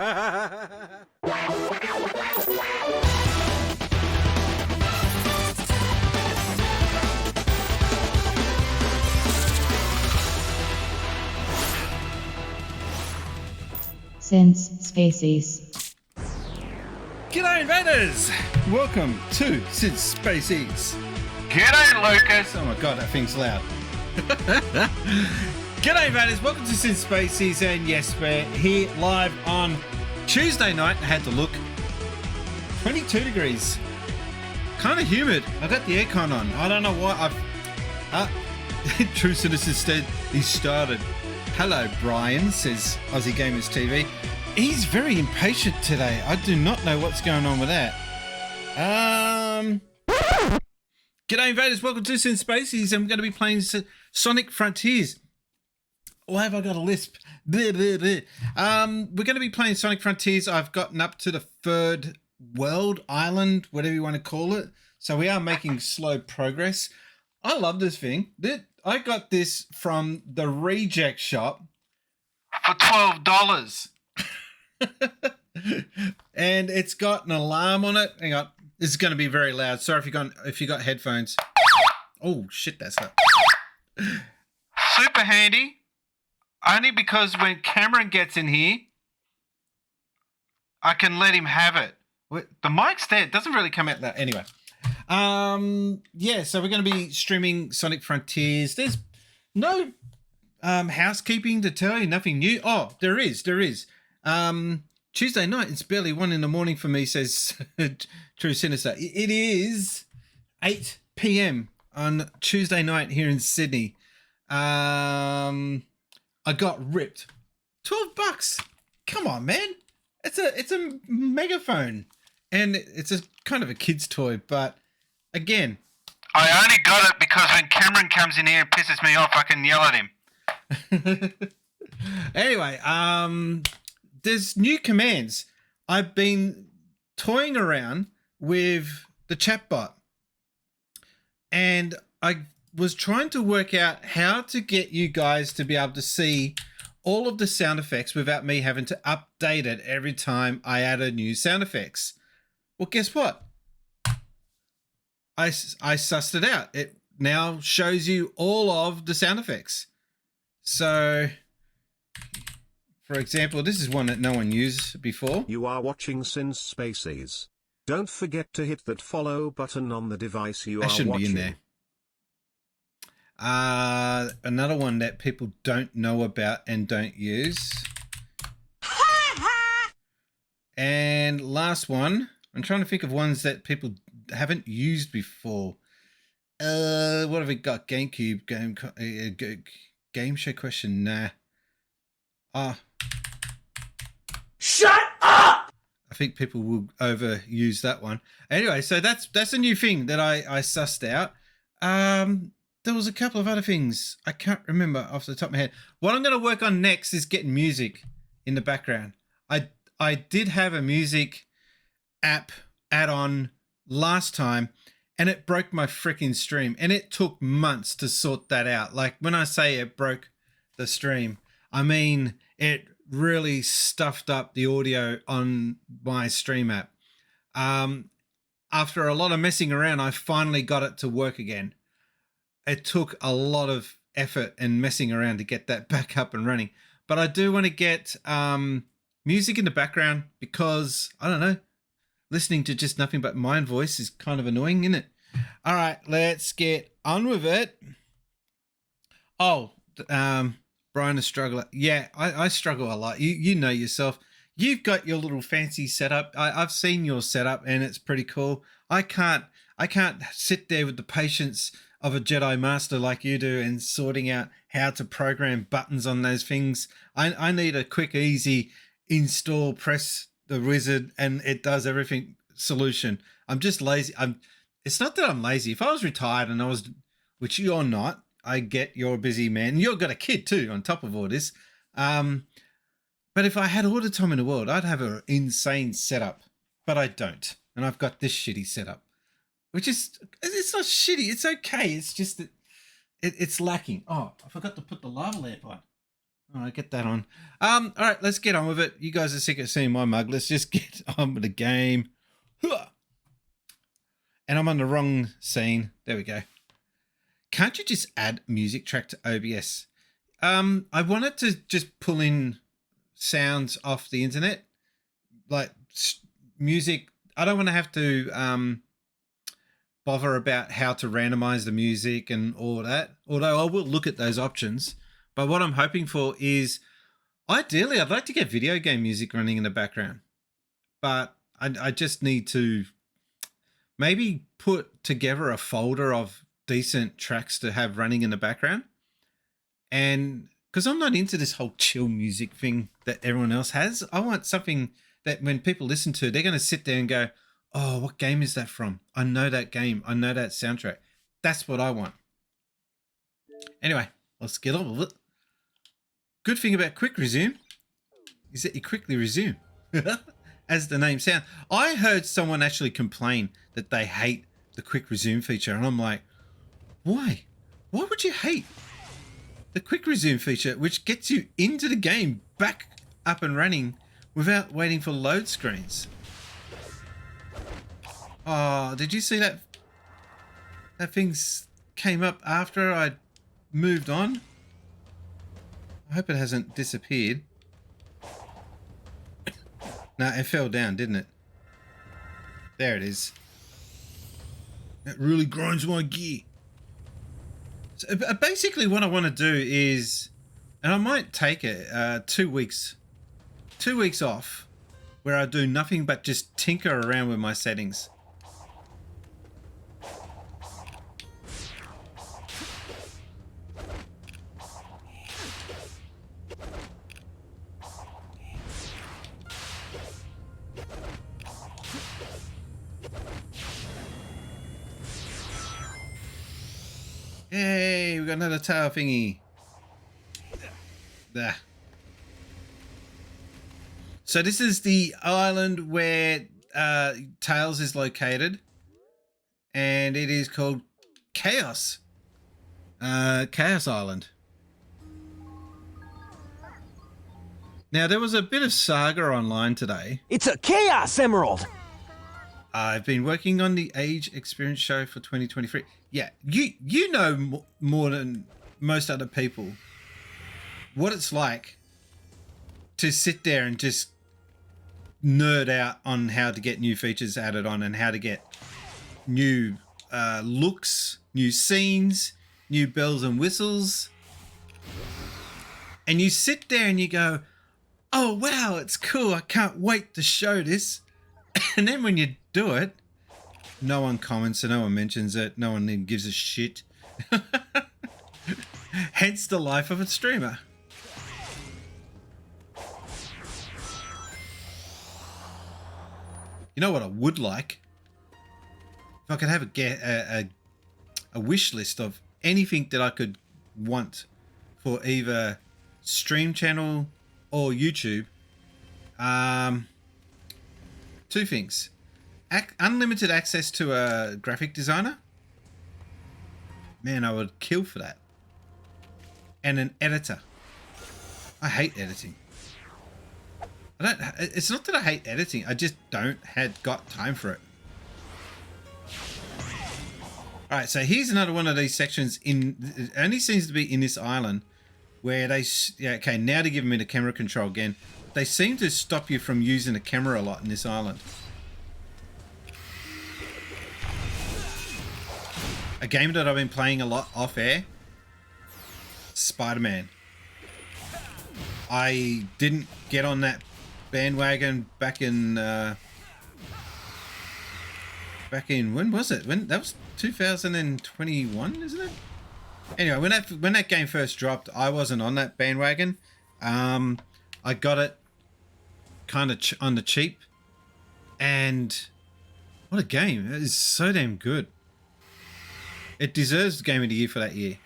Since Spacies. G'day invaders! Welcome to Since Spacies. G'day, Lucas. Oh my god, that thing's loud. G'day invaders, welcome to Since Spacies, and yes, we're here live on Tuesday night. I had to look. 22 degrees. Kind of humid. I got the aircon on. I don't know why True Citizen said he started. Hello, Brian, says Aussie Gamers TV. He's very impatient today. I do not know what's going on with that. G'day, invaders. Welcome to Sin Spacies. I'm going to be playing Sonic Frontiers. Why have I got a lisp? Bleh, bleh, bleh. We're going to be playing Sonic Frontiers. I've gotten up to the third world, island, whatever you want to call it. So we are making slow progress. I love this thing. I got this from the Reject Shop for $12. And it's got an alarm on it. Hang on. This is going to be very loud. Sorry if you got headphones. Oh, shit, that's loud. Super handy. Only because when Cameron gets in here, I can let him have it. The mic's there. It doesn't really come out that. Anyway. Yeah, so we're going to be streaming Sonic Frontiers. There's no housekeeping to tell you, nothing new. Oh, there is. Tuesday night, it's barely 1 a.m. for me, says True Sinister. It is 8 p.m. on Tuesday night here in Sydney. I got ripped. $12. Come on, man. It's a megaphone. And it's a kind of a kid's toy, but again, I only got it because when Cameron comes in here and pisses me off, I can yell at him. Anyway, there's new commands. I've been toying around with the chatbot, and I was trying to work out how to get you guys to be able to see all of the sound effects without me having to update it every time I add a new sound effects. Well, guess what? I sussed it out. It now shows you all of the sound effects. So, for example, this is one that no one used before. You are watching Since Spacies. Don't forget to hit that follow button on the device you are watching. That shouldn't be in there. Another one that people don't know about and don't use. And last one. I'm trying to think of ones that people haven't used before. What have we got? GameCube game show question. Nah. Shut up! I think people will overuse that one. Anyway, so that's a new thing that I sussed out. There was a couple of other things I can't remember off the top of my head. What I'm going to work on next is getting music in the background. I did have a music app add-on last time, and it broke my freaking stream, and it took months to sort that out. Like, when I say it broke the stream, I mean it really stuffed up the audio on my stream app. After a lot of messing around, I finally got it to work again. It took a lot of effort and messing around to get that back up and running, but I do want to get music in the background because, I don't know, listening to just nothing but my voice is kind of annoying, isn't it? All right, let's get on with it. Oh, Brian is struggling. Yeah, I struggle a lot. You know yourself. You've got your little fancy setup. I've seen your setup, and it's pretty cool. I can't sit there with the patience of a Jedi Master like you do and sorting out how to program buttons on those things. I need a quick, easy install, press the wizard, and it does everything solution. I'm just lazy. It's not that I'm lazy. If I was retired and I was, which you're not, I get you're a busy man. You've got a kid too on top of all this. But if I had all the time in the world, I'd have an insane setup, but I don't. And I've got this shitty setup, which is, it's not shitty. It's okay. It's just that it's lacking. Oh, I forgot to put the lava lamp on. All right, get that on. All right, let's get on with it. You guys are sick of seeing my mug. Let's just get on with the game. And I'm on the wrong scene. There we go. Can't you just add music track to OBS? I wanted to just pull in sounds off the internet, like music. I don't want to have to bother about how to randomize the music and all that, although I will look at those options. But what I'm hoping for is, ideally, I'd like to get video game music running in the background, but I just need to maybe put together a folder of decent tracks to have running in the background. And because I'm not into this whole chill music thing that everyone else has, I want something that when people listen to, they're going to sit there and go, oh, what game is that from? I know that game. I know that soundtrack. That's what I want. Anyway, let's get on with it. Good thing about quick resume is that you quickly resume, as the name sounds. I heard someone actually complain that they hate the quick resume feature, and I'm like, why? Why would you hate the quick resume feature, which gets you into the game back up and running without waiting for load screens? Oh, did you see that? That thing came up after I moved on. I hope it hasn't disappeared. No, it fell down, didn't it? There it is. That really grinds my gear. So, basically what I want to do is, and I might take it 2 weeks. 2 weeks off where I do nothing but just tinker around with my settings. Hey, we got another tower thingy. There. So this is the island where Tails is located, and it is called Chaos. Chaos Island. Now, there was a bit of saga online today. It's a Chaos Emerald! I've been working on the Age Experience show for 2023. Yeah, you know more than most other people what it's like to sit there and just nerd out on how to get new features added on and how to get new looks, new scenes, new bells and whistles. And you sit there and you go, oh, wow, it's cool. I can't wait to show this. And then when you do it, no one comments and no one mentions it. No one even gives a shit. Hence the life of a streamer. You know what I would like? If I could have a wish list of anything that I could want for either stream channel or YouTube. Two things. Unlimited access to a graphic designer. Man, I would kill for that. And an editor. I hate editing. It's not that I hate editing. I just got time for it. All right, so here's another one of these sections. It only seems to be in this island where they. Yeah, okay, now they're giving me the camera control again. They seem to stop you from using the camera a lot in this island. A game that I've been playing a lot off air, Spider-Man. I didn't get on that bandwagon back in when was it? That was 2021, isn't it? Anyway, when that game first dropped, I wasn't on that bandwagon. I got it kind of on the cheap, and what a game! It is so damn good. It deserves Game of the Year for that year.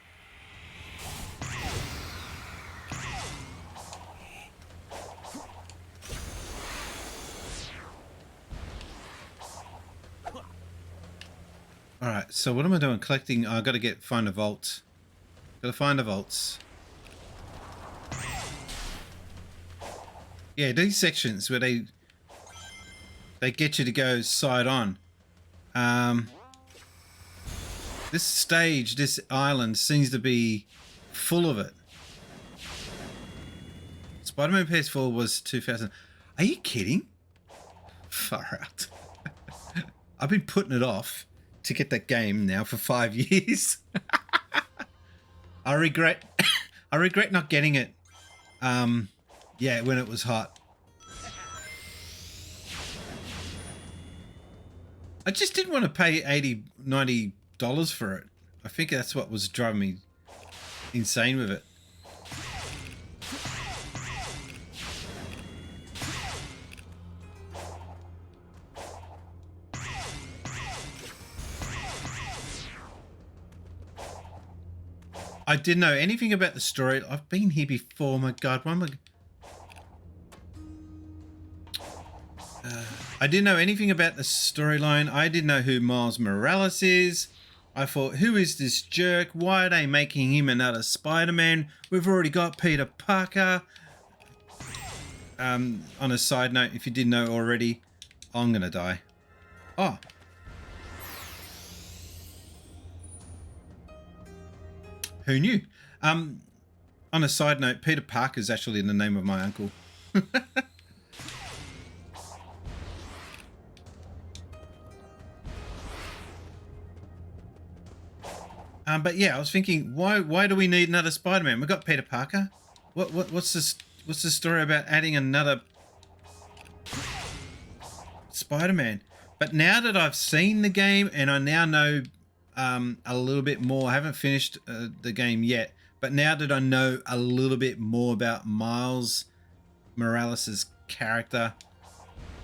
All right, so what am I doing? Collecting. I got to find the vault. Got to find the vaults. Yeah, these sections where they get you to go side on. This stage, this island seems to be full of it. Spider-Man PS4 was 2000. Are you kidding? Far out. I've been putting it off to get that game now for 5 years. I regret not getting it. Yeah, when it was hot. I just didn't want to pay $80-$90 for it. I think that's what was driving me insane with it. I didn't know anything about the story. I've been here before. My God, why am I... I didn't know anything about the storyline. I didn't know who Miles Morales is. I thought, who is this jerk? Why are they making him another Spider-Man? We've already got Peter Parker. On a side note, if you didn't know already, I'm gonna die. Oh. Who knew? On a side note, Peter Parker is actually the name of my uncle. But yeah, I was thinking, why do we need another Spider-Man? We've got Peter Parker. What's the story about adding another Spider-Man? But now that I've seen the game and I now know a little bit more, I haven't finished the game yet, but now that I know a little bit more about Miles Morales' character,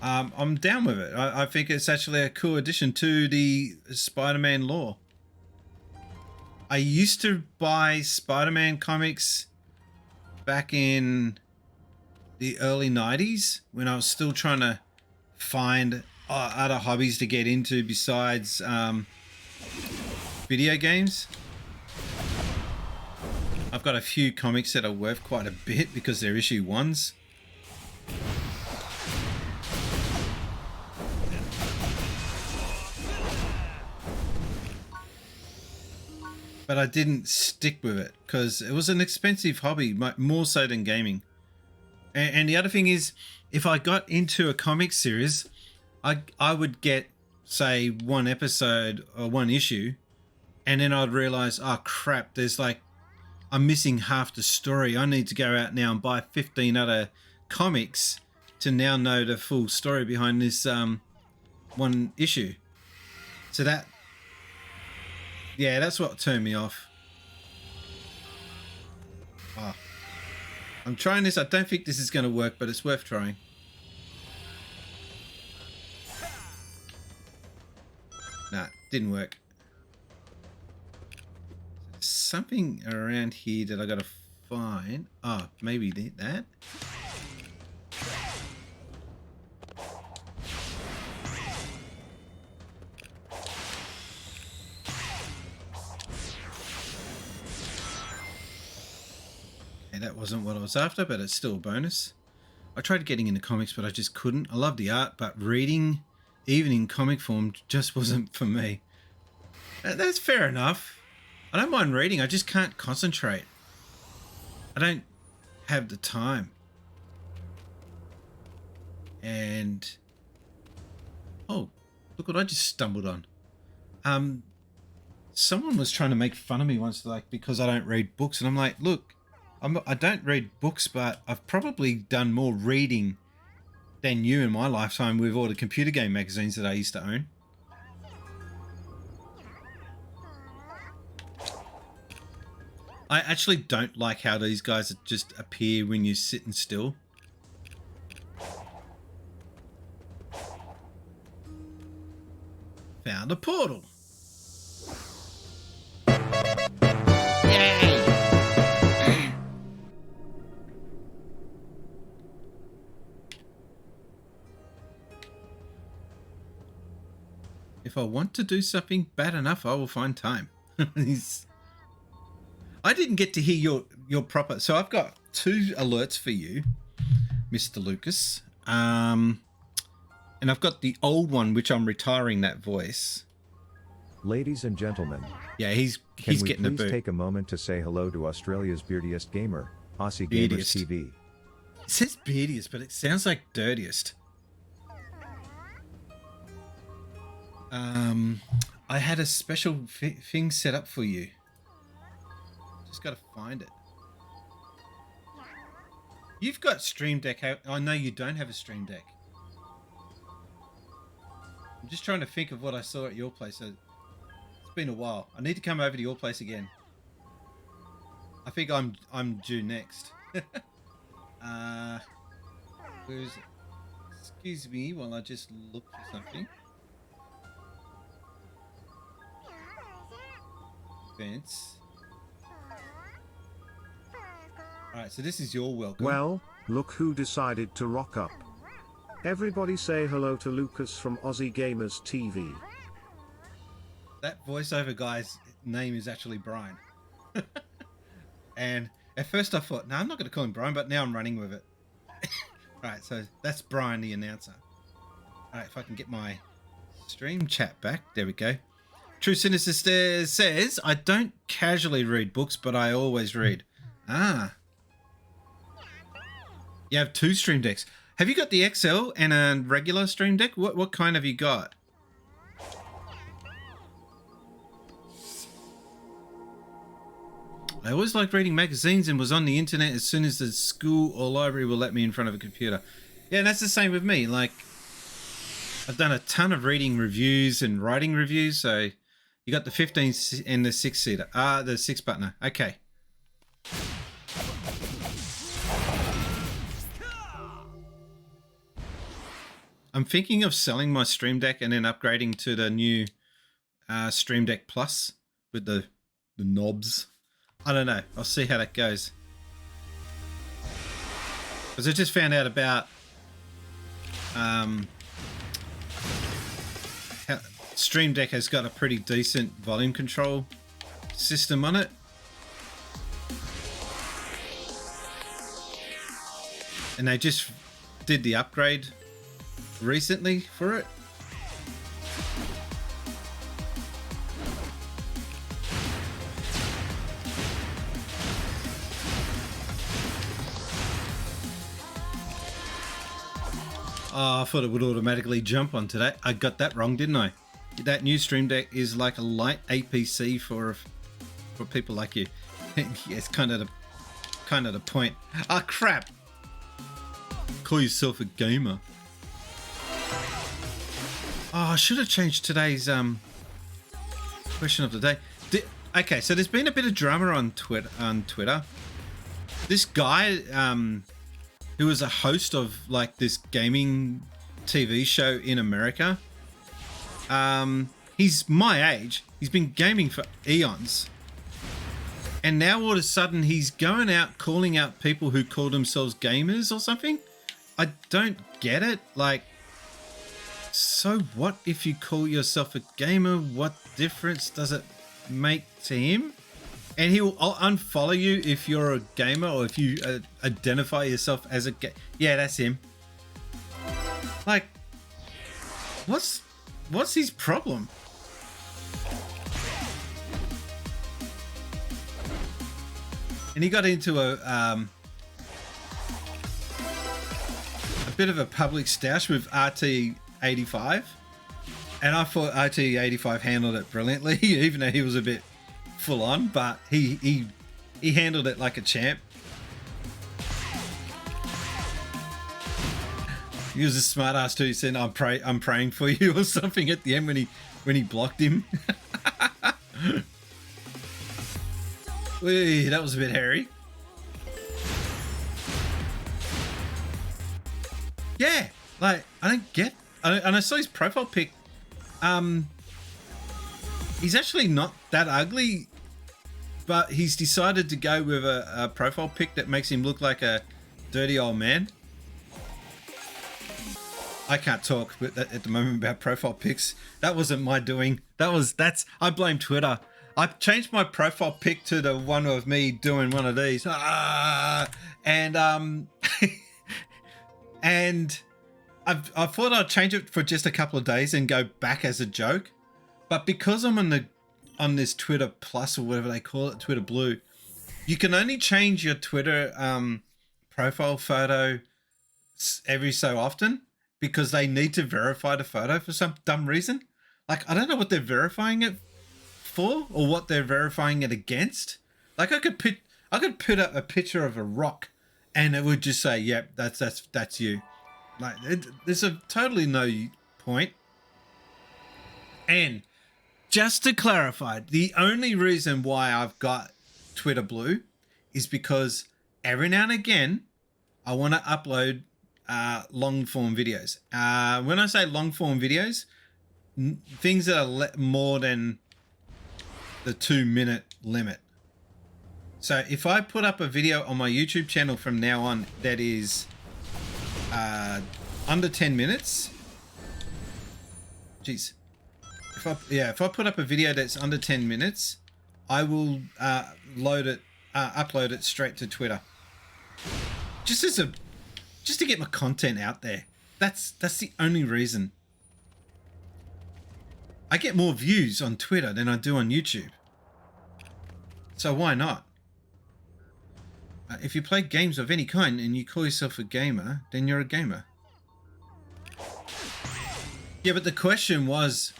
I'm down with it. I think it's actually a cool addition to the Spider-Man lore. I used to buy Spider-Man comics back in the early 90s when I was still trying to find other hobbies to get into besides video games. I've got a few comics that are worth quite a bit because they're issue 1s. But I didn't stick with it because it was an expensive hobby, more so than gaming. And the other thing is, if I got into a comic series, I would get, say, one episode or one issue, and then I'd realize, oh crap, there's like, I'm missing half the story. I need to go out now and buy 15 other comics to now know the full story behind this one issue. So that, yeah, that's what turned me off. Oh. I'm trying this. I don't think this is going to work, but it's worth trying. Nah, didn't work. Something around here that I got to find. Oh, maybe that. That wasn't what I was after, but it's still a bonus. I tried getting into comics, but I just couldn't. I love the art, but reading, even in comic form, just wasn't for me. That's fair enough. I don't mind reading, I just can't concentrate. I don't have the time. And... oh, look what I just stumbled on. Someone was trying to make fun of me once, like, because I don't read books, and I'm like, look, I don't read books, but I've probably done more reading than you in my lifetime with all the computer game magazines that I used to own. I actually don't like how these guys just appear when you're sitting still. Found a portal. If I want to do something bad enough, I will find time. I didn't get to hear your proper... so I've got 2 alerts for you. Mr. Lucas. And I've got the old one, which I'm retiring that voice. Ladies and gentlemen, Yeah, he's getting a please boot. take a moment to say hello to Australia's beardiest gamer, Aussie Gamers Beardiest. TV. It says beardiest, but it sounds like dirtiest. I had a special thing set up for you. Just got to find it. You've got Stream Deck. I know you don't have a Stream Deck. I'm just trying to think of what I saw at your place. It's been a while. I need to come over to your place again. I think I'm due next. Where is it? Excuse me while I just look for something. Events. Alright, so this is your welcome. Well, look who decided to rock up. Everybody say hello to Lucas from Aussie Gamers TV. That voiceover guy's name is actually Brian. And at first I thought, no, I'm not going to call him Brian, but now I'm running with it. Alright, so that's Brian the announcer. Alright, if I can get my stream chat back. There we go. True Sinister says, I don't casually read books, but I always read. Ah. You have 2 Stream Decks. Have you got the XL and a regular Stream Deck? What kind have you got? I always liked reading magazines and was on the internet as soon as the school or library will let me in front of a computer. Yeah, and that's the same with me. Like, I've done a ton of reading reviews and writing reviews, so you got the 15 and the 6-seater. The 6-buttoner. Okay. I'm thinking of selling my Stream Deck and then upgrading to the new Stream Deck Plus with the knobs. I don't know. I'll see how that goes. Because I just found out about how Stream Deck has got a pretty decent volume control system on it. And they just did the upgrade recently for it. Oh, I thought it would automatically jump onto that. I got that wrong, didn't I? That new Stream Deck is like a light APC for people like you. Yeah, it's kind of the point. Ah, crap! Call yourself a gamer. Oh, I should have changed today's question of the day. Okay, so there's been a bit of drama on Twitter. This guy who was a host of like this gaming TV show in America. He's my age. He's been gaming for eons. And now all of a sudden he's going out calling out people who call themselves gamers or something. I don't get it. Like, so what if you call yourself a gamer? What difference does it make to him? And he'll unfollow you if you're a gamer or if you identify yourself as a yeah, that's him. Like, what's his problem? And he got into a bit of a public stoush with RT85, and I thought RT85 handled it brilliantly, even though he was a bit full on, but he handled it like a champ. He was a smart ass too. He said, I'm praying for you or something at the end when he blocked him. Wee, that was a bit hairy. Yeah, like, I don't get... And I saw his profile pic. He's actually not that ugly, but he's decided to go with a profile pic that makes him look like a dirty old man. I can't talk at the moment about profile pics. That wasn't my doing. I blame Twitter. I changed my profile pic to the one of me doing one of these. And And I thought I'd change it for just a couple of days and go back as a joke. But because I'm on this Twitter Plus or whatever they call it, Twitter Blue, you can only change your Twitter profile photo every so often because they need to verify the photo for some dumb reason. Like, I don't know what they're verifying it for or what they're verifying it against. Like, I could put up a picture of a rock and it would just say, yep, that's you. Like, there's a totally no point. And just to clarify, the only reason why I've got Twitter Blue is because every now and again, I want to upload long form videos. When I say long form videos, things that are more than the 2-minute limit. So if I put up a video on my YouTube channel from now on that is under 10 minutes, jeez. If I put up a video that's under 10 minutes, I will upload it straight to Twitter. Just to get my content out there. That's the only reason. I get more views on Twitter than I do on YouTube. So why not? If you play games of any kind and you call yourself a gamer, then you're a gamer. Yeah, but the question was,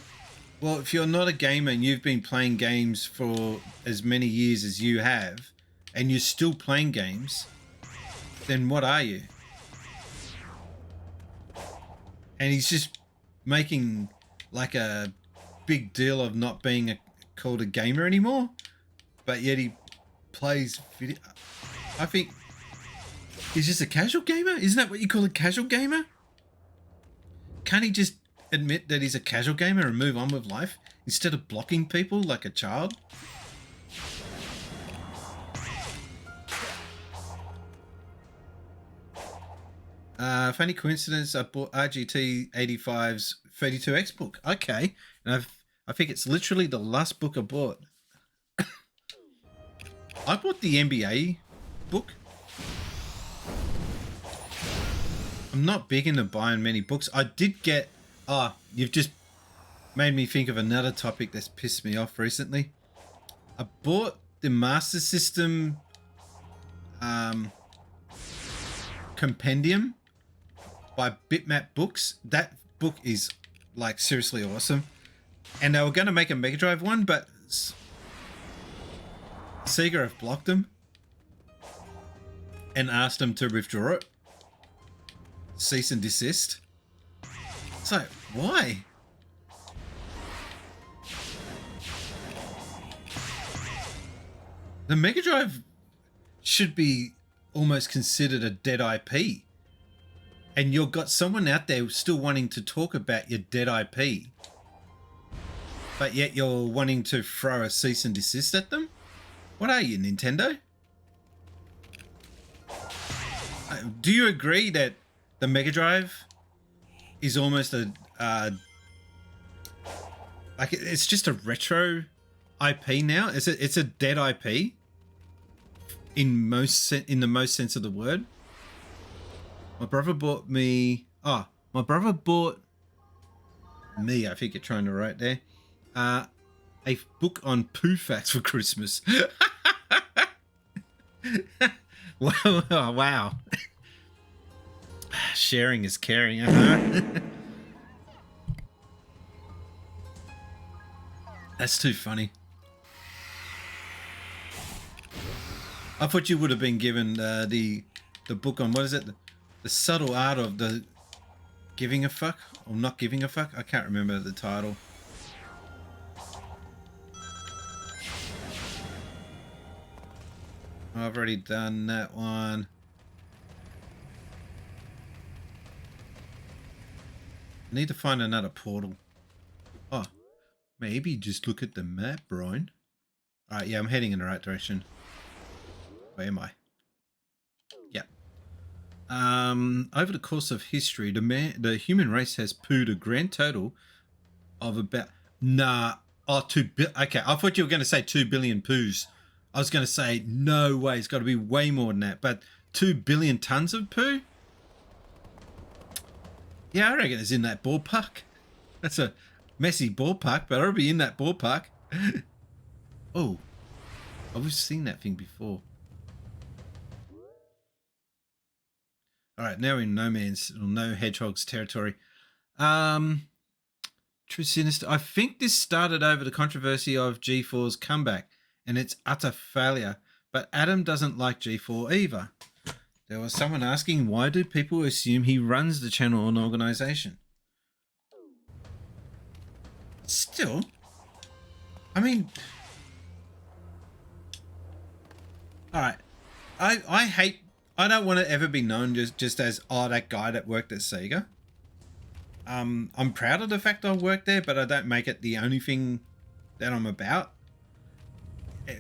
well, if you're not a gamer and you've been playing games for as many years as you have, and you're still playing games, then what are you? And he's just making like a big deal of not being called a gamer anymore, but yet he plays video. I think he's just a casual gamer. Isn't that what you call a casual gamer? Can't he just admit that he's a casual gamer and move on with life instead of blocking people like a child? Funny coincidence, I bought RGT 85's 32X book. Okay. And I think it's literally the last book I bought. I bought the NBA book. I'm not big into buying many books. I did get... you've just made me think of another topic that's pissed me off recently. I bought the Master System Compendium by Bitmap Books. That book is like seriously awesome. And they were going to make a Mega Drive one, but Sega have blocked them and asked them to withdraw it. Cease and desist. So, why? The Mega Drive should be almost considered a dead IP. And you've got someone out there still wanting to talk about your dead IP. But yet you're wanting to throw a cease and desist at them? What are you, Nintendo? Do you agree that the Mega Drive is almost a like it's just a retro IP now? It's a dead IP in the most sense of the word. My brother bought me. Oh, my brother bought me. I think you're trying to write there. A book on poo facts for Christmas. Wow! Wow. Sharing is caring. That's too funny. I thought you would have been given the book on, what is it? The subtle art of the giving a fuck or not giving a fuck. I can't remember the title. I've already done that one. I need to find another portal. Oh, maybe just look at the map, Brian. Alright, yeah, I'm heading in the right direction. Where am I? Yeah. Over the course of history, the human race has pooed a grand total of about... Okay, I thought you were going to say 2 billion poos. I was going to say, no way, it's got to be way more than that. But 2 billion tons of poo? Yeah, I reckon it's in that ballpark. That's a messy ballpark, but I'll be in that ballpark. Oh, I've seen that thing before. All right, now we're in no hedgehogs territory. True Sinister. I think this started over the controversy of G4's comeback and its utter failure, but Adam doesn't like G4 either. There was someone asking, why do people assume he runs the channel and organization? Still, I mean, all right, I don't want to ever be known just as, oh, that guy that worked at Sega. I'm proud of the fact I worked there, but I don't make it the only thing that I'm about,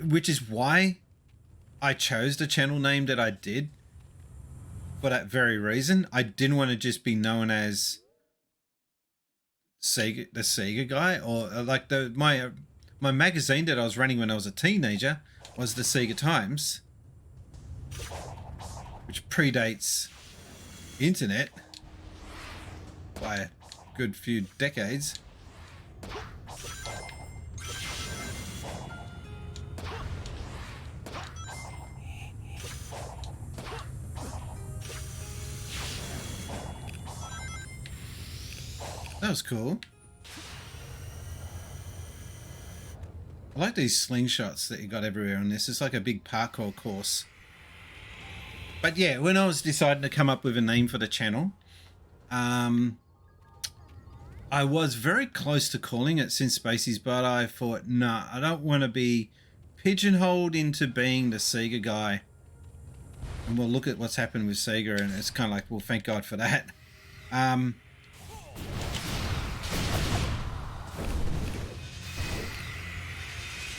which is why I chose the channel name that I did. For that very reason, I didn't want to just be known as Sega, the Sega guy, or like my magazine that I was running when I was a teenager was the Sega Times, which predates internet by a good few decades. That was cool. I like these slingshots that you got everywhere on this. It's like a big parkour course. But yeah, when I was deciding to come up with a name for the channel, I was very close to calling it Sin Spacies, but I thought, nah, I don't want to be pigeonholed into being the Sega guy. And we'll look at what's happened with Sega, and it's kind of like, well, thank God for that.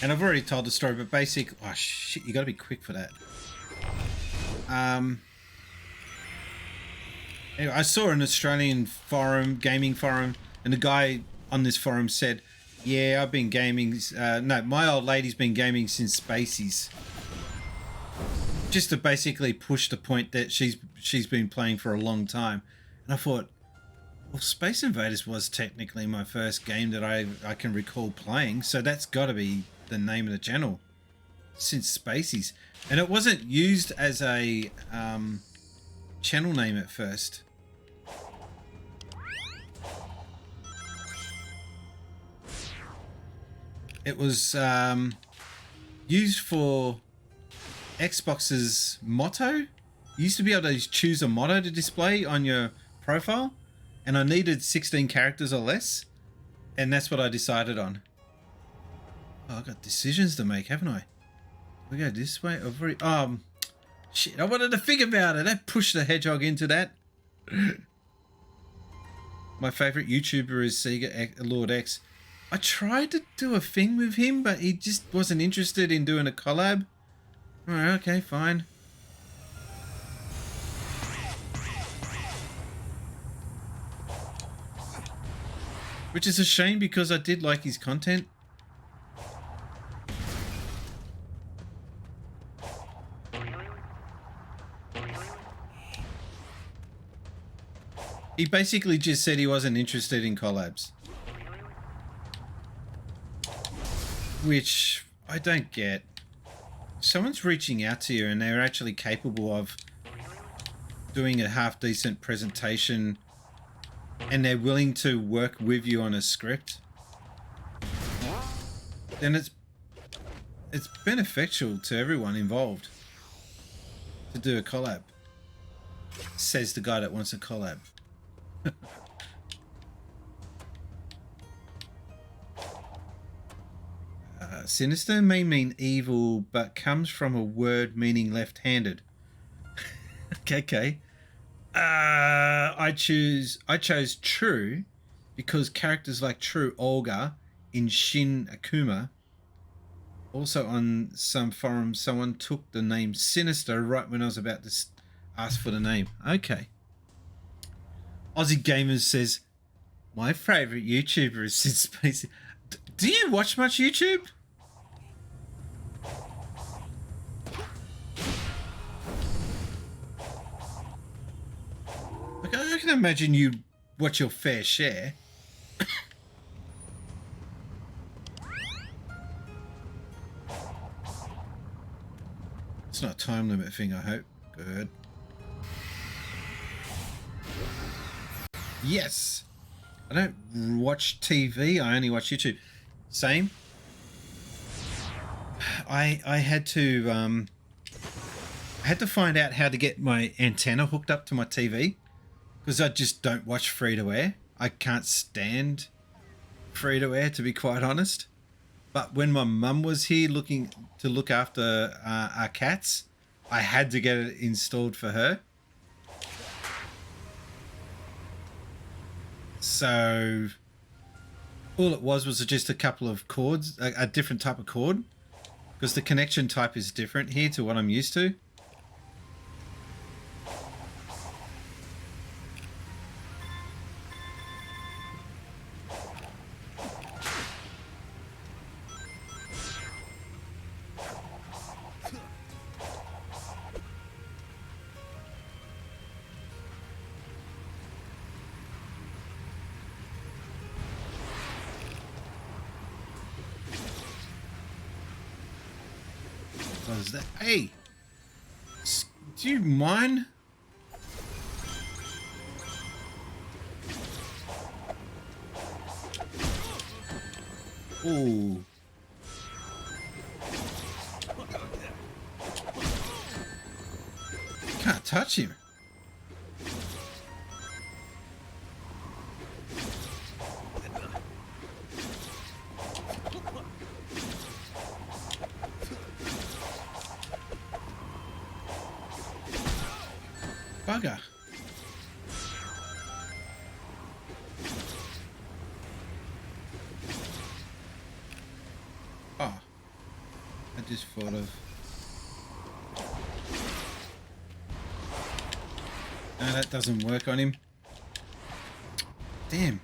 And I've already told the story, but oh shit, you gotta be quick for that. Anyway, I saw an Australian forum, gaming forum, and the guy on this forum said, yeah, I've been gaming, no, my old lady's been gaming since Spacies. Just to basically push the point that she's been playing for a long time. And I thought, well, Space Invaders was technically my first game that I can recall playing, so that's gotta be the name of the channel, Since Spacies. And it wasn't used as a channel name at first. It was used for Xbox's motto. You used to be able to choose a motto to display on your profile, and I needed 16 characters or less, and that's what I decided on. Oh, I've got decisions to make, haven't I? We go this way. Shit, I wanted to think about it. I pushed the hedgehog into that. My favorite YouTuber is Sega Lord X. I tried to do a thing with him, but he just wasn't interested in doing a collab. Alright, okay, fine. Which is a shame because I did like his content. He basically just said he wasn't interested in collabs. Which I don't get. Someone's reaching out to you and they're actually capable of doing a half-decent presentation and they're willing to work with you on a script, then it's beneficial to everyone involved to do a collab. Says the guy that wants a collab. Sinister may mean evil, but comes from a word meaning left-handed. Okay. I chose True because characters like True Olga in Shin Akuma. Also on some forums, someone took the name Sinister right when I was about to ask for the name. Okay. Aussie Gamers says, my favourite YouTuber is Sid Spacey. Do you watch much YouTube? Like, I can imagine you watch your fair share. It's not a time limit thing, I hope. Good. Yes. I don't watch TV. I only watch YouTube. Same. I had to find out how to get my antenna hooked up to my TV because I just don't watch free to air. I can't stand free to air, to be quite honest. But when my mum was here looking to look after our cats, I had to get it installed for her. So all it was just a couple of cords, a different type of cord, because the connection type is different here to what I'm used to. What is that? Hey! Do you mind? Ooh. Can't touch him. Bugger. Oh. I just thought of... No, that doesn't work on him. Damn.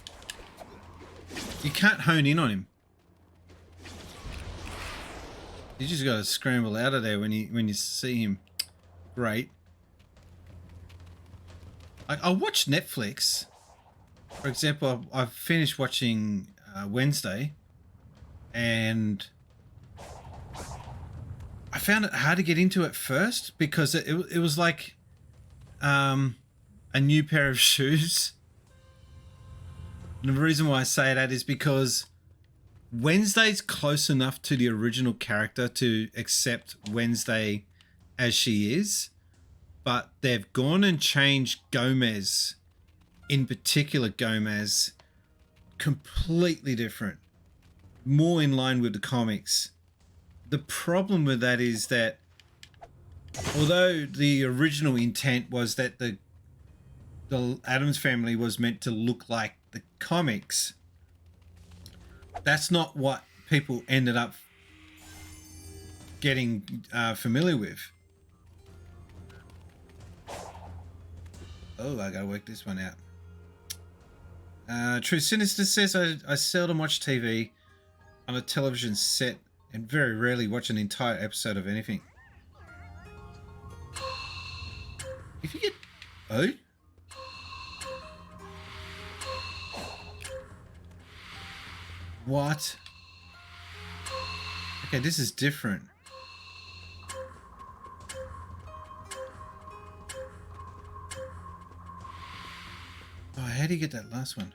You can't hone in on him. You just gotta scramble out of there when you see him. Great. I watch Netflix. For example, I've finished watching Wednesday, and I found it hard to get into it first because it was like a new pair of shoes. And the reason why I say that is because Wednesday's close enough to the original character to accept Wednesday as she is. But they've gone and changed Gomez, in particular Gomez, completely different, more in line with the comics. The problem with that is that although the original intent was that the Addams Family was meant to look like the comics, that's not what people ended up getting familiar with. Oh, I gotta work this one out. True Sinister says, I seldom watch TV on a television set and very rarely watch an entire episode of anything. If you get... Oh? What? Okay, this is different. Oh, how do you get that last one?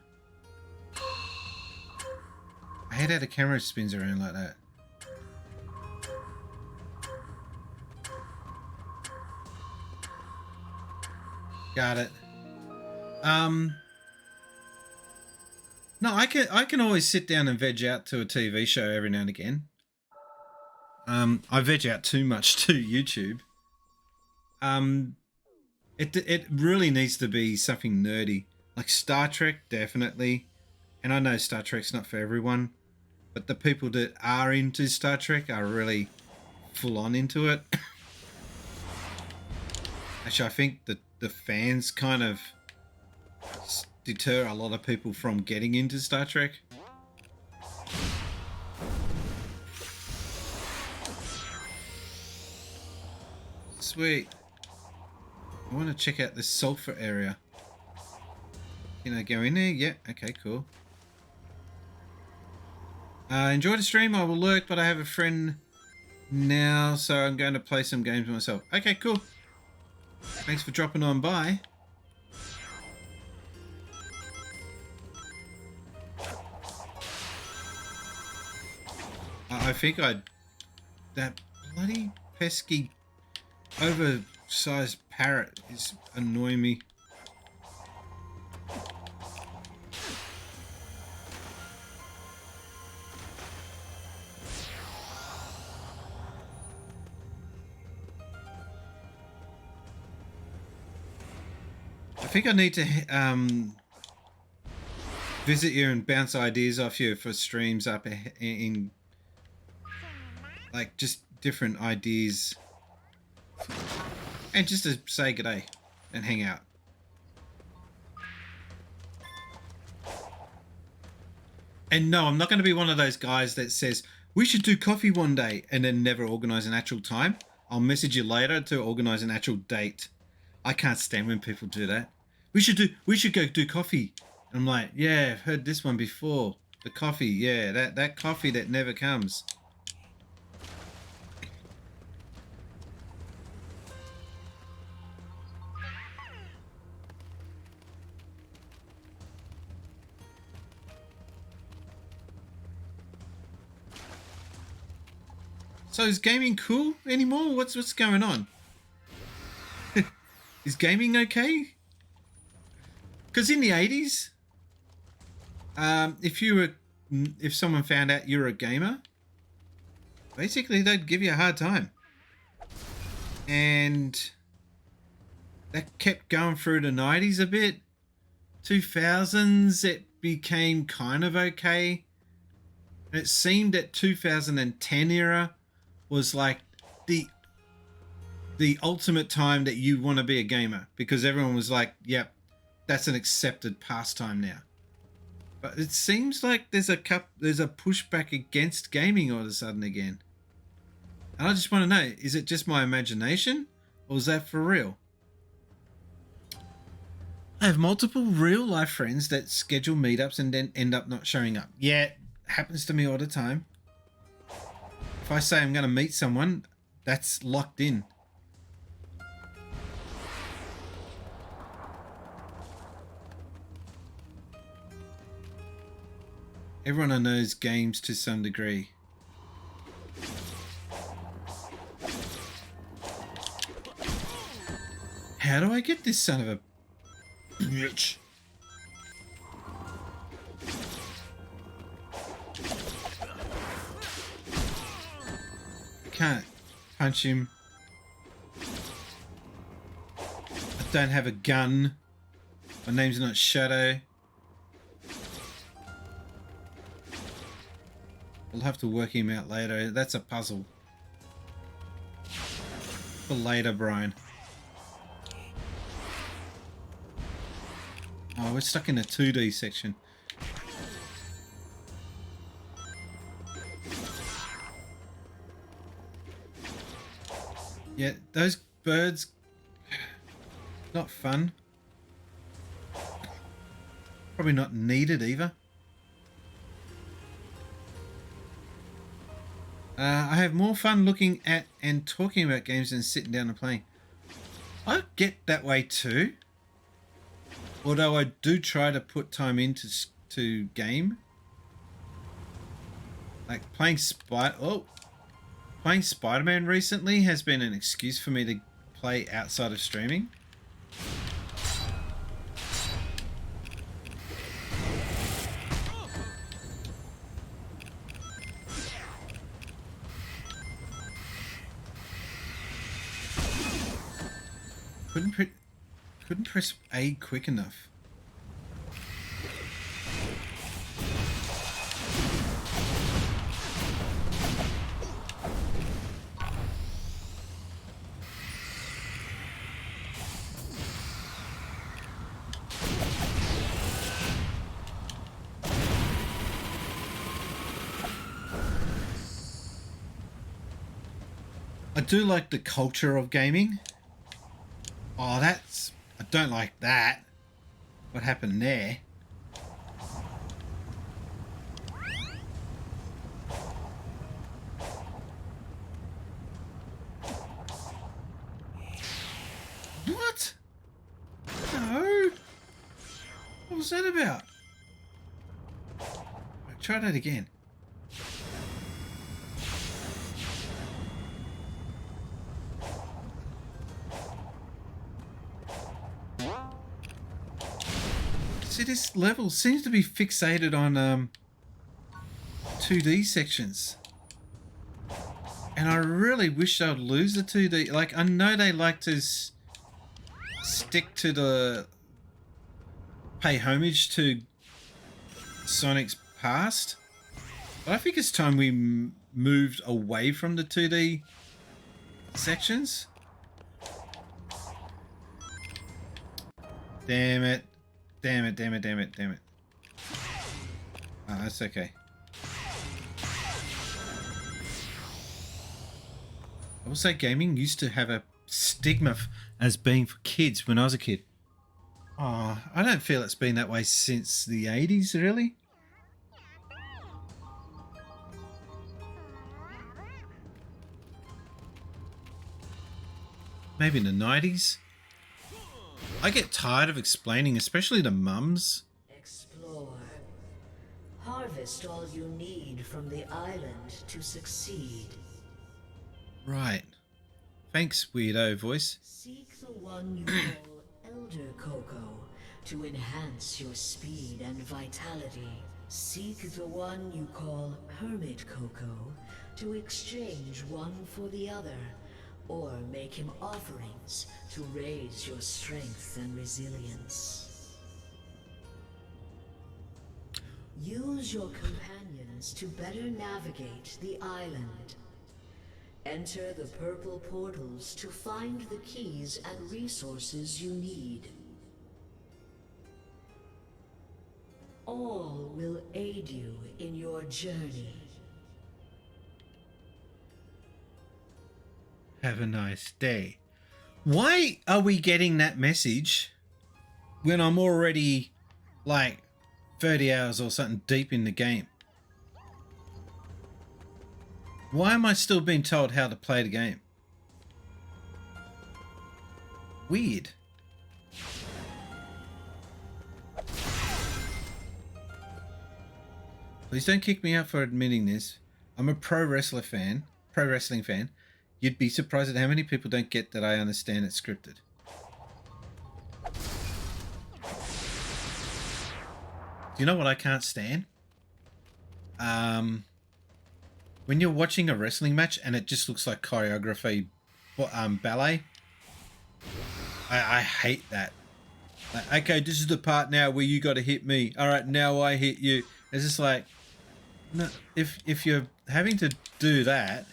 I hate how the camera spins around like that. Got it. No, I can always sit down and veg out to a TV show every now and again. I veg out too much to YouTube. It really needs to be something nerdy. Like Star Trek, definitely. And I know Star Trek's not for everyone, but the people that are into Star Trek are really full on into it. Actually, I think that the fans kind of deter a lot of people from getting into Star Trek. Sweet. I want to check out this sulfur area. Can I go in there? Yeah. Okay, cool. Enjoy the stream. I will lurk, but I have a friend now, so I'm going to play some games myself. Okay, cool. Thanks for dropping on by. I think that bloody pesky oversized parrot is annoying me. I think I need to visit you and bounce ideas off you for streams up in like just different ideas, and just to say g'day and hang out. And no, I'm not going to be one of those guys that says we should do coffee one day and then never organize an actual time. I'll message you later to organize an actual date. I can't stand when people do that. We should go do coffee. And I'm like, yeah, I've heard this one before. The coffee, yeah, that coffee that never comes. So is gaming cool anymore? What's going on? Is gaming okay? Because in the 80s, if someone found out you were a gamer, basically they'd give you a hard time. And that kept going through the 90s a bit. 2000s, it became kind of okay. And it seemed that 2010 era was like the ultimate time that you want to be a gamer, because everyone was like, yep, that's an accepted pastime now. But it seems like there's a pushback against gaming all of a sudden again. And I just want to know, is it just my imagination, or is that for real? I have multiple real life friends that schedule meetups and then end up not showing up. Yeah, it happens to me all the time. If I say I'm going to meet someone, that's locked in. Everyone I know knows games to some degree. How do I get this son of a bitch? Can't punch him. I don't have a gun. My name's not Shadow. We'll have to work him out later. That's a puzzle. For later, Brian. Oh, we're stuck in a 2D section. Yeah, those birds, not fun. Probably not needed either. I have more fun looking at and talking about games than sitting down and playing. I get that way too. Although I do try to put time into to game. Like playing Spider-Man recently has been an excuse for me to play outside of streaming. Couldn't press A quick enough. I do like the culture of gaming. Oh, I don't like that. what happened there. What? No. What was that about? Try that again. See, this level seems to be fixated on 2D sections. And I really wish I would lose the 2D. Like, I know they like to stick to the... pay homage to Sonic's past. But I think it's time we moved away from the 2D sections. Damn it. Damn it, damn it, damn it, damn it. Oh, that's okay. I will say gaming used to have a stigma as being for kids when I was a kid. Oh, I don't feel it's been that way since the 80s, really. Maybe in the 90s. I get tired of explaining, especially to mums. Explore. Harvest all you need from the island to succeed. Right. Thanks, weirdo voice. Seek the one you call Elder Coco to enhance your speed and vitality. Seek the one you call Hermit Coco to exchange one for the other, or make him offerings to raise your strength and resilience. Use your companions to better navigate the island. Enter the purple portals to find the keys and resources you need. All will aid you in your journey. Have a nice day. Why are we getting that message when I'm already like 30 hours or something deep in the game? Why am I still being told how to play the game? Weird. Please don't kick me out for admitting this. I'm a pro wrestling fan. You'd be surprised at how many people don't get that I understand it's scripted. Do you know what I can't stand? When you're watching a wrestling match and it just looks like choreography, ballet. I hate that. Like, okay, this is the part now where you got to hit me. All right, now I hit you. It's just like, no. If you're having to do that,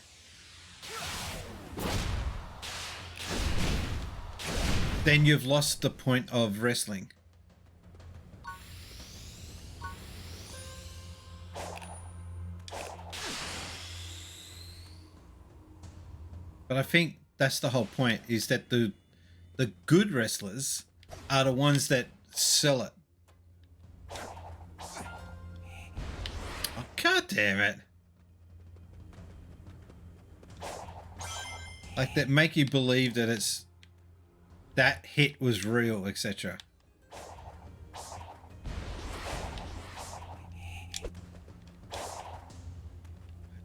then you've lost the point of wrestling. But I think that's the whole point, is that the good wrestlers are the ones that sell it. Oh, God damn it. Like, that make you believe that it's that hit was real, etc.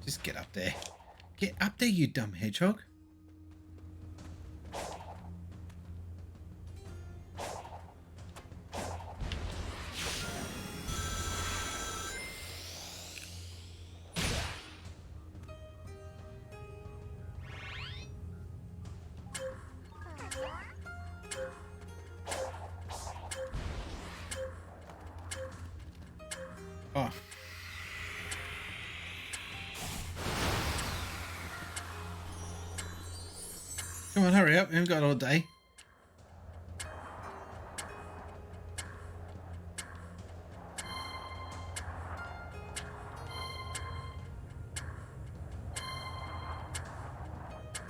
Just get up there. Get up there, you dumb hedgehog. Oh. Come on, hurry up. We haven't got all day.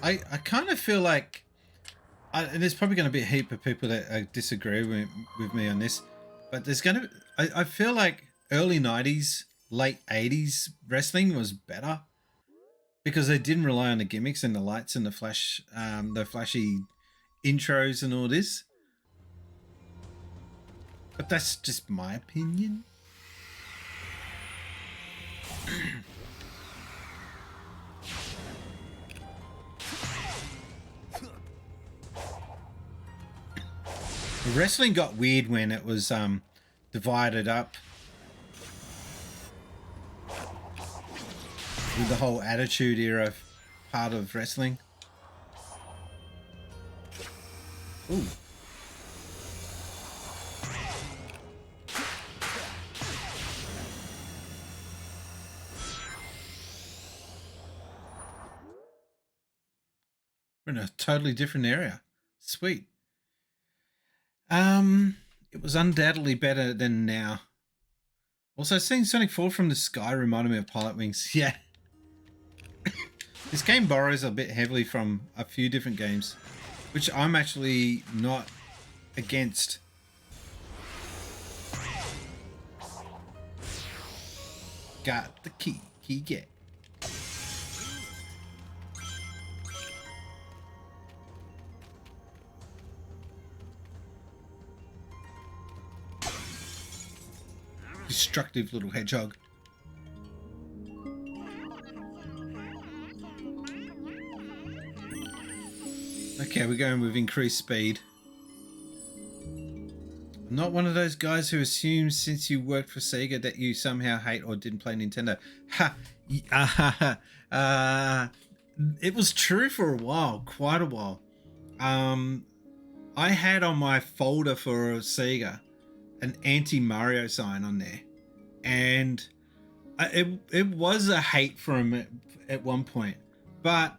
I kind of feel like, and there's probably going to be a heap of people that disagree with me on this, But there's gonna. I feel like early '90s, late '80s wrestling was better because they didn't rely on the gimmicks and the lights and the flashy intros and all this. But that's just my opinion. Wrestling got weird when it was divided up with the whole Attitude Era part of wrestling. Ooh. We're in a totally different area. Sweet. It was undoubtedly better than now. Also, seeing Sonic fall from the sky reminded me of Pilot Wings. Yeah. This game borrows a bit heavily from a few different games, which I'm actually not against. Got the key. Key get. Destructive little hedgehog. Okay, we're going with increased speed. I'm not one of those guys who assumes since you worked for Sega that you somehow hate or didn't play Nintendo. It was true for a while, quite a while. I had on my folder for Sega an anti-Mario sign on there, and it was a hate for him at one point, but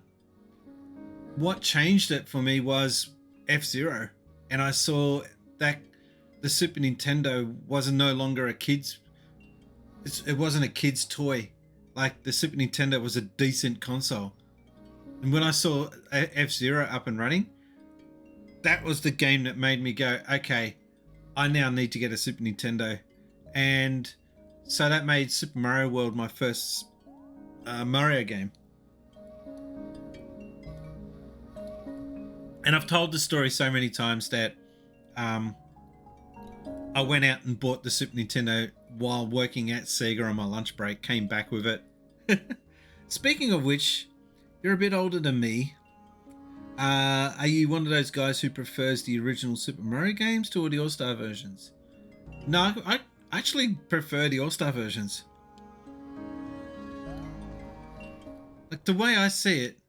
what changed it for me was F-Zero, and I saw that the Super Nintendo was no longer a kid's. It wasn't a kid's toy. Like, the Super Nintendo was a decent console, and when I saw F-Zero up and running, that was the game that made me go, okay, I now need to get a Super Nintendo. And so that made Super Mario World my first Mario game. And I've told the story so many times that I went out and bought the Super Nintendo while working at Sega on my lunch break, came back with it. Speaking of which, you're a bit older than me. Are you one of those guys who prefers the original Super Mario games to the All-Star versions? No, I actually prefer the All-Star versions. Like, the way I see it,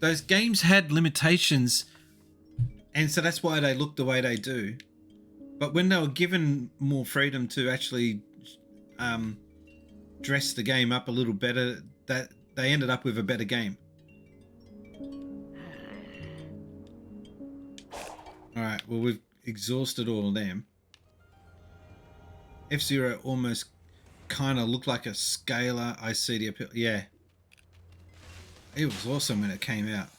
those games had limitations, and so that's why they look the way they do. But when they were given more freedom to actually dress the game up a little better, that they ended up with a better game. Alright, well, we've exhausted all of them. F-Zero almost kind of looked like a scalar. I see the appeal. Yeah. It was awesome when it came out.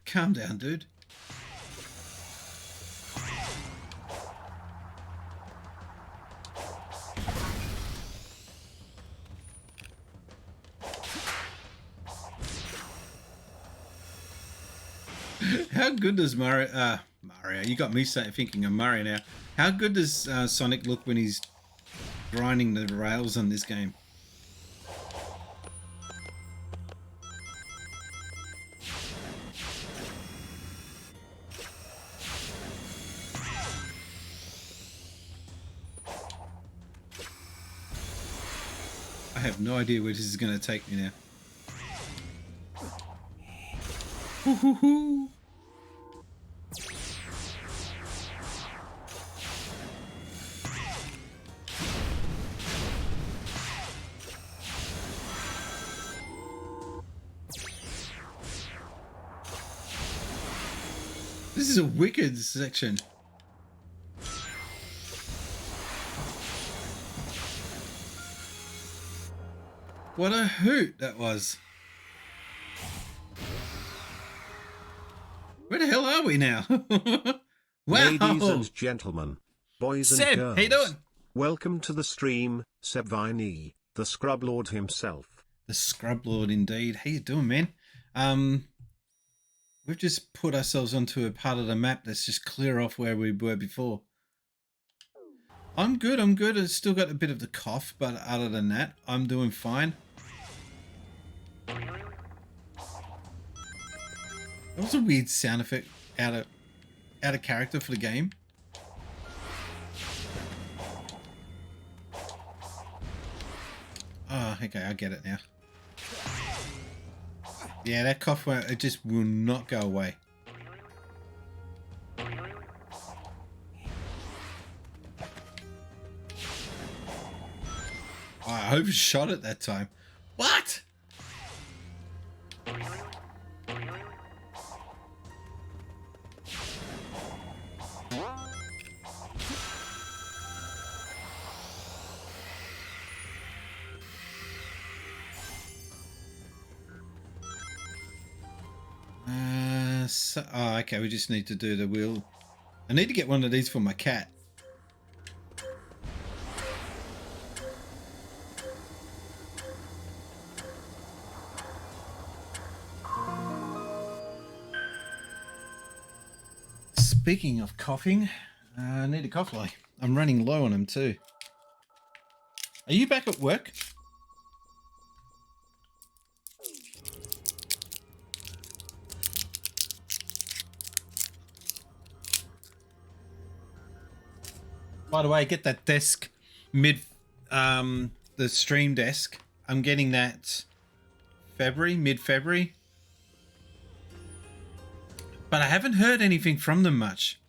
Calm down, dude. How good does Mario, you got me thinking of Mario now. How good does Sonic look when he's grinding the rails on this game? I have no idea where this is going to take me now. Woo-hoo-hoo. This is a wicked section. What a hoot that was. Where the hell are we now? Wow. Ladies and gentlemen, boys and Seb, girls, how you doing? welcome to the stream, Seb Viney, the Scrub Lord himself. The Scrub Lord indeed. How you doing, man? We've just put ourselves onto a part of the map that's just clear off where we were before. I'm good, I've still got a bit of the cough, but other than that, I'm doing fine. That was a weird sound effect out of character for the game. Oh, okay, I get it now. Yeah, that cough, it just will not go away. Oh, I overshot it that time. What? Oh, okay, we just need to do the wheel. I need to get one of these for my cat. Speaking of coughing, I need a cough lolly. I'm running low on them too. Are you back at work? By the way, get that desk the stream desk. I'm getting that mid-February. But I haven't heard anything from them much.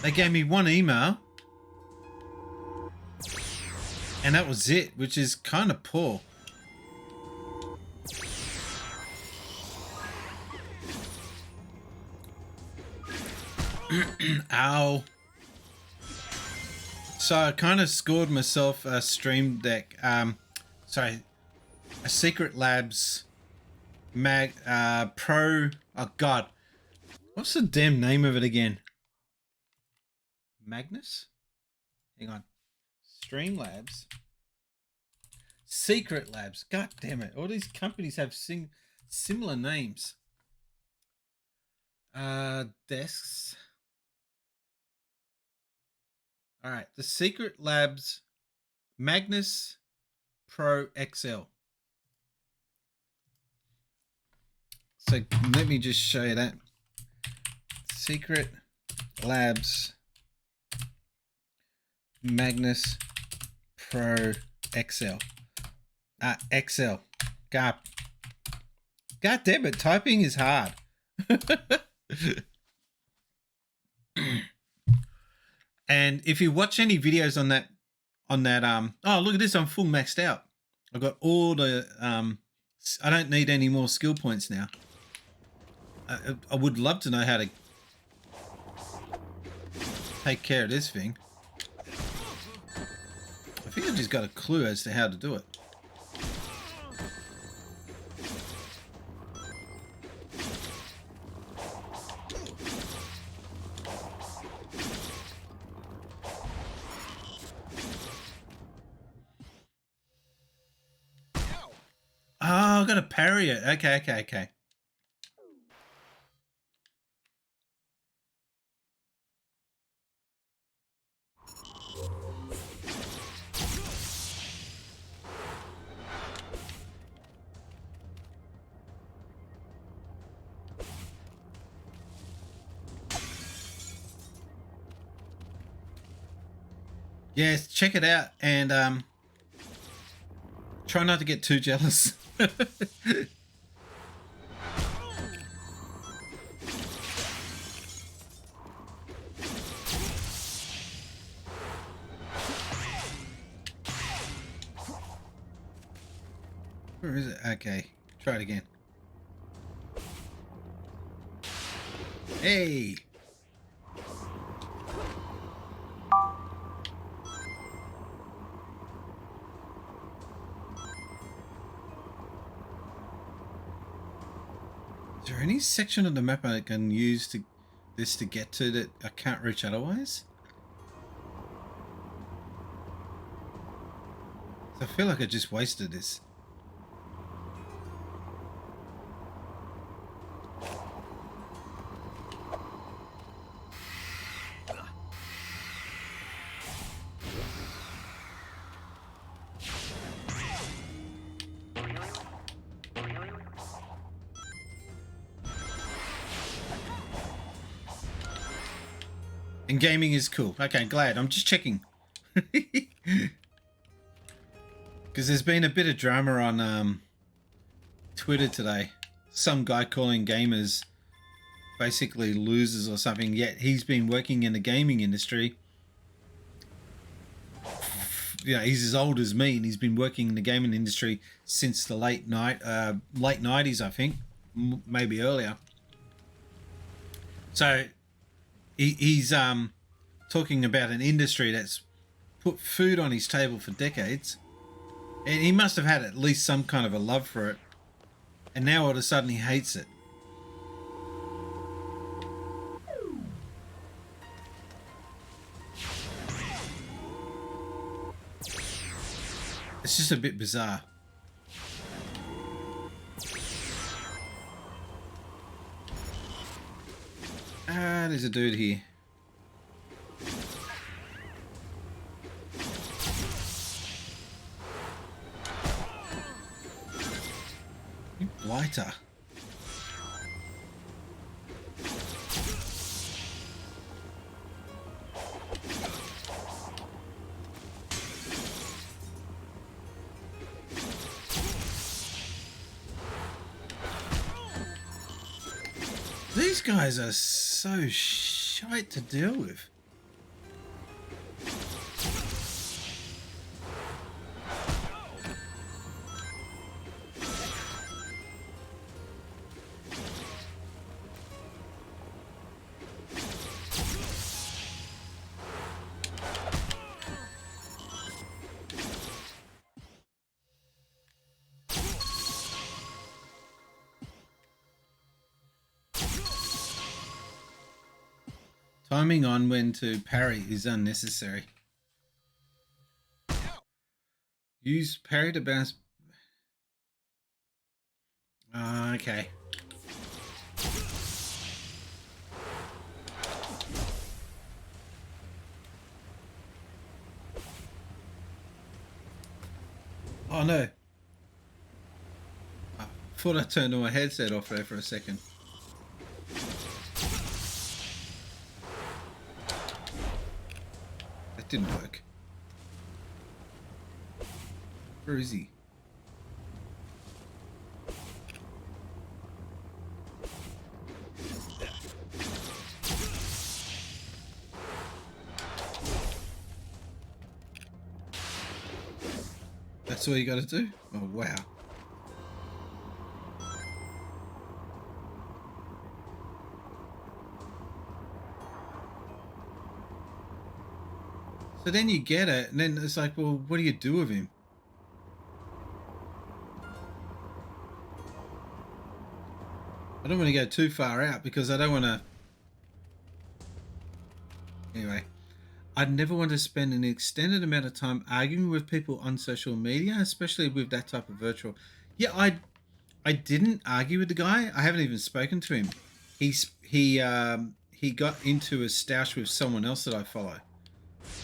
They gave me one email. And that was it, which is kind of poor. Ow. So I kind of scored myself a Stream Deck, a Secret Labs Pro, oh god, what's the damn name of it again? Magnus? Hang on. Streamlabs. Secret Labs. God damn it. All these companies have similar names. Desks. All right, the Secret Labs Magnus Pro XL. So let me just show you that. Secret Labs Magnus Pro XL. XL. God damn it, typing is hard. And if you watch any videos on that, oh, look at this, I'm full maxed out. I've got all the, I don't need any more skill points now. I would love to know how to take care of this thing. I think I've just got a clue as to how to do it. Oh, I've got to parry it. Okay. Yes, check it out and try not to get too jealous. Where is it? Okay, try it again. Hey! Is there any section of the map I can use to this to get to that I can't reach otherwise? I feel like I just wasted this. And gaming is cool. Okay, glad. I'm just checking. Because there's been a bit of drama on Twitter today. Some guy calling gamers basically losers or something, yet he's been working in the gaming industry. You know, he's as old as me, and he's been working in the gaming industry since the late 90s, I think, maybe earlier. So he's talking about an industry that's put food on his table for decades, and he must have had at least some kind of a love for it, and now all of a sudden he hates it. It's just a bit bizarre. Ah, there's a dude here. Lighter. These guys are so shite to deal with. Timing on when to parry is unnecessary. Use parry to bounce. Okay. Oh no. I thought I turned my headset off there for a second. Didn't work. Where is he? That's all you gotta do? Oh wow. So then you get it, and then it's like, well, what do you do with him? I don't want to go too far out because I don't want to... Anyway, I'd never want to spend an extended amount of time arguing with people on social media, especially with that type of virtual. Yeah, I didn't argue with the guy. I haven't even spoken to him. He got into a stoush with someone else that I follow.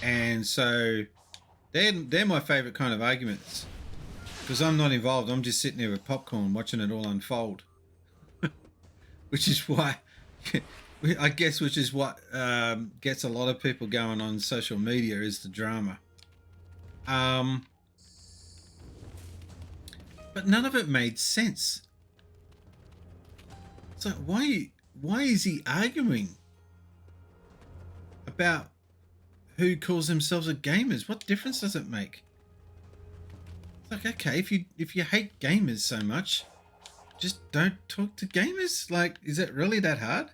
And so they're my favorite kind of arguments because I'm not involved. I'm just sitting there with popcorn watching it all unfold. Which is why, I guess, which is what gets a lot of people going on social media is the drama. But none of it made sense. So why is he arguing about who calls themselves a gamers? What difference does it make? It's like, okay, if you hate gamers so much, just don't talk to gamers. Like, is it really that hard?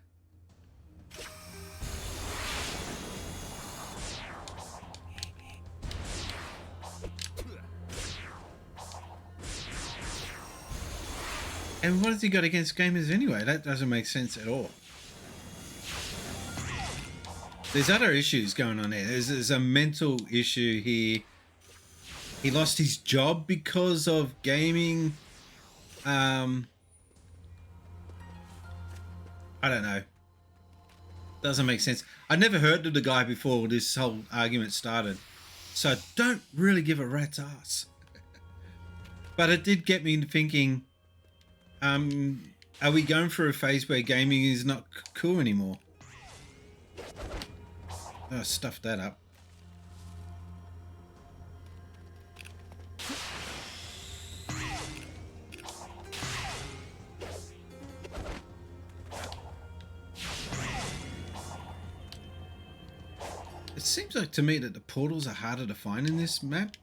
And what has he got against gamers anyway? That doesn't make sense at all. There's other issues going on there. There's a mental issue here. He lost his job because of gaming. I don't know. Doesn't make sense. I'd never heard of the guy before this whole argument started. So I don't really give a rat's ass. But it did get me thinking, are we going through a phase where gaming is not cool anymore? Oh, stuff that up. It seems like to me that the portals are harder to find in this map.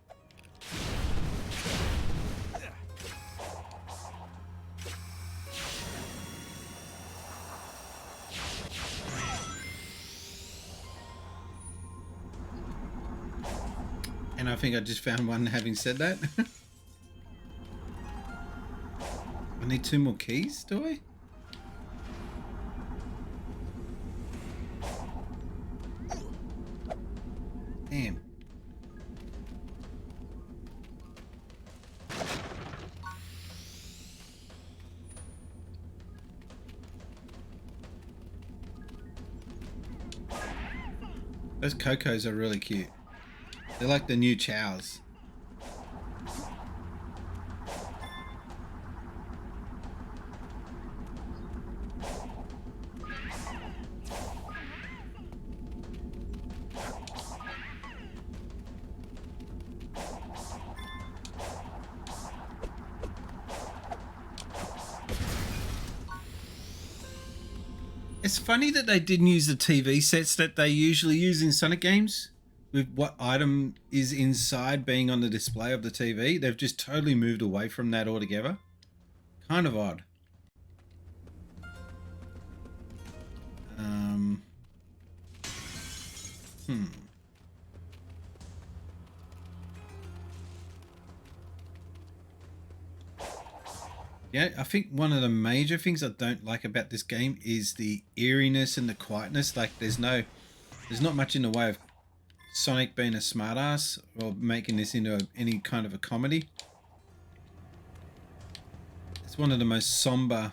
And I think I just found one having said that. I need 2 more keys, do I? Damn. Those Cocos are really cute. They're like the new chows. It's funny that they didn't use the TV sets that they usually use in Sonic games, with what item is inside being on the display of the TV. They've just totally moved away from that altogether. Kind of odd. Yeah, I think one of the major things I don't like about this game is the eeriness and the quietness. Like there's not much in the way of Sonic being a smartass or making this into any kind of a comedy. It's one of the most somber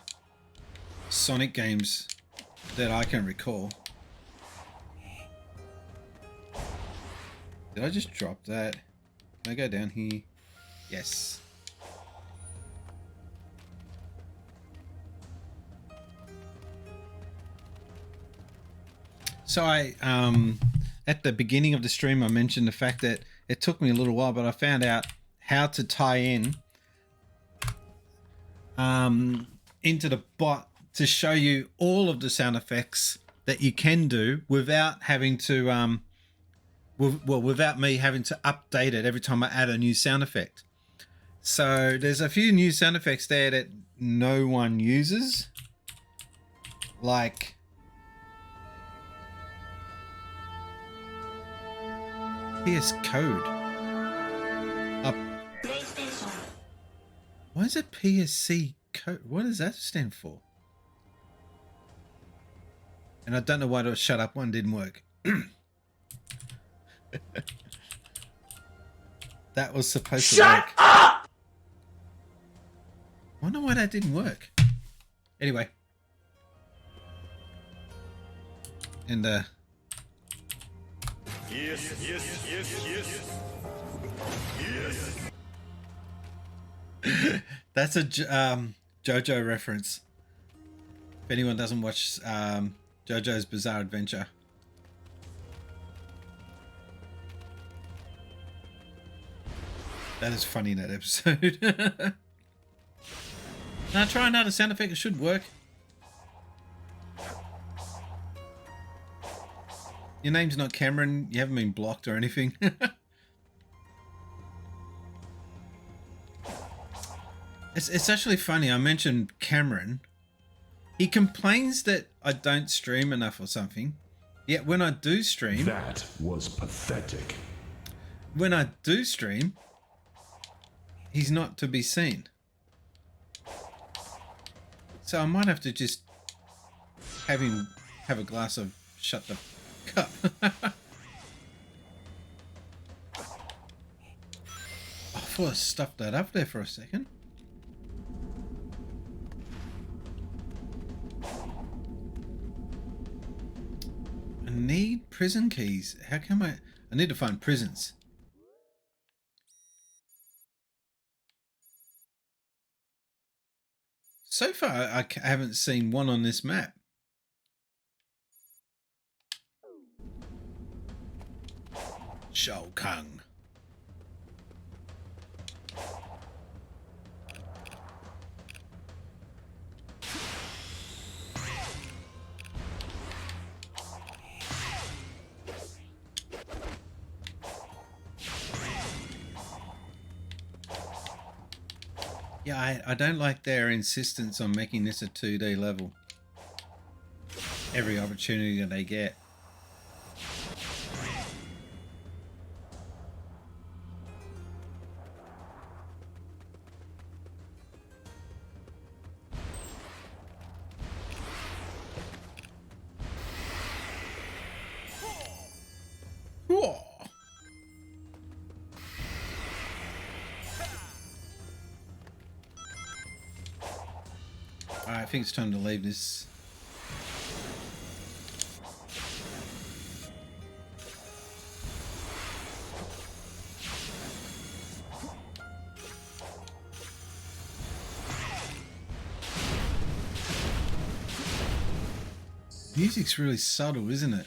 Sonic games that I can recall. Did I just drop that? Can I go down here? Yes. So I, at the beginning of the stream, I mentioned the fact that it took me a little while, but I found out how to tie in into the bot to show you all of the sound effects that you can do without having to, without me having to update it every time I add a new sound effect. So there's a few new sound effects there that no one uses, like PS code. Why is it PSC code? What does that stand for? And I don't know why the shut up one didn't work. That was supposed to work. Shut up! I wonder why that didn't work. Anyway. And Yes, yes, yes, yes. Yes. That's a JoJo reference. If anyone doesn't watch JoJo's Bizarre Adventure. That is funny in that episode. Now try another sound effect. It should work. Your name's not Cameron. You haven't been blocked or anything. It's actually funny. I mentioned Cameron. He complains that I don't stream enough or something. Yet when I do stream... That was pathetic. When I do stream, he's not to be seen. So I might have to just have him have a glass of shut the cup. I thought I stuffed that up there for a second. I need prison keys. How come I need to find prisons. So far, I haven't seen one on this map. Shao Kahn. Yeah, I don't like their insistence on making this a 2D level. Every opportunity that they get. Whoa. I think it's time to leave this. Music's really subtle, isn't it?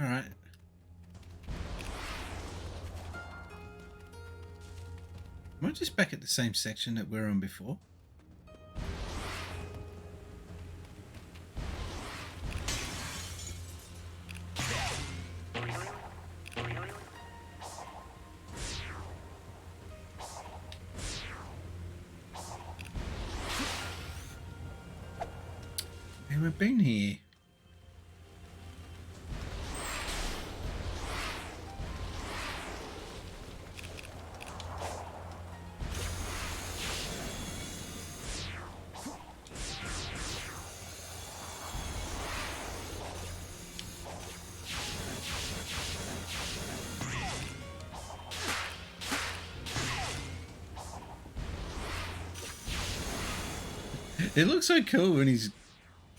All right. Am I just back at the same section that we were on before? We've been here. It looks so cool when he's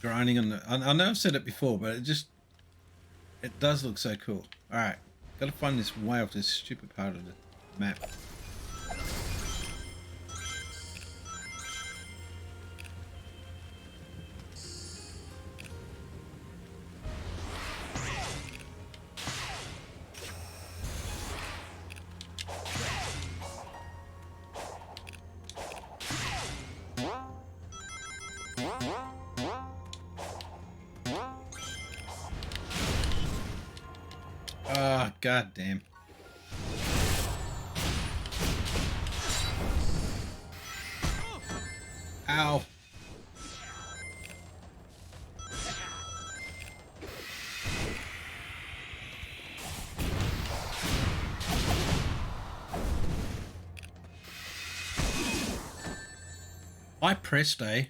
grinding on the... I know I've said it before, but it does look so cool. Alright, gotta find this way off this stupid part of the map. Ah, god damn. Ow. I pressed A.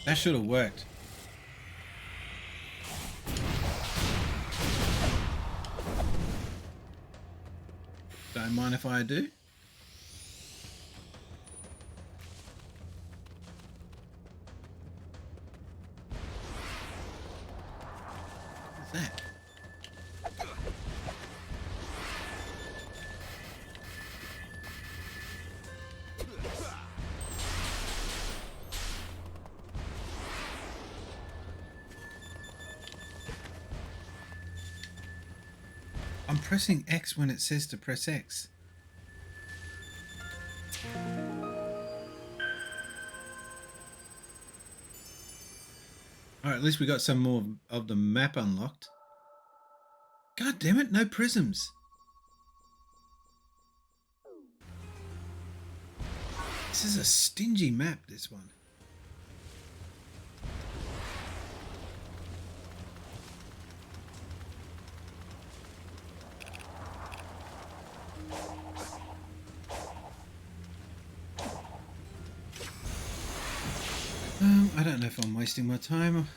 That should have worked. Don't mind if I do. What's that? I'm pressing X when it says to press X. Alright, at least we got some more of the map unlocked. God damn it, no prisms. This is a stingy map, this one. I don't know if I'm wasting my time.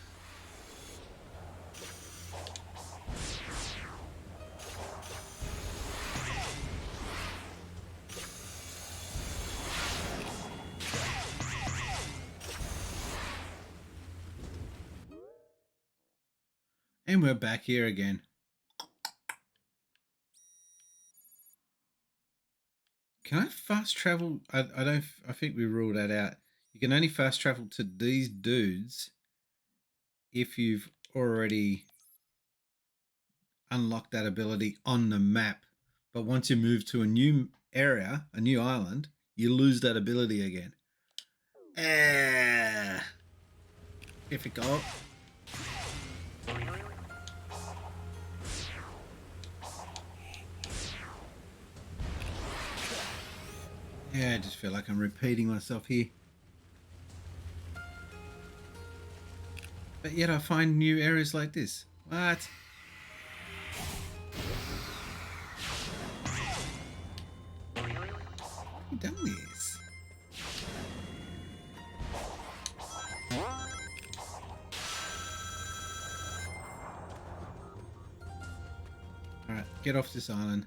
And we're back here again. Can I fast travel? I don't. I think we ruled that out. You can only fast travel to these dudes if you've already unlocked that ability on the map. But once you move to a new area, a new island, you lose that ability again. Difficult. Yeah, I just feel like I'm repeating myself here. But yet I find new areas like this. What? Who done this? Alright, get off this island.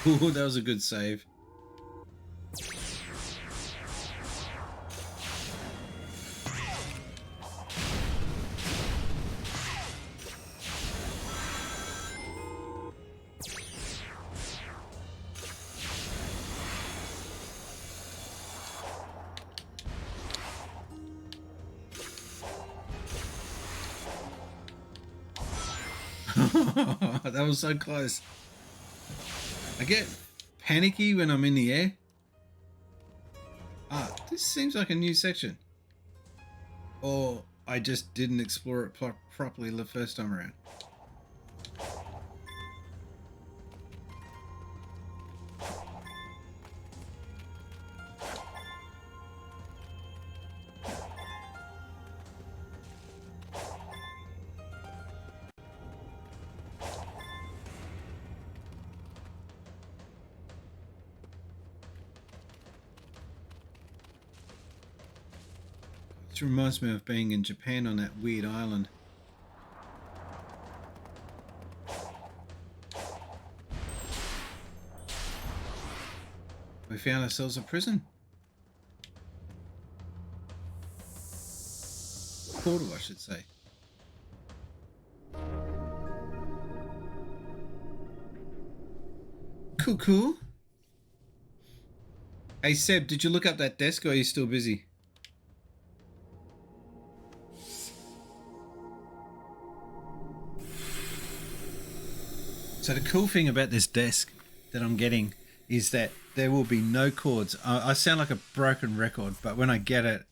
Ooh, that was a good save. That was so close. I get panicky when I'm in the air. Ah, this seems like a new section. Or I just didn't explore it properly the first time around. This reminds me of being in Japan on that weird island. We found ourselves a prison. Portal, I should say. Cool, cool. Hey Seb, did you look up that desk or are you still busy? So the cool thing about this desk that I'm getting is that there will be no cords. I sound like a broken record, but when I get it,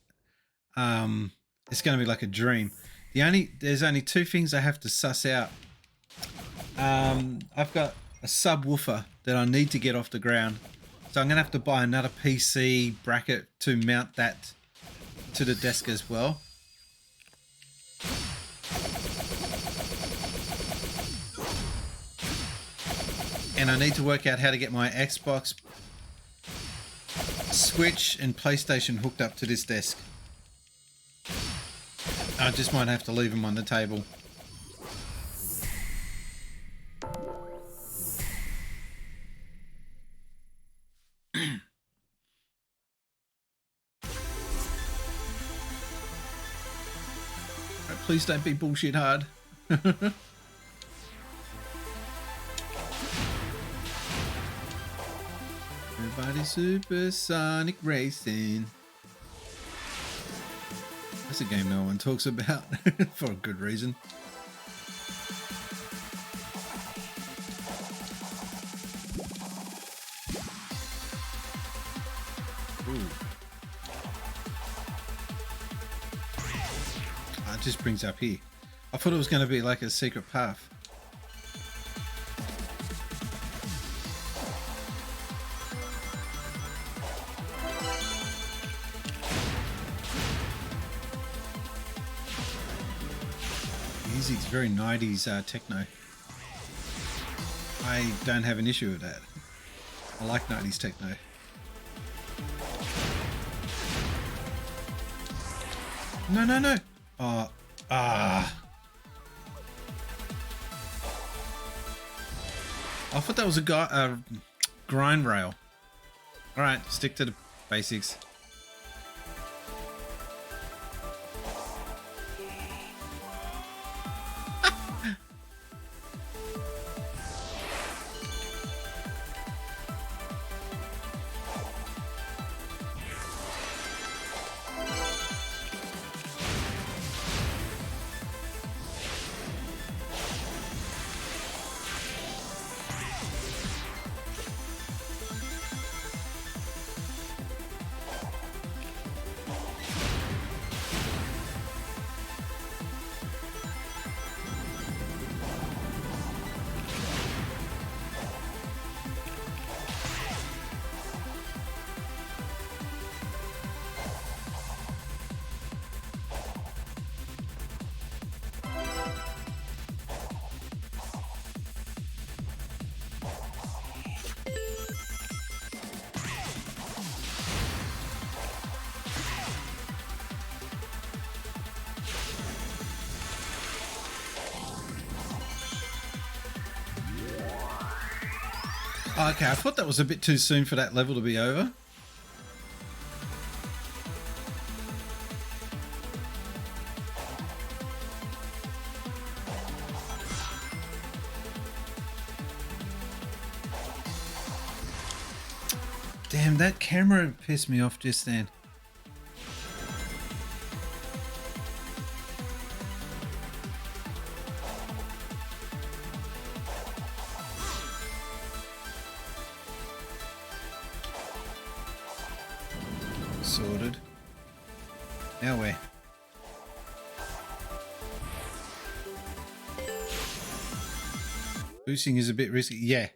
it's going to be like a dream. There's only two things I have to suss out. I've got a subwoofer that I need to get off the ground. So I'm going to have to buy another PC bracket to mount that to the desk as well. And I need to work out how to get my Xbox, Switch and PlayStation hooked up to this desk. I just might have to leave them on the table. Please don't be bullshit hard. Everybody supersonic racing. That's a game no one talks about for a good reason. Ooh. It just brings up here. I thought it was going to be like a secret path. Music's very 90s techno. I don't have an issue with that. I like 90s techno. No, no, no. Oh, I thought that was a grind rail. All right, stick to the basics. Okay, I thought that was a bit too soon for that level to be over. Damn, that camera pissed me off just then. Sorted. Now where? Boosting is a bit risky. Yeah,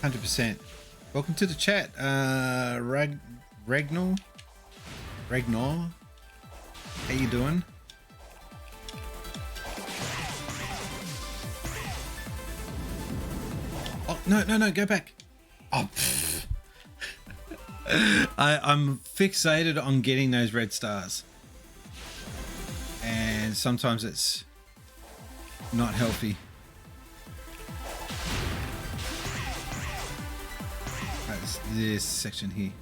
100%. Welcome to the chat, Ragnar. How you doing? Oh no! Go back. Oh. I'm fixated on getting those red stars, and sometimes it's not healthy. Right, this section here.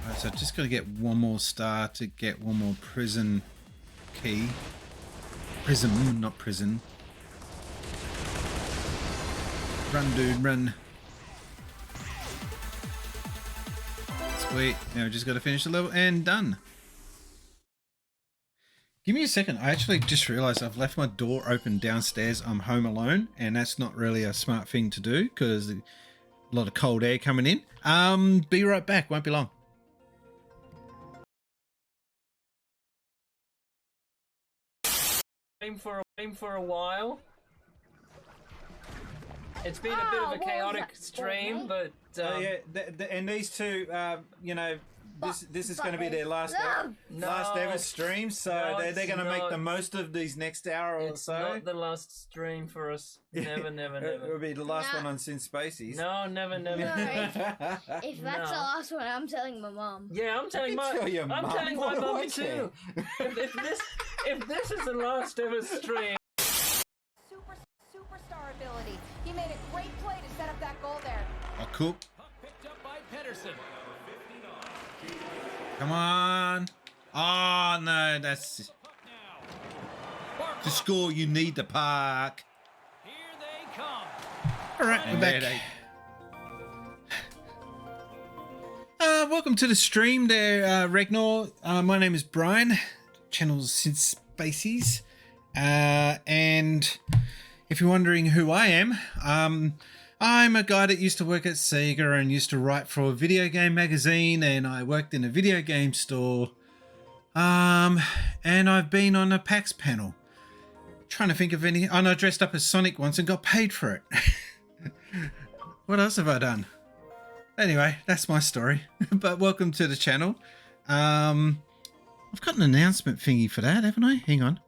Right, so I've just got to get one more star to get one more prison key. Prism, not prison. Run, dude, run. Sweet. Now we just got to finish the level and done. Give me a second. I actually just realized I've left my door open downstairs. I'm home alone, and that's not really a smart thing to do because a lot of cold air coming in. Be right back. Won't be long. For a while. It's been a bit of a chaotic stream, but yeah, and these two, you know, this is going to be their last ever stream, so they're going to make the most of these next hour or so. Not the last stream for us. Never. It'll be the last one on Sin Spacies. No, never. No, if that's the last one, I'm telling my mom. Yeah, I'm telling my I'm telling my mom too. If this is the last ever stream. Superstar ability. He made a great play to set up that goal there. Oh, cool. Picked up by Pedersen. Come on. Oh, no, that's... To score, you need the park. Here they come. All right, we're back. Welcome to the stream there, Ragnar. My name is Brian. Channel's Sin Spacies. And if you're wondering who I am, I'm a guy that used to work at Sega and used to write for a video game magazine, and I worked in a video game store. And I've been on a PAX panel. Trying to think of any... Oh, no, I dressed up as Sonic once and got paid for it. What else have I done? Anyway, that's my story. But welcome to the channel. I've got an announcement thingy for that, haven't I? Hang on.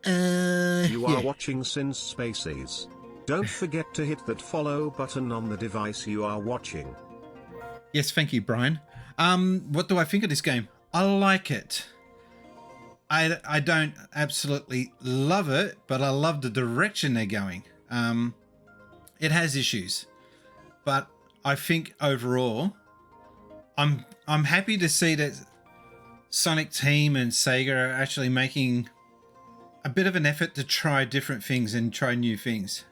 You are watching Since Spaces. Don't forget to hit that follow button on the device you are watching. Yes, thank you, Brian. What do I think of this game? I like it. I don't absolutely love it, but I love the direction they're going. It has issues, but I think overall, I'm happy to see that Sonic Team and Sega are actually making a bit of an effort to try different things and try new things.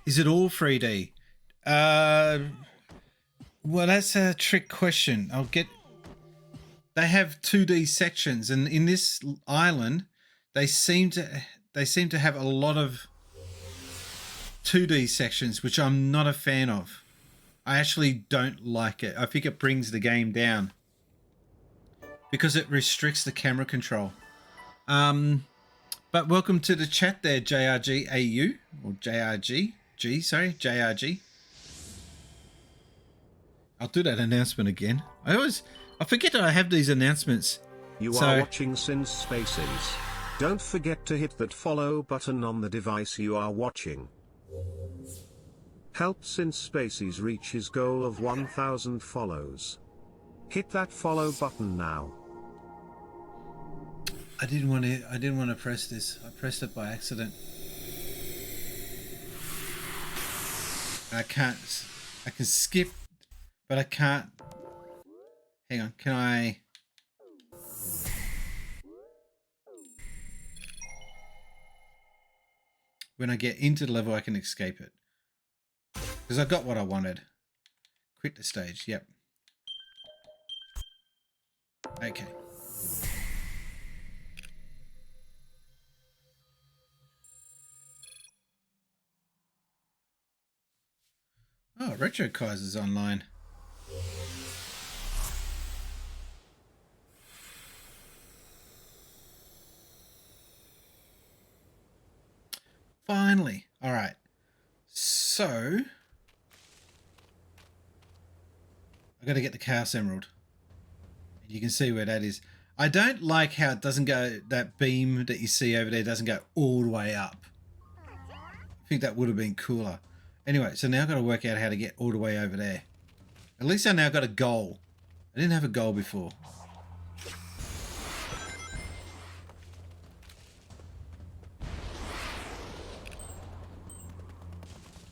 Is it all 3D? Well, that's a trick question. They have 2D sections, and in this island, they seem to have a lot of 2D sections, which I'm not a fan of. I actually don't like it. I think it brings the game down because it restricts the camera control. But welcome to the chat there, JRGAU, or JRG. I'll do that announcement again. I forget that I have these announcements. You are watching Since Spaces. Don't forget to hit that follow button on the device you are watching. Help Since Spaces reach his goal of 1,000 follows. Hit that follow button now. I didn't want to press this. I pressed it by accident. I can skip, but I can't. Hang on, can I? When I get into the level, I can escape it. Because I got what I wanted. Quit the stage, yep. Okay. Oh, Retro Kaiser's online. Finally. All right. So I got to get the Chaos Emerald. You can see where that is. I don't like how it doesn't go, that beam that you see over there doesn't go all the way up. I think that would have been cooler. Anyway, so now I've got to work out how to get all the way over there. At least I now got a goal. I didn't have a goal before.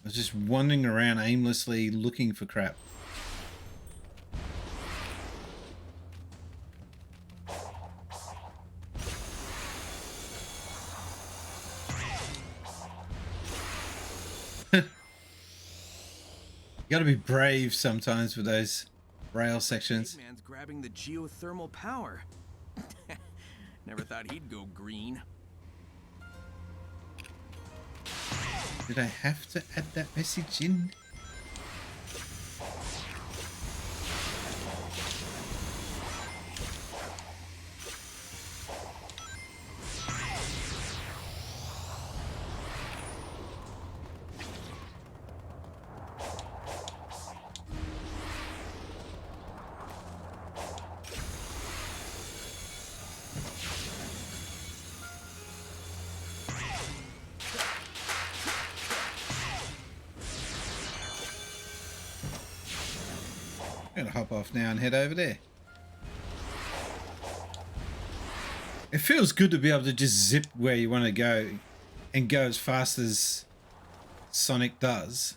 I was just wandering around aimlessly looking for crap. You gotta be brave sometimes with those rail sections. Man's grabbing the geothermal power. Never thought he'd go green. Did I have to add that message in? I'm gonna hop off now and head over there. It feels good to be able to just zip where you want to go and go as fast as Sonic does.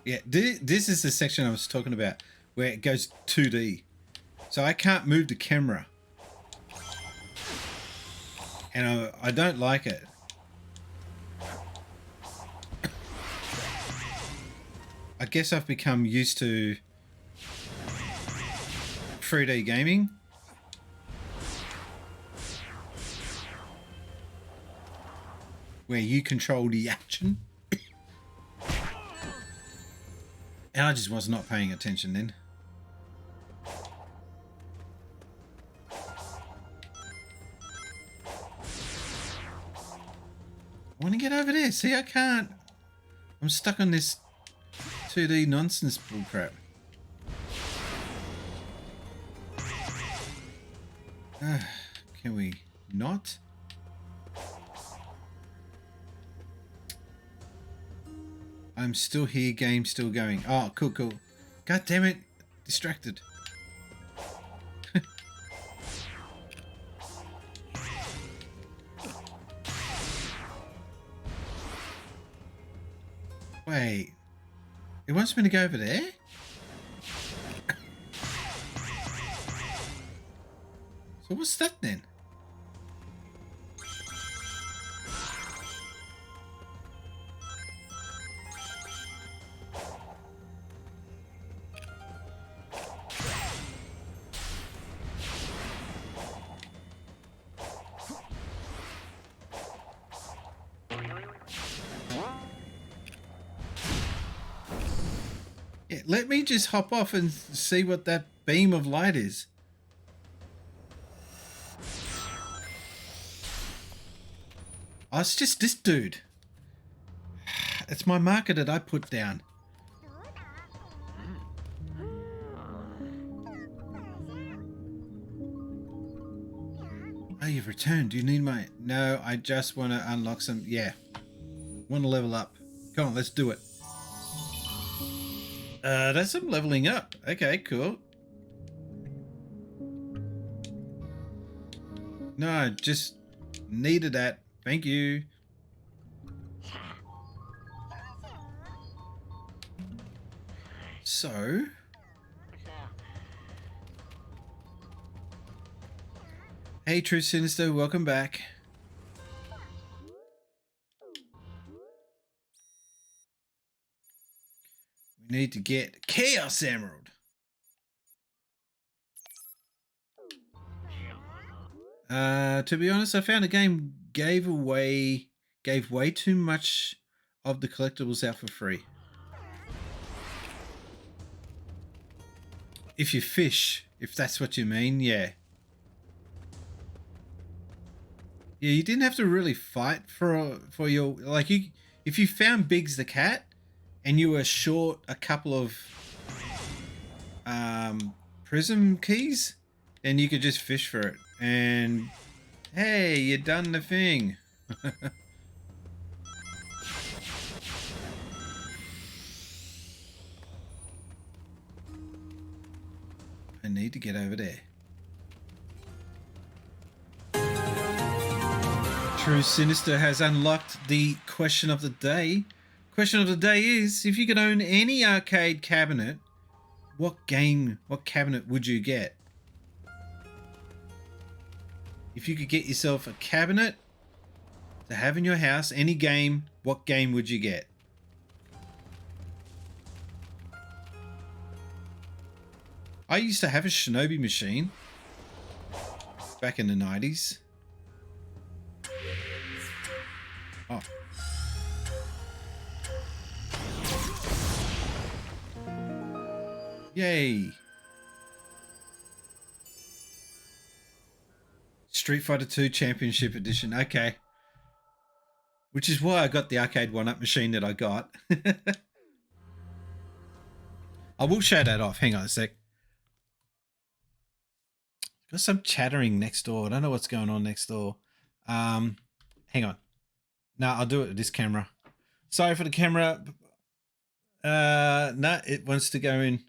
Yeah, this is the section I was talking about where it goes 2D. So I can't move the camera. And I don't like it. I guess I've become used to 3D gaming. Where you control the action. And I just was not paying attention then. I want to get over there. See, I can't. I'm stuck on this 2D nonsense bullcrap. Can we not? I'm still here, game still going. Oh, cool, cool. God damn it. Distracted. Wait. It wants me to go over there? So what's that then? Yeah, let me just hop off and see what that beam of light is. Oh, it's just this dude. It's my marker that I put down. Oh, you've returned. Do you need my... No, I just want to unlock some... Yeah. Want to level up. Come on, let's do it. That's some leveling up. Okay, cool. No, I just needed that. Thank you. So... Hey, True Sinister, welcome back. We need to get Chaos Emerald. To be honest, I found the game gave way too much of the collectibles out for free. If you fish, if that's what you mean, yeah. Yeah, you didn't have to really fight for your, like, you, if you found Biggs the cat and you were short a couple of prism keys, then you could just fish for it. And hey, you done the thing. I need to get over there. True Sinister has unlocked the question of the day. Question of the day is, if you could own any arcade cabinet, what cabinet would you get? If you could get yourself a cabinet to have in your house, any game, what game would you get? I used to have a Shinobi machine back in the 90s. Oh. Yay. Street Fighter 2 Championship Edition. Okay. Which is why I got the arcade 1-up machine that I got. I will show that off. Hang on a sec. Got some chattering next door. I don't know what's going on next door. Hang on. No, I'll do it with this camera. Sorry for the camera. No, it wants to go in.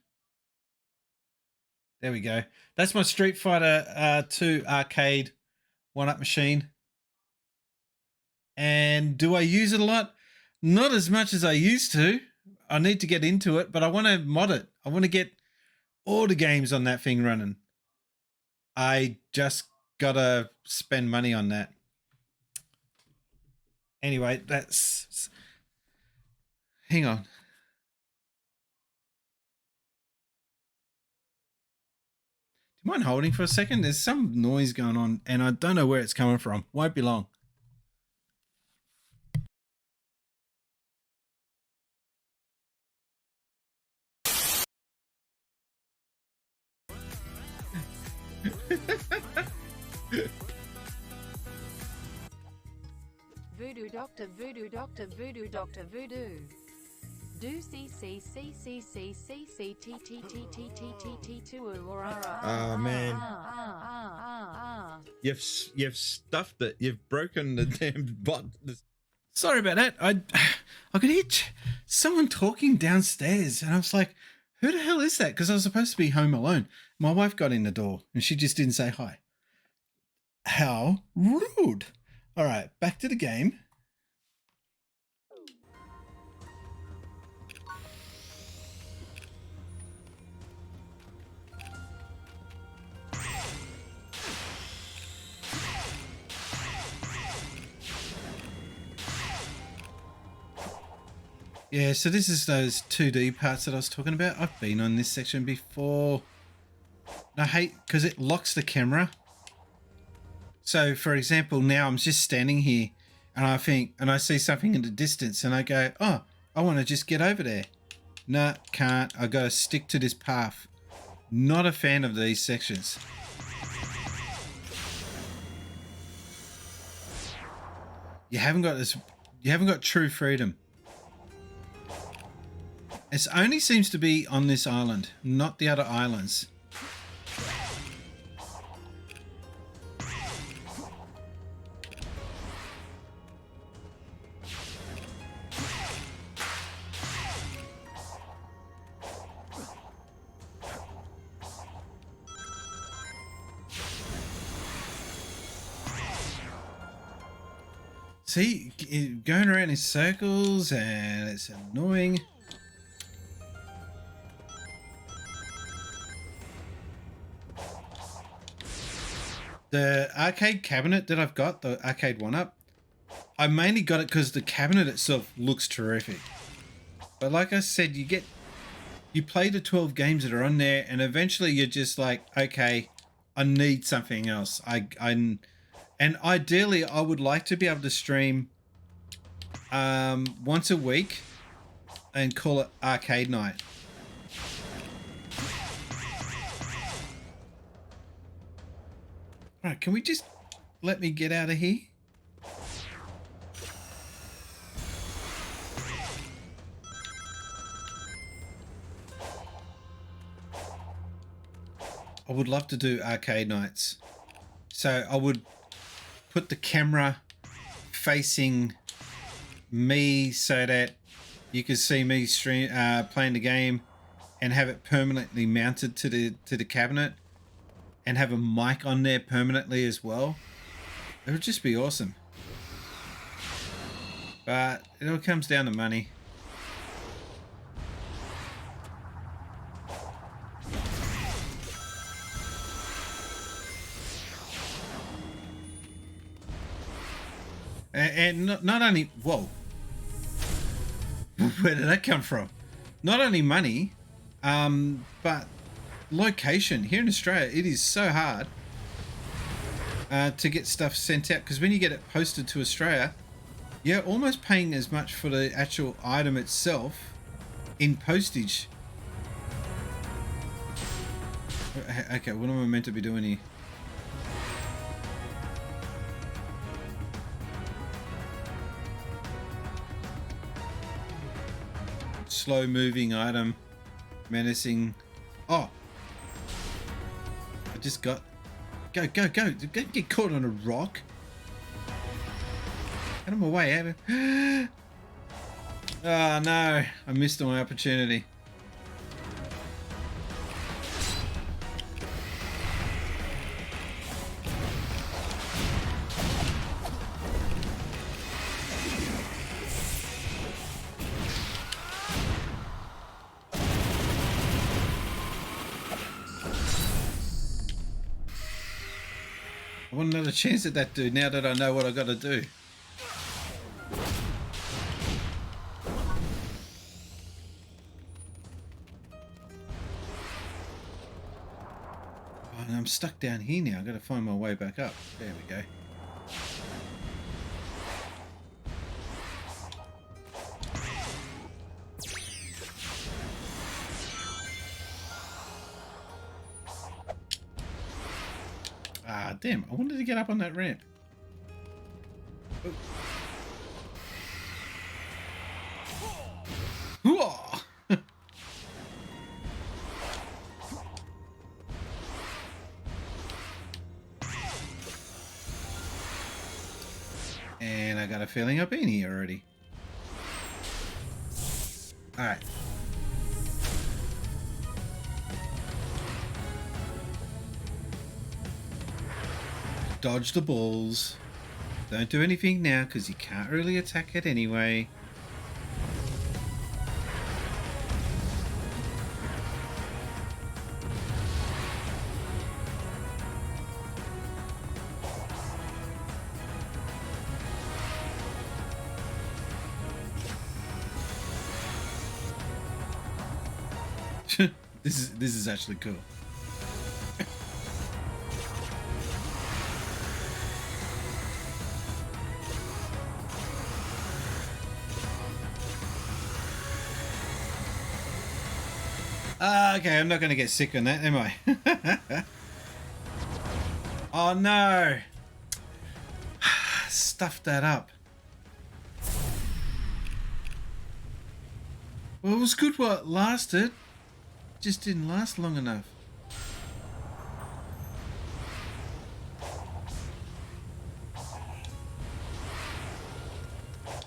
There we go. That's my Street Fighter 2 arcade 1-up machine. And do I use it a lot? Not as much as I used to. I need to get into it, but I want to mod it. I want to get all the games on that thing running. I just gotta spend money on that. Anyway, that's... Hang on. Do you mind holding for a second? There's some noise going on and I don't know where it's coming from. Won't be long. Voodoo Doctor, Voodoo Doctor, Voodoo Doctor, Voodoo. Do C C C C C C C T T T T T T T 2 or Oh man. You've stuffed it. You've broken the damn button. Sorry about that. I could hear someone talking downstairs, and I was like, "Who the hell is that?" Because I was supposed to be home alone. My wife got in the door, and she just didn't say hi. How rude! All right, back to the game. Yeah, so this is those 2D parts that I was talking about. I've been on this section before. I hate because it locks the camera. So, for example, now I'm just standing here and I see something in the distance and I go, oh, I want to just get over there. No, can't. I got to stick to this path. Not a fan of these sections. You haven't got true freedom. It only seems to be on this island, not the other islands. See, going around in circles and it's annoying. The arcade cabinet that I've got, the arcade 1-up, I mainly got it because the cabinet itself looks terrific. But like I said, you play the 12 games that are on there, and eventually you're just like, okay, I need something else. And ideally, I would like to be able to stream once a week and call it arcade night. Right, can we just let me get out of here? I would love to do arcade nights. So I would put the camera facing me so that you can see me playing the game and have it permanently mounted to the cabinet. And have a mic on there permanently as well. It would just be awesome. But it all comes down to money. And not only... Whoa. Where did that come from? Not only money, but... location. Here in Australia, it is so hard to get stuff sent out, because when you get it posted to Australia, you're almost paying as much for the actual item itself in postage. Okay, what am I meant to be doing here? Slow moving item, menacing. Oh, just got go don't get caught on a rock. Get him away. Oh no, I missed my opportunity. I want another chance at that dude now that I know what I got to do. Oh, and I'm stuck down here now. I've got to find my way back up. There we go. Ah, damn. I wanted to get up on that ramp. Oh. And I got a feeling I've been here already. Alright. Dodge the balls. Don't do anything now because you can't really attack it anyway. This is actually cool. Okay, I'm not going to get sick on that, am I? Oh no! Stuffed that up. Well, it was good while it lasted. Just didn't last long enough.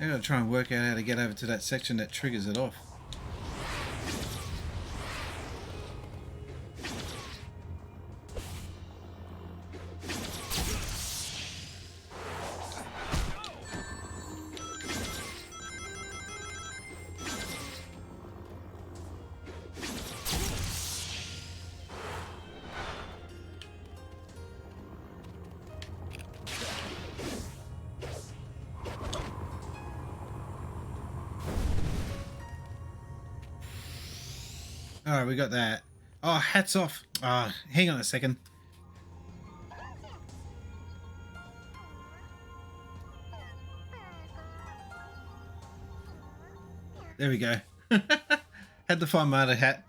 I gotta try and work out how to get over to that section that triggers it off. Alright, we got that. Oh, hats off. Hang on a second. There we go. Had to find my other hat.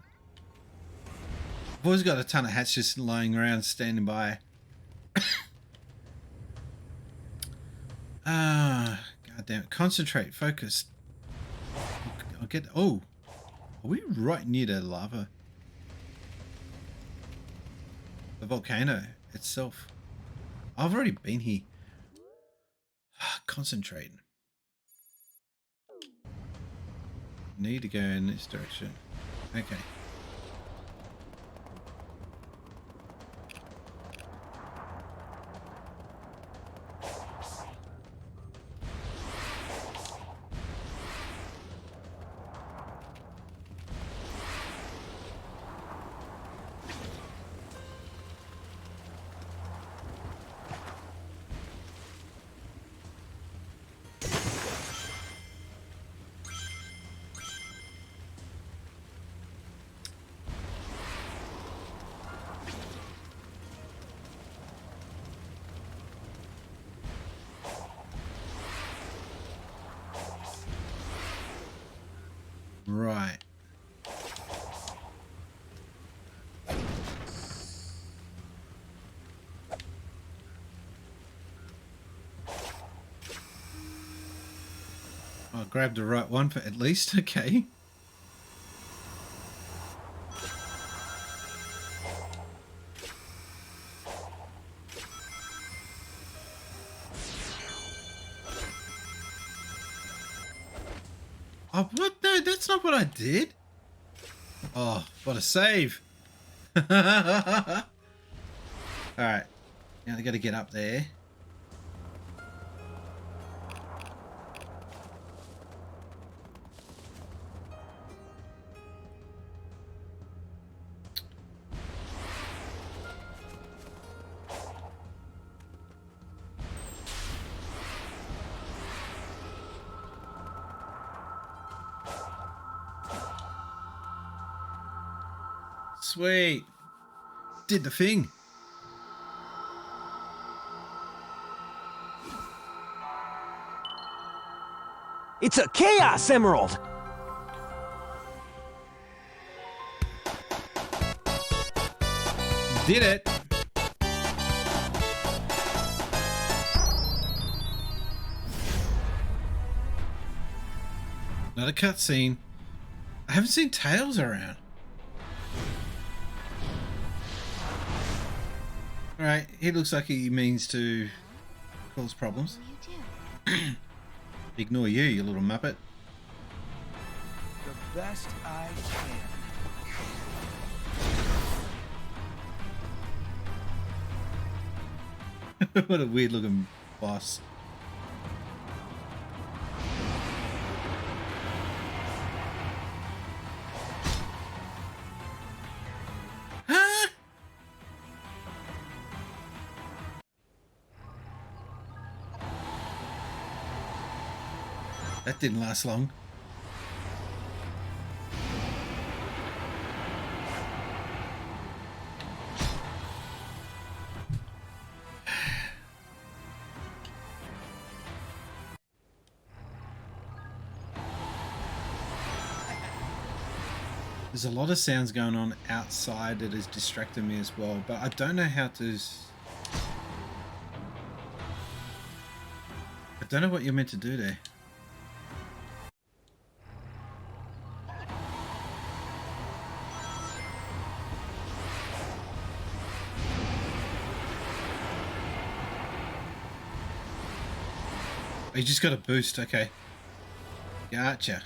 I've always got a ton of hats just lying around, standing by. God damn it. Concentrate, focus. I'll get... Oh. Are we right near the lava? The volcano itself. I've already been here. Concentrate. Need to go in this direction. Okay. Right. I grabbed the right one for at least, okay. Oh, what? No, that's not what I did. Oh, what a save. Alright. Now they got to get up there. Sweet. Did the thing. It's a Chaos Emerald! Did it. Another cutscene. I haven't seen Tails around. Alright, he looks like he means to cause problems. Ignore you, you little muppet. The best I can. What a weird looking boss. That didn't last long. There's a lot of sounds going on outside that is distracting me as well, but I don't know how to... I don't know what you're meant to do there. You just got a boost, okay. Gotcha.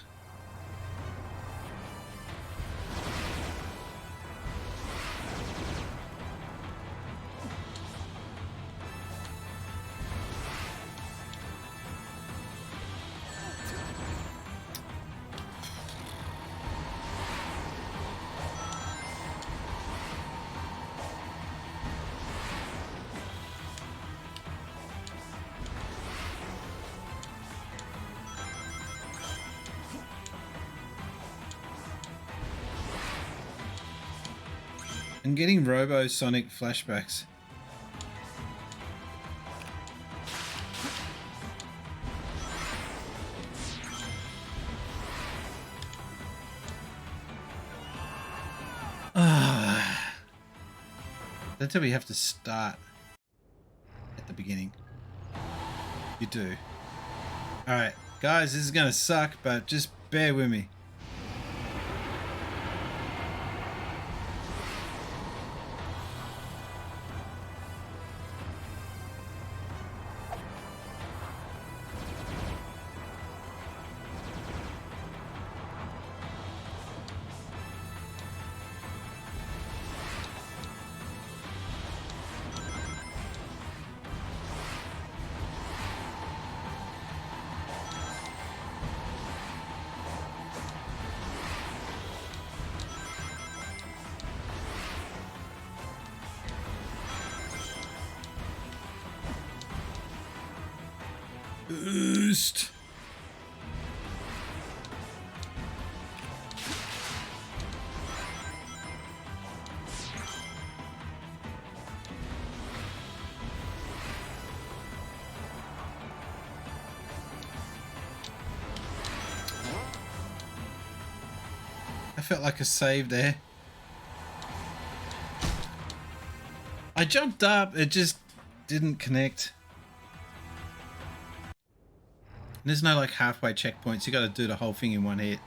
I'm getting Robo Sonic flashbacks. That's how we have to start at the beginning. You do. Alright, guys, this is gonna suck, but just bear with me. Boost. I felt like a save there. I jumped up, it just didn't connect. There's no like halfway checkpoints, you gotta do the whole thing in one hit.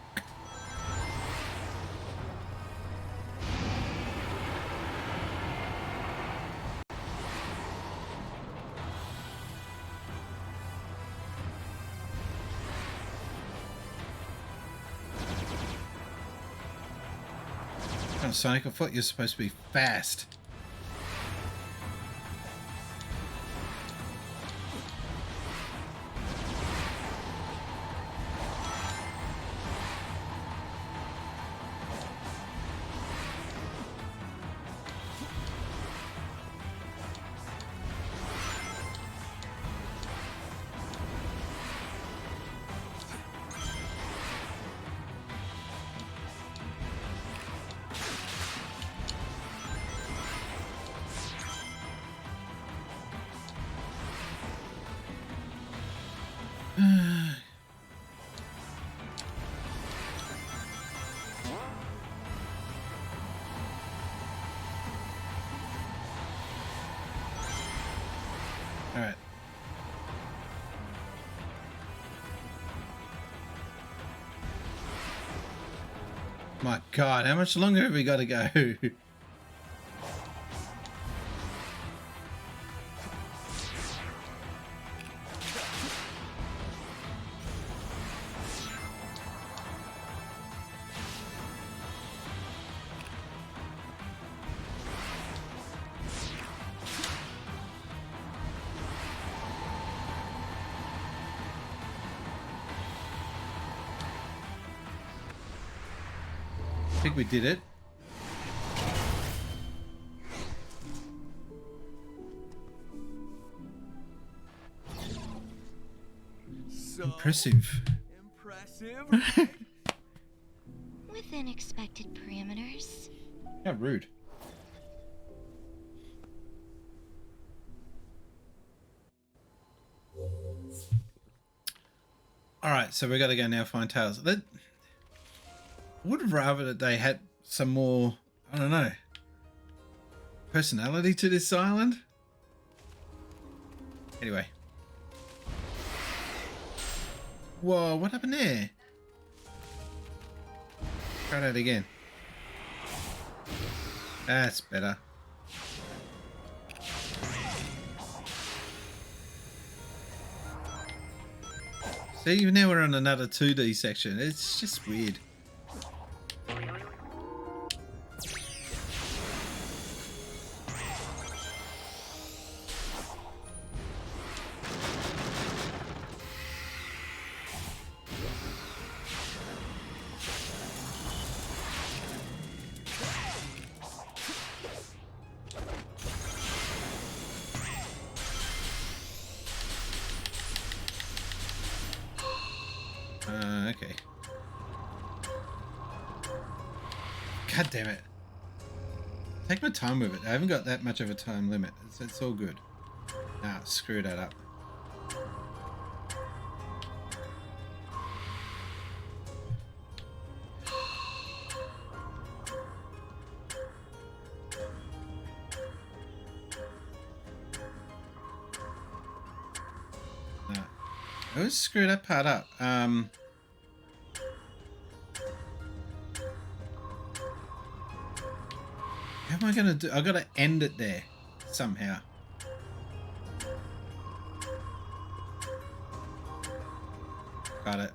Oh, Sonic, I thought you were supposed to be fast. All right. My God, how much longer have we got to go? I think we did it. So impressive. Within expected parameters. How rude. Alright, so we got to go now find Tails. I would have rather that they had some more, I don't know, personality to this island. Anyway. Whoa, what happened there? Try that again. That's better. See, even now we're on another 2D section. It's just weird. Okay. God damn it. Take my time with it. I haven't got that much of a time limit. It's all good. Nah, screw that up. Nah. Let's screw that part up. How am I gonna do? I gotta end it there somehow. Got it.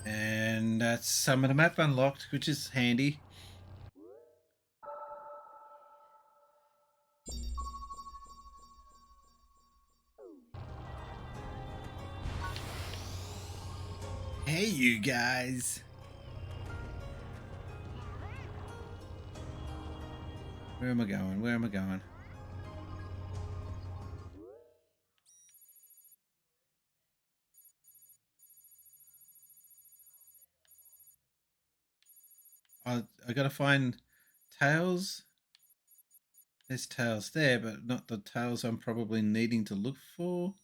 And that's some of the map unlocked, which is handy. Hey, you guys. Where am I going? Where am I going? I gotta find Tails. There's Tails there, but not the Tails I'm probably needing to look for.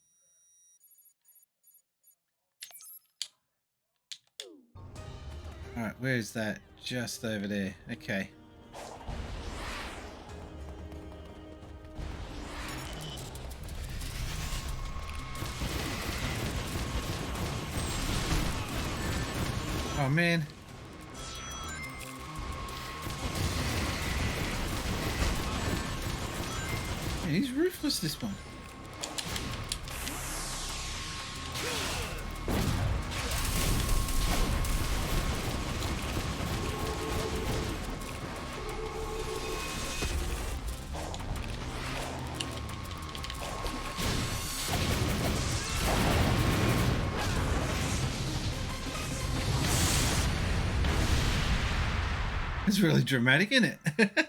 Alright, where is that? Just over there. Okay. Oh man. Man, he's ruthless, this one. It's really dramatic, isn't it?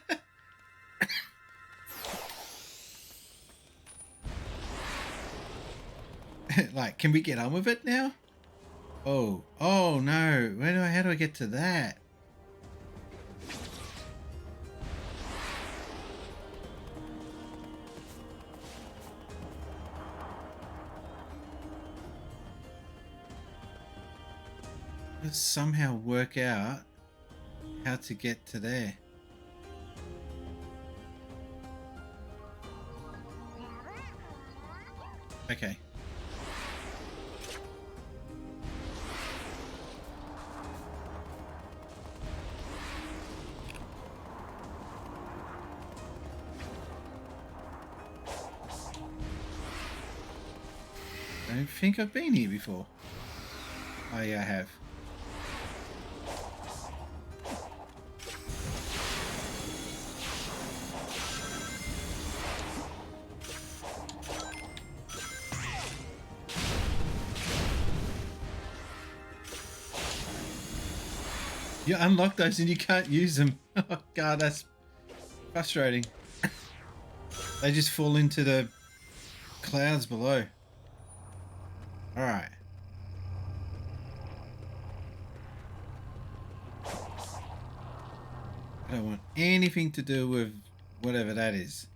Like, can we get on with it now? Oh no. How do I get to that? Let's somehow work out how to get to there. Okay. I don't think I've been here before. Oh yeah, I have. You unlock those and you can't use them. Oh god, that's frustrating. They just fall into the clouds below. Alright. I don't want anything to do with whatever that is.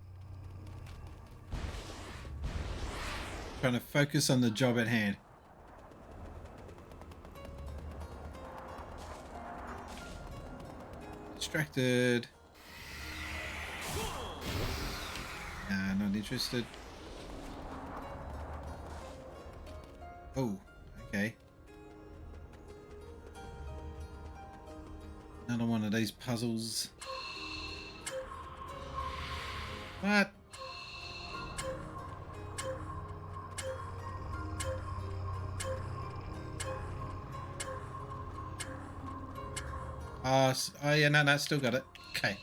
Trying to focus on the job at hand. Distracted. Nah, not interested. Oh, okay. Another one of these puzzles. What? Oh yeah, no, still got it. Okay.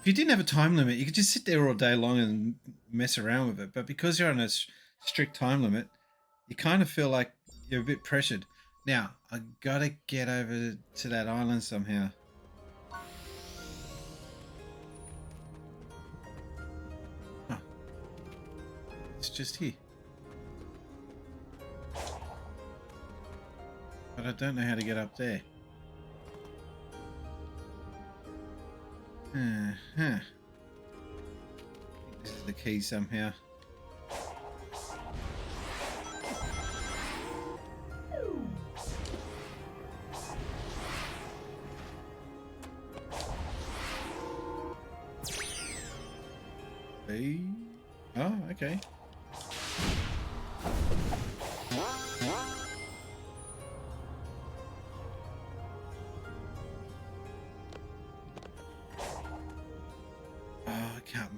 If you didn't have a time limit, you could just sit there all day long and mess around with it. But because you're on a strict time limit, you kind of feel like you're a bit pressured. Now, I gotta get over to that island somehow. Huh. It's just here. But I don't know how to get up there. Huh. This is the key somehow. Hey. Oh, okay.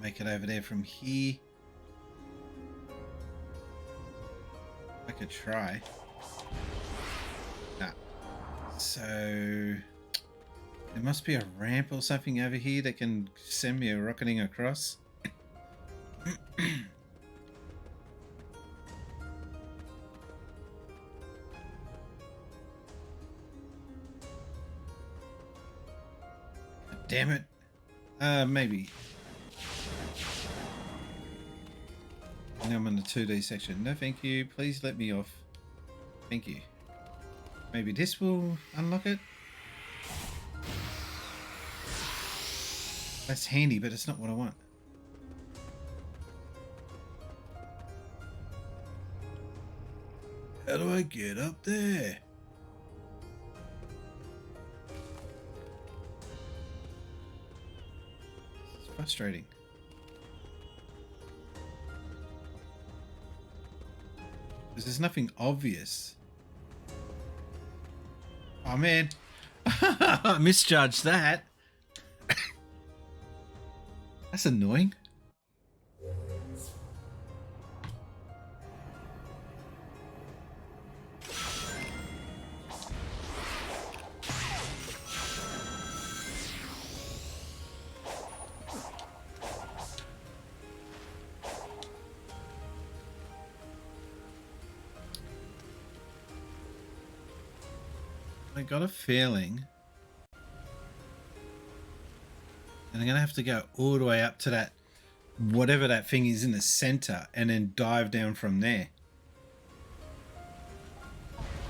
Make it over there from here. I could try. Nah. So there must be a ramp or something over here that can send me rocketing across. Damn it. Maybe. Now I'm in the 2D section. No, thank you. Please let me off. Thank you. Maybe this will unlock it? That's handy, but it's not what I want. How do I get up there? It's frustrating. Because there's nothing obvious. Oh man. I misjudged that. That's annoying. I got a feeling, and I'm gonna have to go all the way up to that, whatever that thing is in the center, and then dive down from there.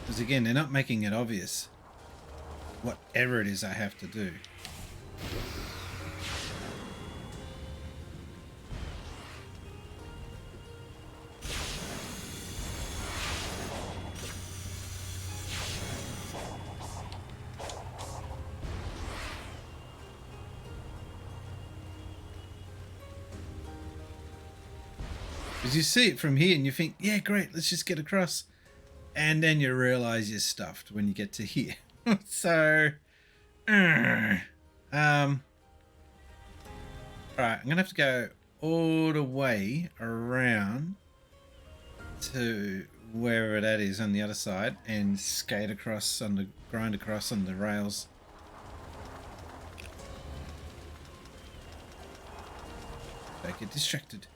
Because again, they're not making it obvious, whatever it is I have to do. Because you see it from here and you think, yeah, great, let's just get across. And then you realize you're stuffed when you get to here. So, alright, I'm going to have to go all the way around to wherever that is on the other side and skate across on the grind across on the rails. Don't get distracted.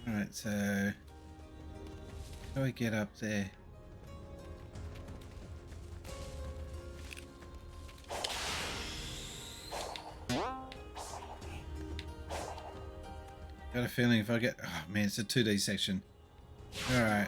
Alright, so how do we get up there? Got a feeling if I get... Oh man, it's a 2D section. Alright.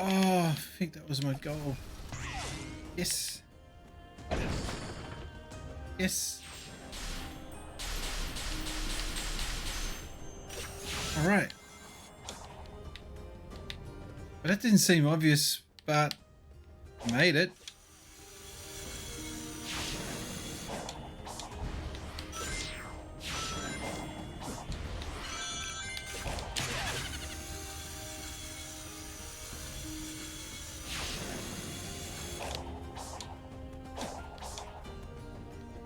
Oh, I think that was my goal. Yes. Yes. All right. But that didn't seem obvious, but I made it.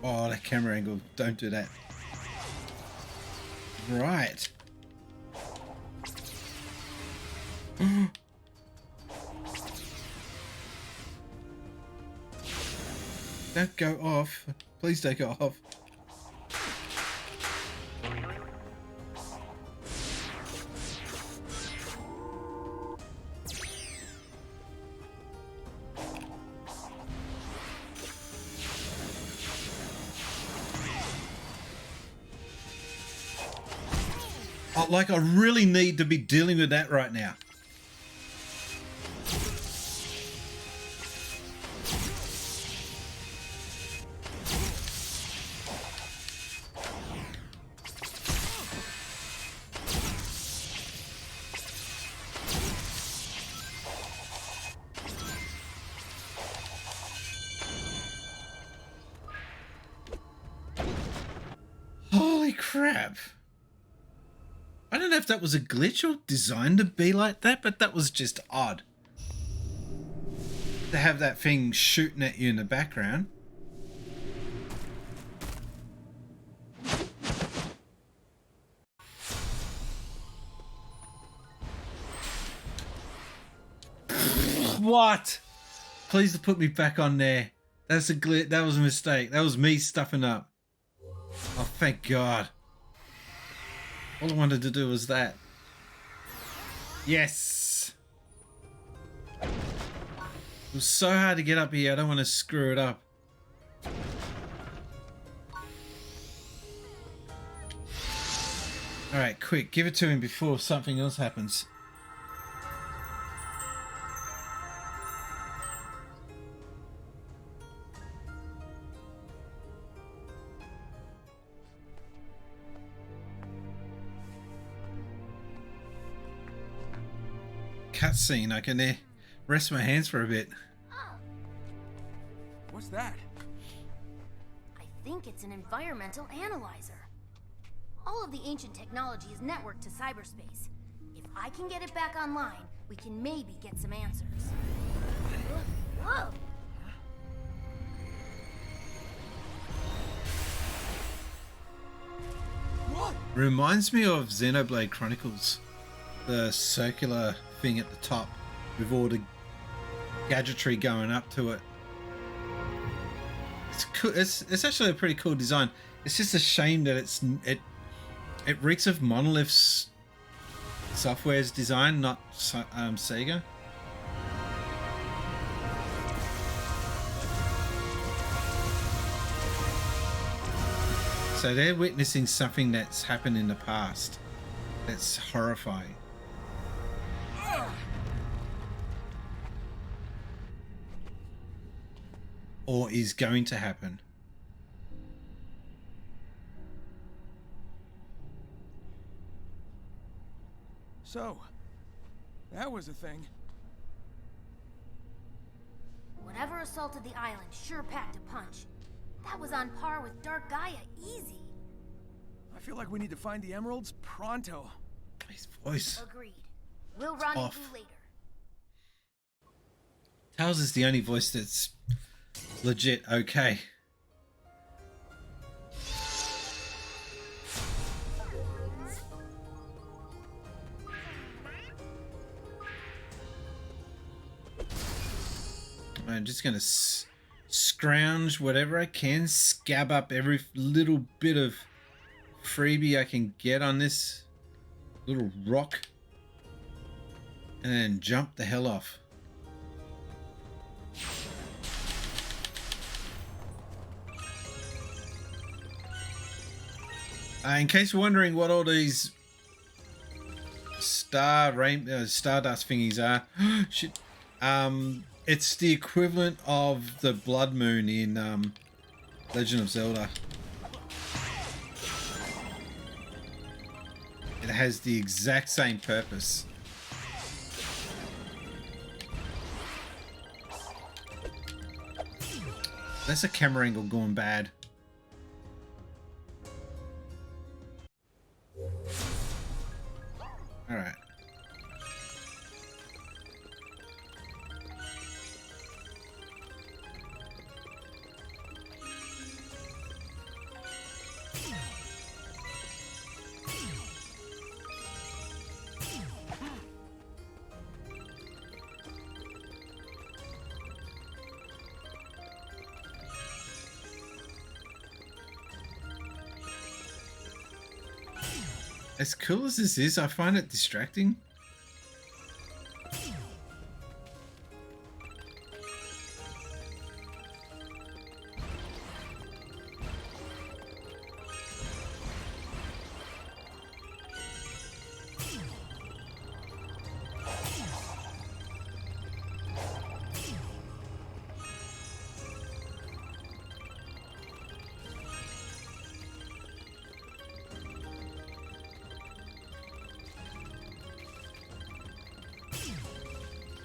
Oh, that camera angle. Don't do that. Right. Don't go off. Please don't go off. Oh, like I really need to be dealing with that right now. Holy crap. I don't know if that was a glitch or designed to be like that, but that was just odd. To have that thing shooting at you in the background. What? Please put me back on there. That's a glitch. That was a mistake. That was me stuffing up. Oh, thank God. All I wanted to do was that. Yes. It was so hard to get up here. I don't want to screw it up. All right, quick. Give it to him before something else happens. Cutscene. I can rest my hands for a bit. What's that? I think it's an environmental analyzer. All of the ancient technology is networked to cyberspace. If I can get it back online, we can maybe get some answers. Whoa! What? Reminds me of Xenoblade Chronicles. The circular thing at the top with all the gadgetry going up to it. It's cool. It's actually a pretty cool design. It's just a shame that it reeks of Monolith's Software's design, not Sega. So they're witnessing something that's happened in the past. That's horrifying. Or is going to happen. So, that was a thing. Whatever assaulted the island sure packed a punch. That was on par with Dark Gaia, easy. I feel like we need to find the emeralds pronto. His voice. Agreed. We'll rendezvous later. Tails is the only voice that's legit okay. I'm just gonna scrounge whatever I can, scab up every little bit of freebie I can get on this little rock, and then jump the hell off. In case you're wondering what all these stardust thingies are, shit. It's the equivalent of the blood moon in Legend of Zelda. It has the exact same purpose. That's a camera angle going bad. All right. As cool as this is, I find it distracting.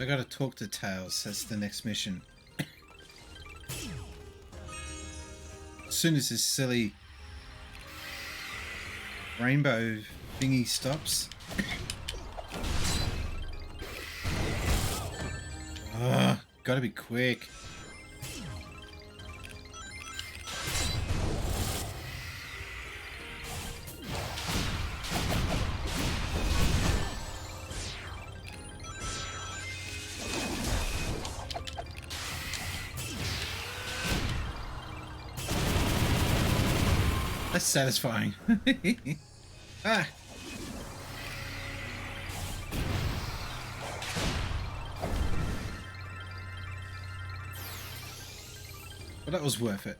I gotta talk to Tails. That's the next mission. As soon as this silly rainbow thingy stops. Gotta be quick. That's satisfying. Ah. But that was worth it.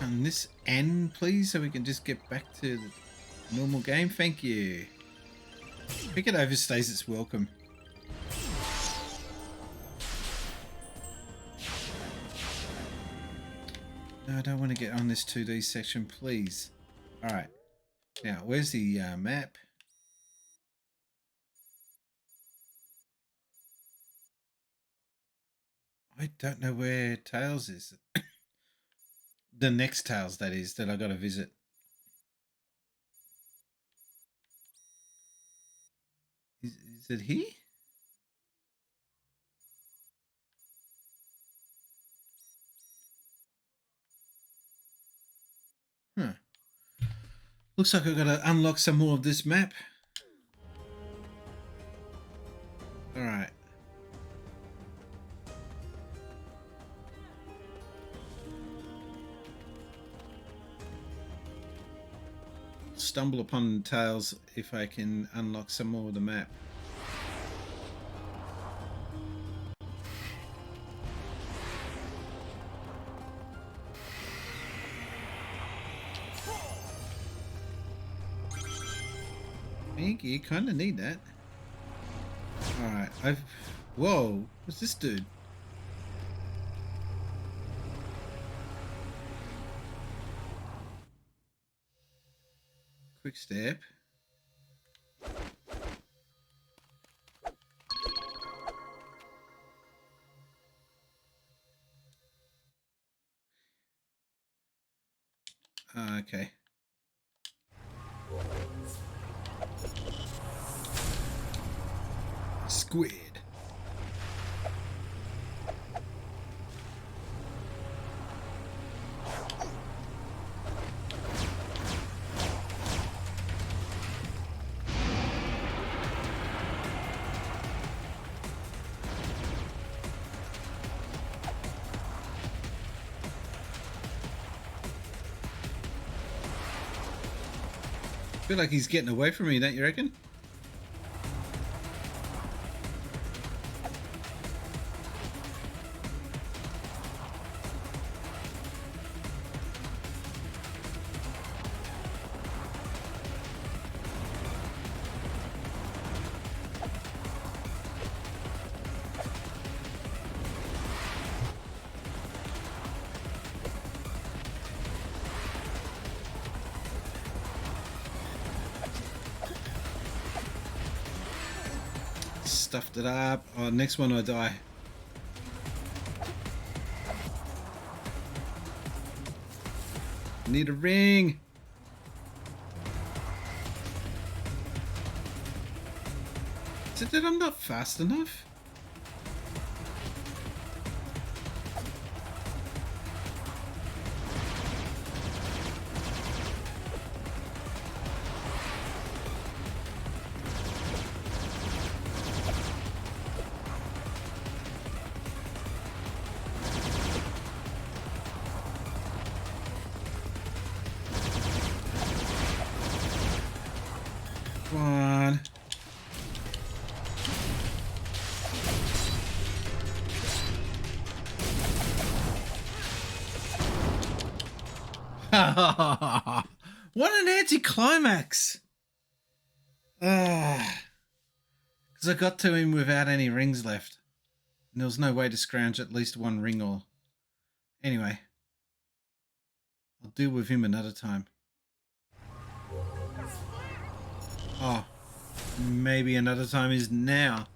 And this end, please, so we can just get back to the normal game. Thank you. If it overstays its welcome. No, I don't want to get on this 2D section, please. Alright. Now, where's the map? I don't know where Tails is. The next Tails, that is, that I got to visit. Is it here? Huh. Looks like I've got to unlock some more of this map. Alright. Stumble upon Tails if I can unlock some more of the map. I think you kind of need that. Alright, Whoa, what's this dude? Quick step. Okay. Squid. I feel like he's getting away from me, don't you reckon? Stuffed it up. Oh, next one I die. Need a ring. Is it that I'm not fast enough? Come on. What an anticlimax! Because I got to him without any rings left. And there was no way to scrounge at least one ring or... Anyway. I'll deal with him another time. Oh. Maybe another time is now.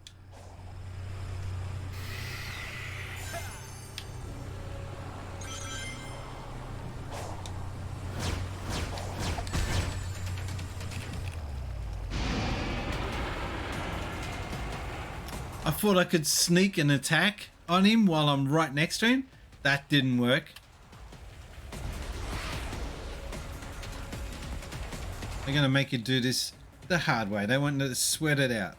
I thought I could sneak an attack on him while I'm right next to him. That didn't work. They're going to make you do this the hard way. They want to sweat it out.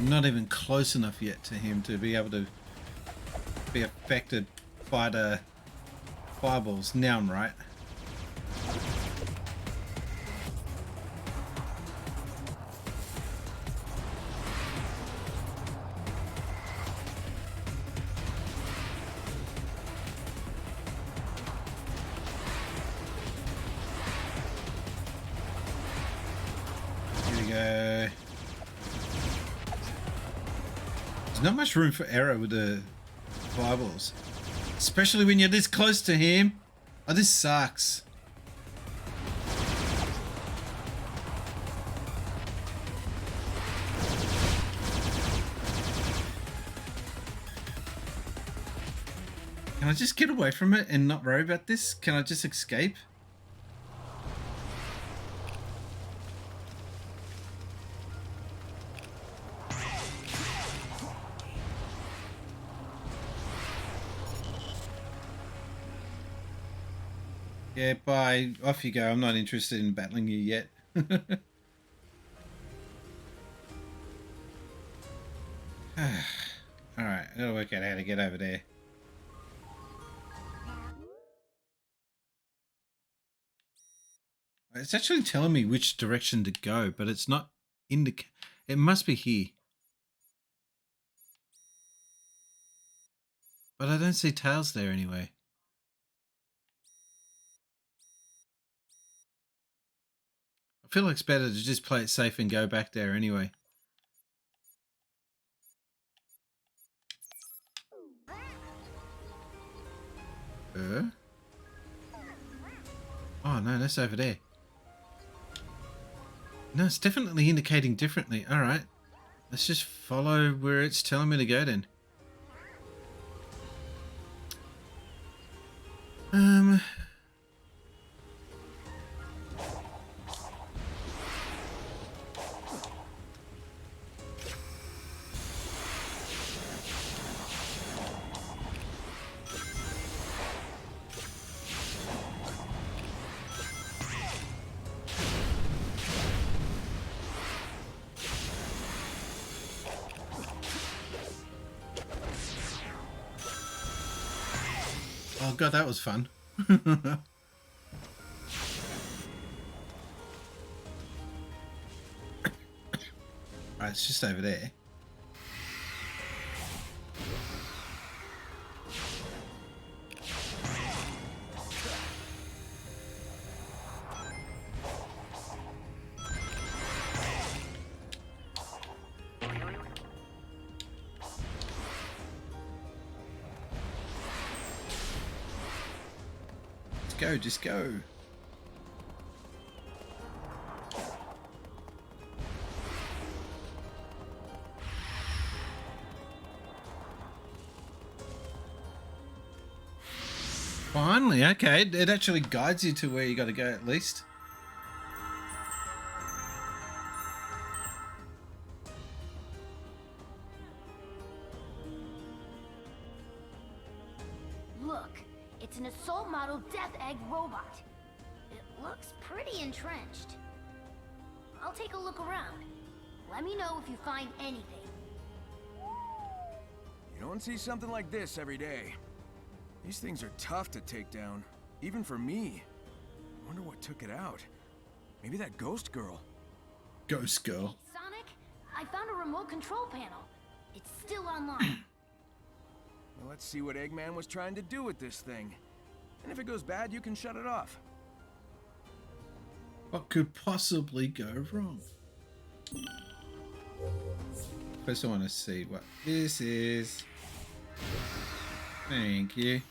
Not even close enough yet to him to be able to be affected by the fireballs. Now I'm right. Here we go. There's not much room for error with the fireballs, especially when you're this close to him. Oh, this sucks. Can I just get away from it and not worry about this? Can I just escape? Yeah, bye. Off you go. I'm not interested in battling you yet. Alright, I gotta work out how to get over there. It's actually telling me which direction to go, but it's not indicating. It must be here. But I don't see Tails there anyway. I feel like it's better to just play it safe and go back there anyway. Oh no, that's over there. No, it's definitely indicating differently. Alright. Let's just follow where it's telling me to go then. Oh god, that was fun. Alright, it's just over there. Go, just go. Finally, okay. It actually guides you to where you got to go at least. Look, it's an assault model Death Egg robot. It looks pretty entrenched. I'll take a look around. Let me know if you find anything. You don't see something like this every day. These things are tough to take down, even for me. I wonder what took it out. Maybe that ghost girl. Ghost girl. Hey, Sonic, I found a remote control panel. It's still online. Well, let's see what Eggman was trying to do with this thing. And if it goes bad, you can shut it off. What could possibly go wrong? First I want to see what this is. Thank you.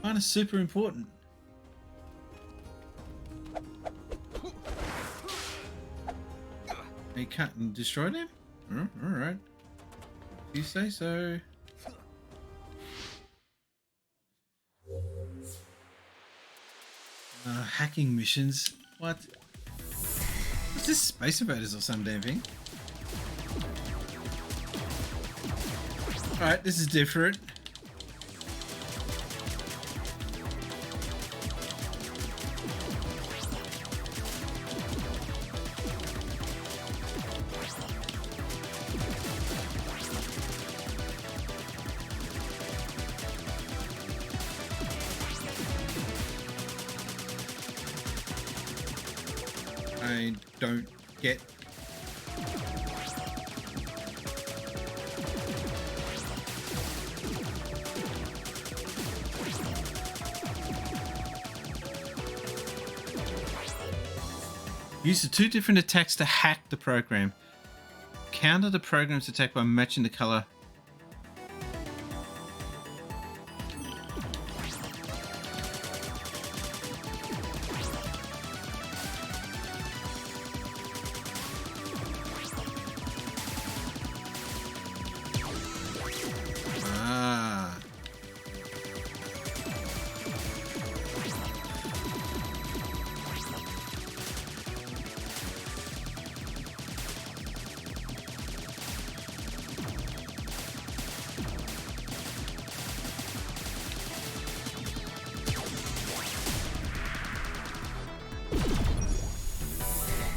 Kind of super important. You can't destroy them? Alright. You say so. Hacking missions. What? What's this? Space Invaders or some damn thing? Alright, this is different. I don't get. Use the two different attacks to hack the program. Counter the program's attack by matching the color.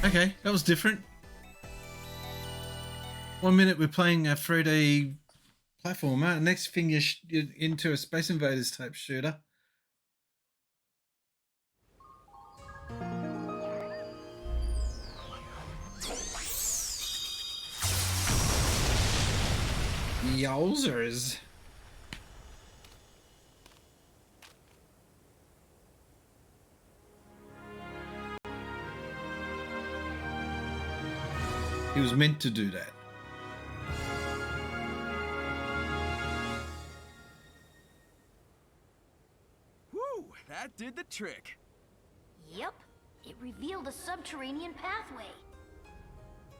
Okay, that was different. 1 minute we're playing a 3D platformer, next thing you're into a Space Invaders type shooter. Yowzers. He was meant to do that. Woo! That did the trick. Yep, it revealed a subterranean pathway.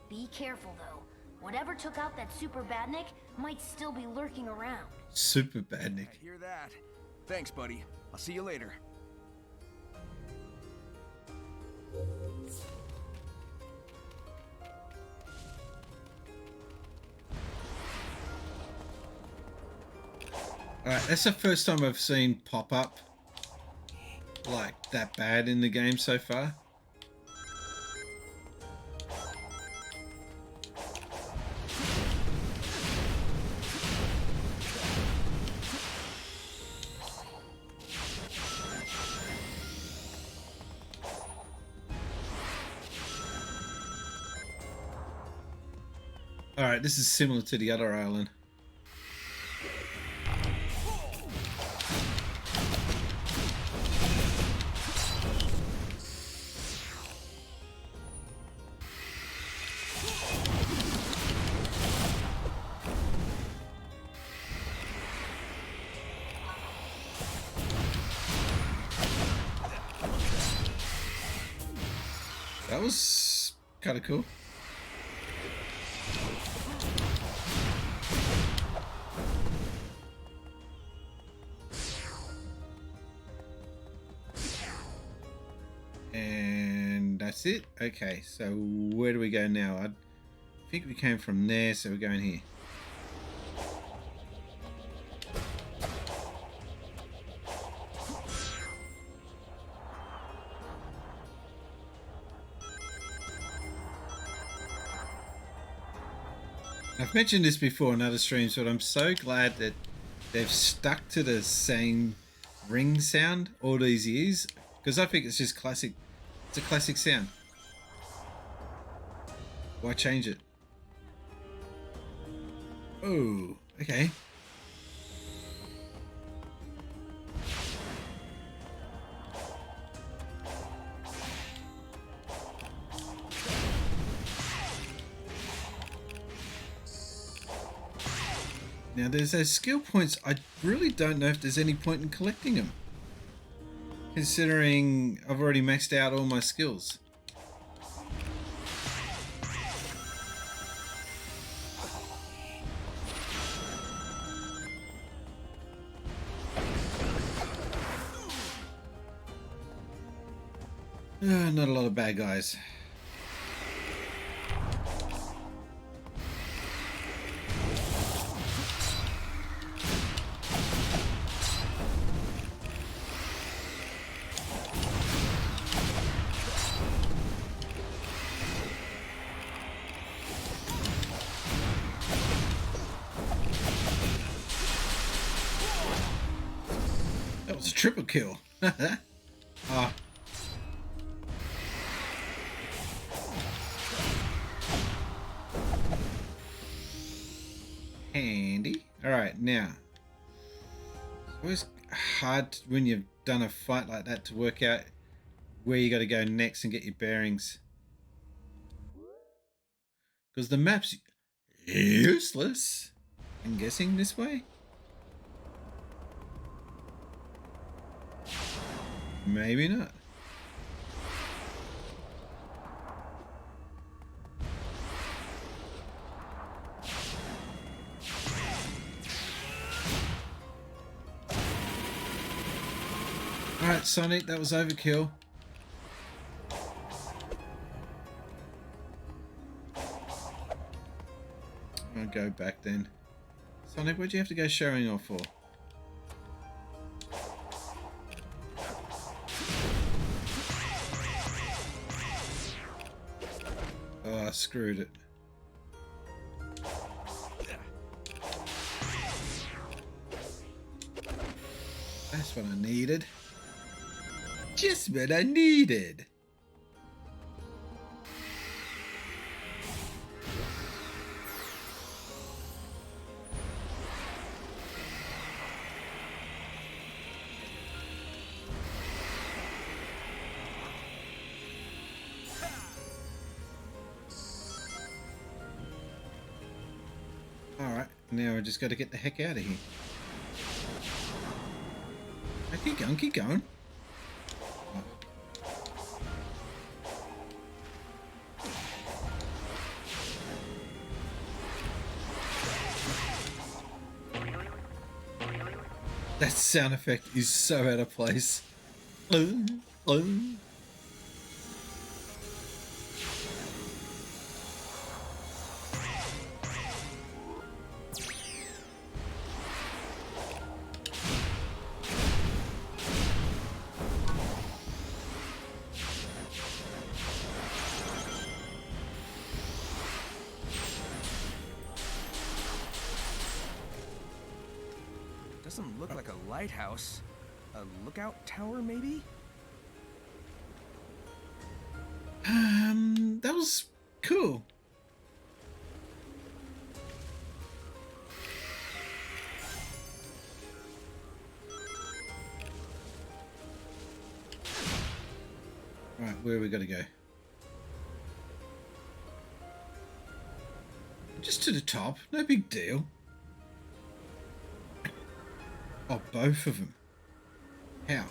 Be careful though. Whatever took out that Super Badnik might still be lurking around. Super Badnik. I hear that. Thanks, buddy. I'll see you later. Alright, that's the first time I've seen pop-up like that bad in the game so far. Alright, this is similar to the other island. That was kind of cool. And that's it. Okay, so where do we go now? I think we came from there, so we're going here. I've mentioned this before in other streams, but I'm so glad that they've stuck to the same ring sound all these years, because I think it's just classic. It's a classic sound. Why change it? Oh, okay. Now there's those skill points. I really don't know if there's any point in collecting them, considering I've already maxed out all my skills. Not a lot of bad guys. That was a triple kill. Ah. Handy. Alright, now. It's always hard when you've done a fight like that to work out where you got to go next and get your bearings. Because the map's useless. I'm guessing this way? Maybe not. Alright, Sonic, that was overkill. I'll go back then. Sonic, what'd you have to go showing off for? Oh, I screwed it. That's what I needed. Just what I needed. Alright, now I just got to get the heck out of here. Oh, keep going, keep going. Oh. That sound effect is so out of place. Doesn't look like a lighthouse. A lookout tower, maybe? That was cool. Right, where are we gonna go? Just to the top, no big deal. Oh, both of them. How?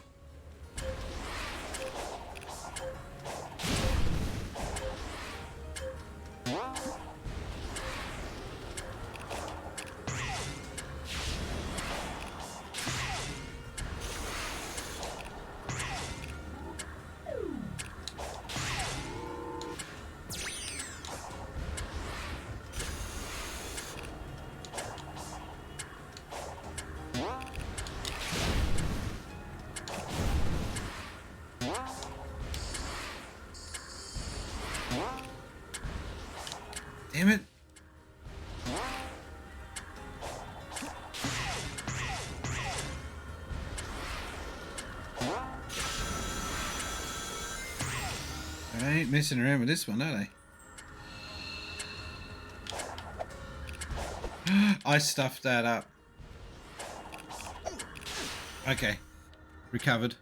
Damn it. I ain't messing around with this one, are they? I stuffed that up. Okay. Recovered.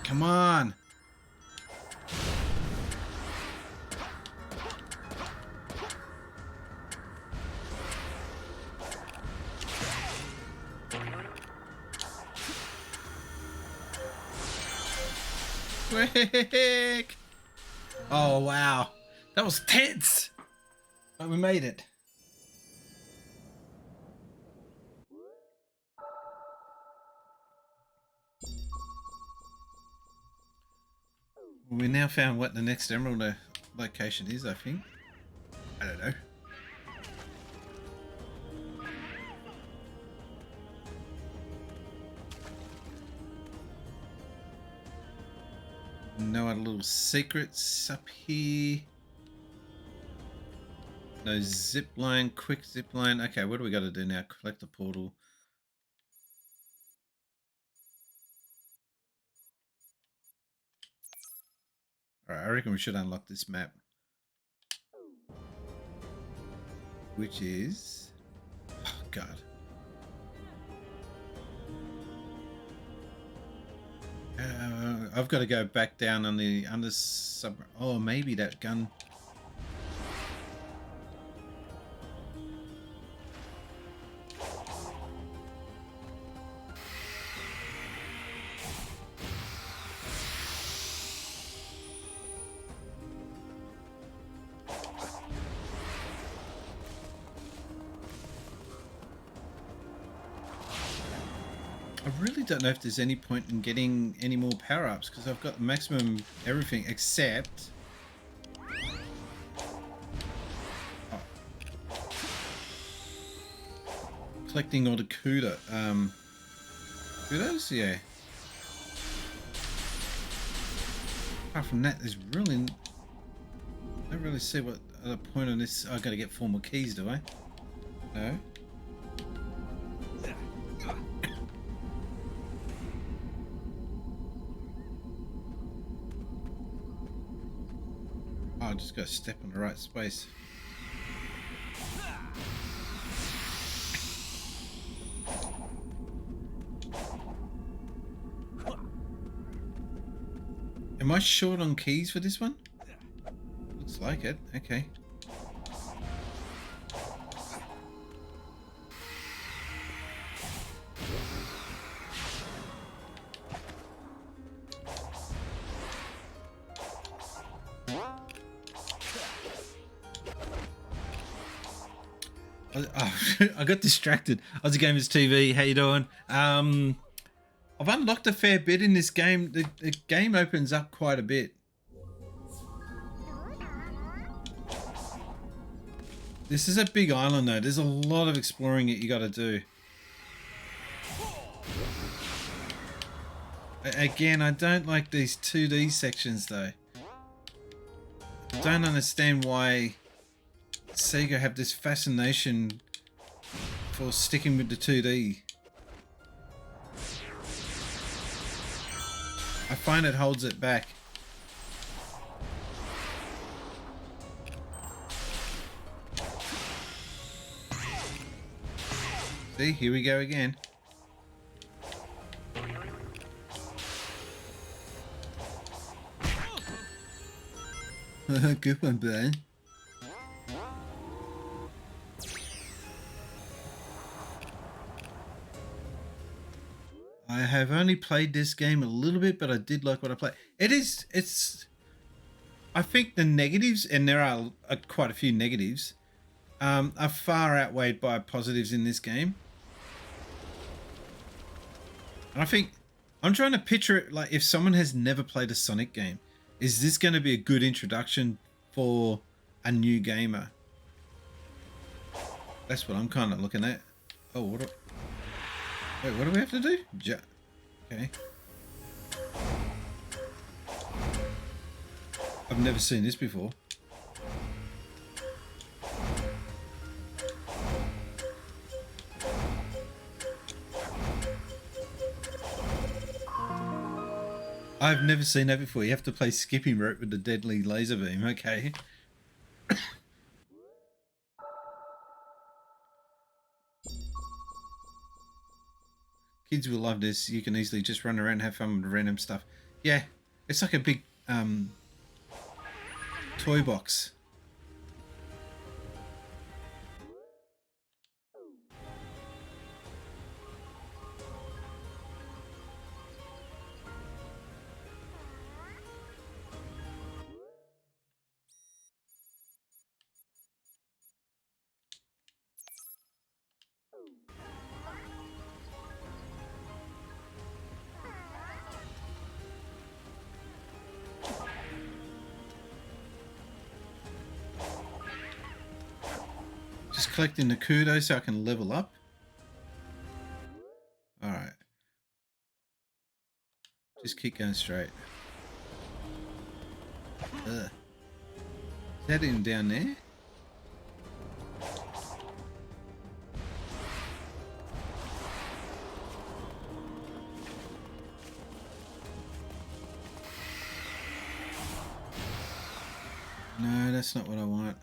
Come on. Quick. Oh, wow. That was tense. But we made it. We now found what the next emerald location is, I think. I don't know. No other little secrets up here. No zip line, quick zip line. Okay, what do we got to do now? Collect the portal. Alright, I reckon we should unlock this map. Which is... oh, God. I've got to go back down on the under sub... oh, maybe that gun... I really don't know if there's any point in getting any more power-ups because I've got maximum everything except... oh. Collecting all the kudos. Kudos? Yeah. Apart from that, there's really... I don't really see what other point on this... I've got to get 4 more keys, do I? No? I just got to step on the right space. Am Am I short on keys for this one? Looks like it. Okay. I got distracted. Aussie Gamers TV, how you doing? I've unlocked a fair bit in this game. The game opens up quite a bit. This is a big island though. There's a lot of exploring that you got to do. Again, I don't like these 2D sections though. I don't understand why Sega have this fascination for sticking with the 2D. I find it holds it back. See, here we go again. Good one, Ben. I have only played this game a little bit, but I did like what I played. I think the negatives, and there are quite a few negatives, are far outweighed by positives in this game. And I think, I'm trying to picture it like if someone has never played a Sonic game, is this going to be a good introduction for a new gamer? That's what I'm kind of looking at. Oh, wait, what do we have to do? Okay. I've never seen this before. I've never seen that before. You have to play skipping rope with the deadly laser beam. Okay. Kids will love this. You can easily just run around and have fun with random stuff. Yeah, it's like a big toy box. Collecting the kudos so I can level up. Alright. Just keep going straight. Is that him down there? No, that's not what I want.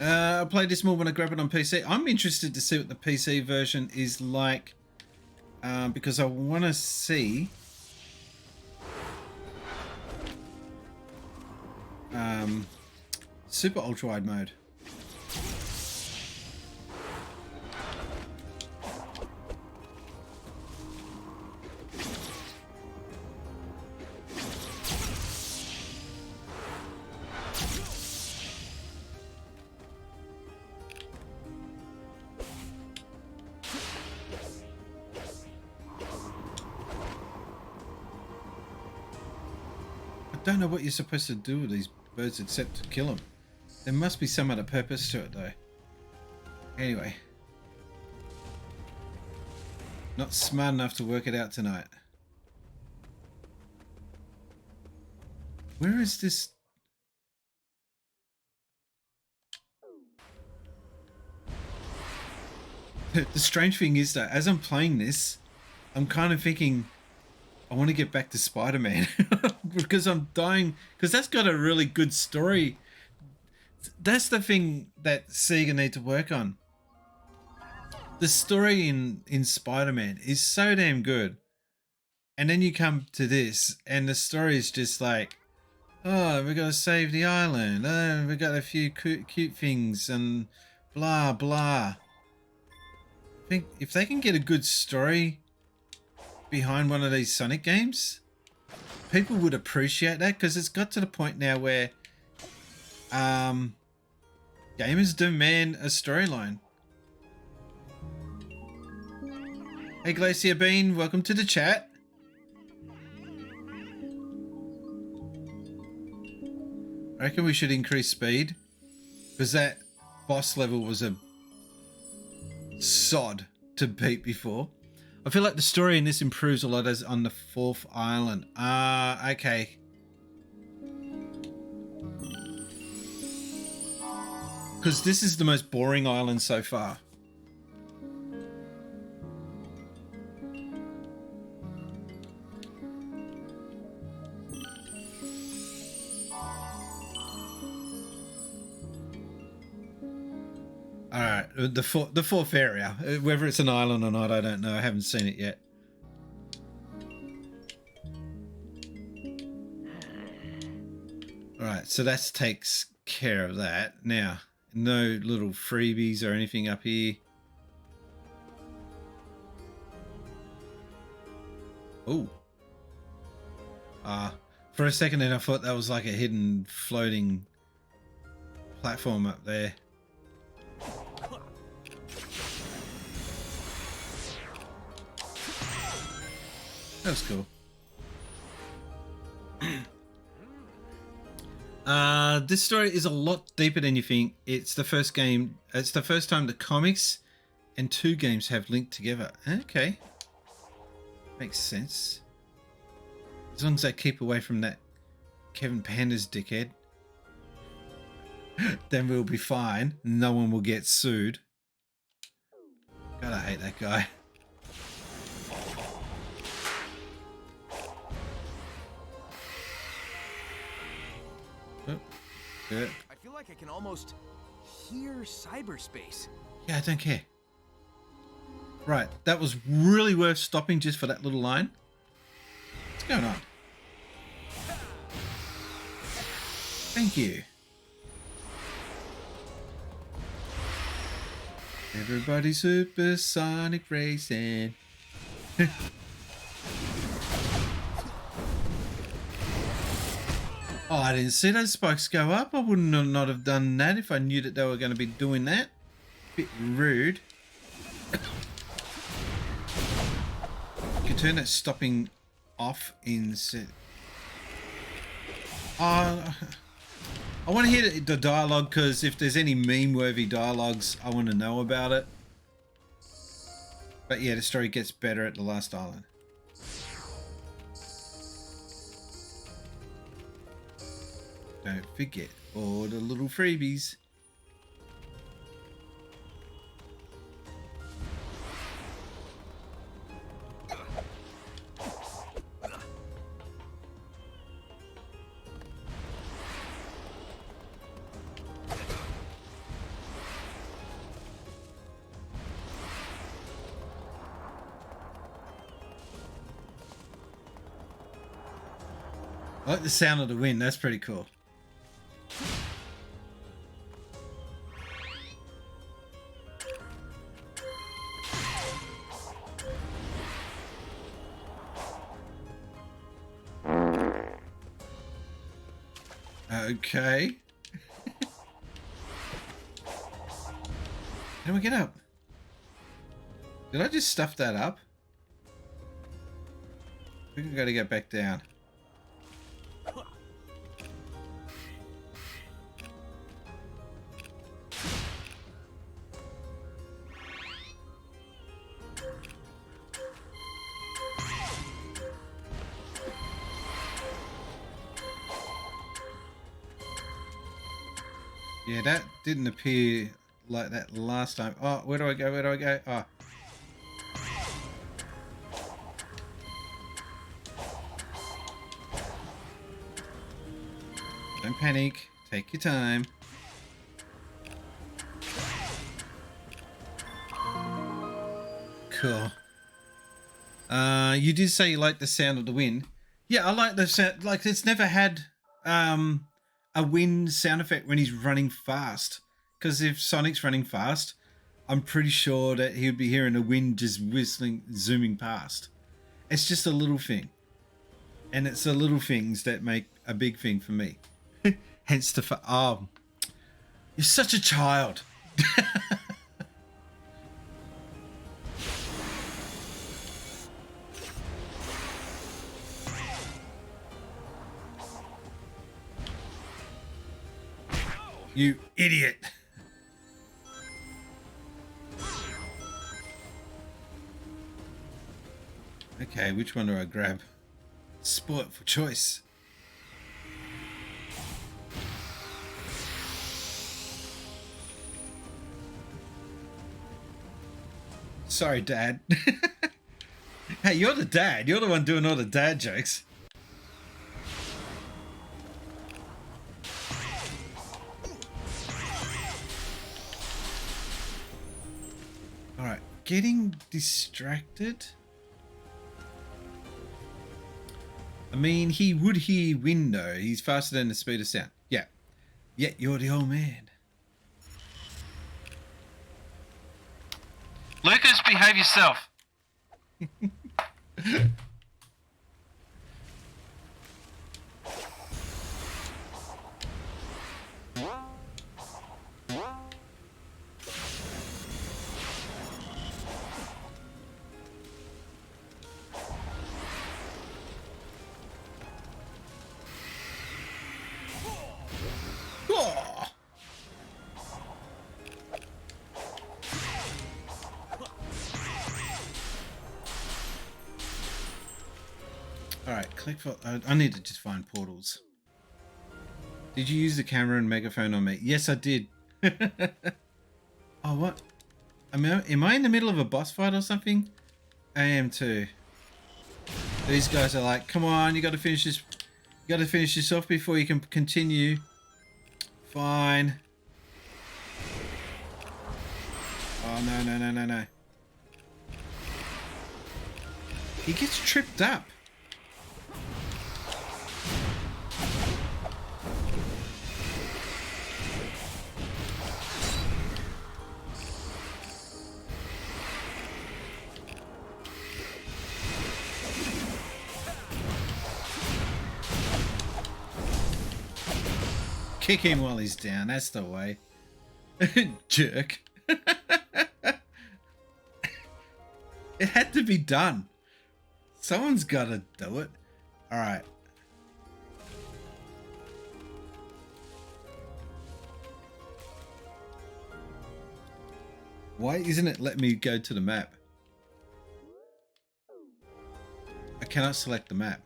I played this more when I grab it on PC. I'm interested to see what the PC version is like because I want to see super ultra wide mode. I don't know what you're supposed to do with these birds except to kill them. There must be some other purpose to it though. Anyway. Not smart enough to work it out tonight. Where is this? The strange thing is that as I'm playing this, I'm kind of thinking, I want to get back to Spider-Man because I'm dying, because that's got a really good story. That's the thing that Sega need to work on. The story in Spider-Man is so damn good. And then you come to this, and the story is just like, oh, we got to save the island. Oh, we got a few cute things and blah, blah. I think if they can get a good story behind one of these Sonic games, people would appreciate that, because it's got to the point now where gamers demand a storyline. Hey Glacier Bean, welcome to the chat. I reckon we should increase speed, because that boss level was a sod to beat before. I feel like the story in this improves a lot as on the 4th island. Okay. Because this is the most boring island so far. Alright, the 4th area. Whether it's an island or not, I don't know. I haven't seen it yet. Alright, so that takes care of that. Now, no little freebies or anything up here. Oh. For a second then I thought that was like a hidden floating platform up there. That was cool. This story is a lot deeper than you think. It's the first game. It's the first time the comics and 2 games have linked together. Okay. Makes sense. As long as they keep away from that Kevin Pandas dickhead, then we'll be fine. No one will get sued. God, I hate that guy. Good. I feel like I can almost hear cyberspace. Yeah, I don't care. Right, that was really worth stopping just for that little line. What's going on? Thank you. Everybody supersonic racing. Oh, I didn't see those spikes go up. I wouldn't not have done that if I knew that they were going to be doing that. Bit rude. You can turn that stopping off in set. I want to hear the dialogue, because if there's any meme-worthy dialogues, I want to know about it. But yeah, the story gets better at the last island. Don't forget all the little freebies. I like the sound of the wind. That's pretty cool. Okay. How do we get up? Did I just stuff that up? I think we gotta get back down. Yeah, that didn't appear like that last time. Oh, where do I go? Where do I go? Oh. Don't panic. Take your time. Cool. You did say you like the sound of the wind. Yeah, I like the sound. Like, it's never had a wind sound effect when he's running fast. Because if Sonic's running fast, I'm pretty sure that he would be hearing the wind just whistling, zooming past. It's just a little thing. And it's the little things that make a big thing for me. Hence the... Oh, you're such a child. You idiot. Okay, which one do I grab? Sport for choice. Sorry, Dad. Hey, you're the dad. You're the one doing all the dad jokes. Alright, getting distracted. I mean, he would hear wind though. He's faster than the speed of sound. Yeah. Yet you're the old man. Lucas, behave yourself. Alright, click for... I need to just find portals. Did you use the camera and megaphone on me? Yes, I did. Oh, what? Am I in the middle of a boss fight or something? I am too. These guys are like, come on, you gotta finish this. You gotta finish this off before you can continue. Fine. Oh, no. He gets tripped up. Kick him while he's down. That's the way. Jerk. It had to be done. Someone's got to do it. All right. Why isn't it letting me go to the map? I cannot select the map.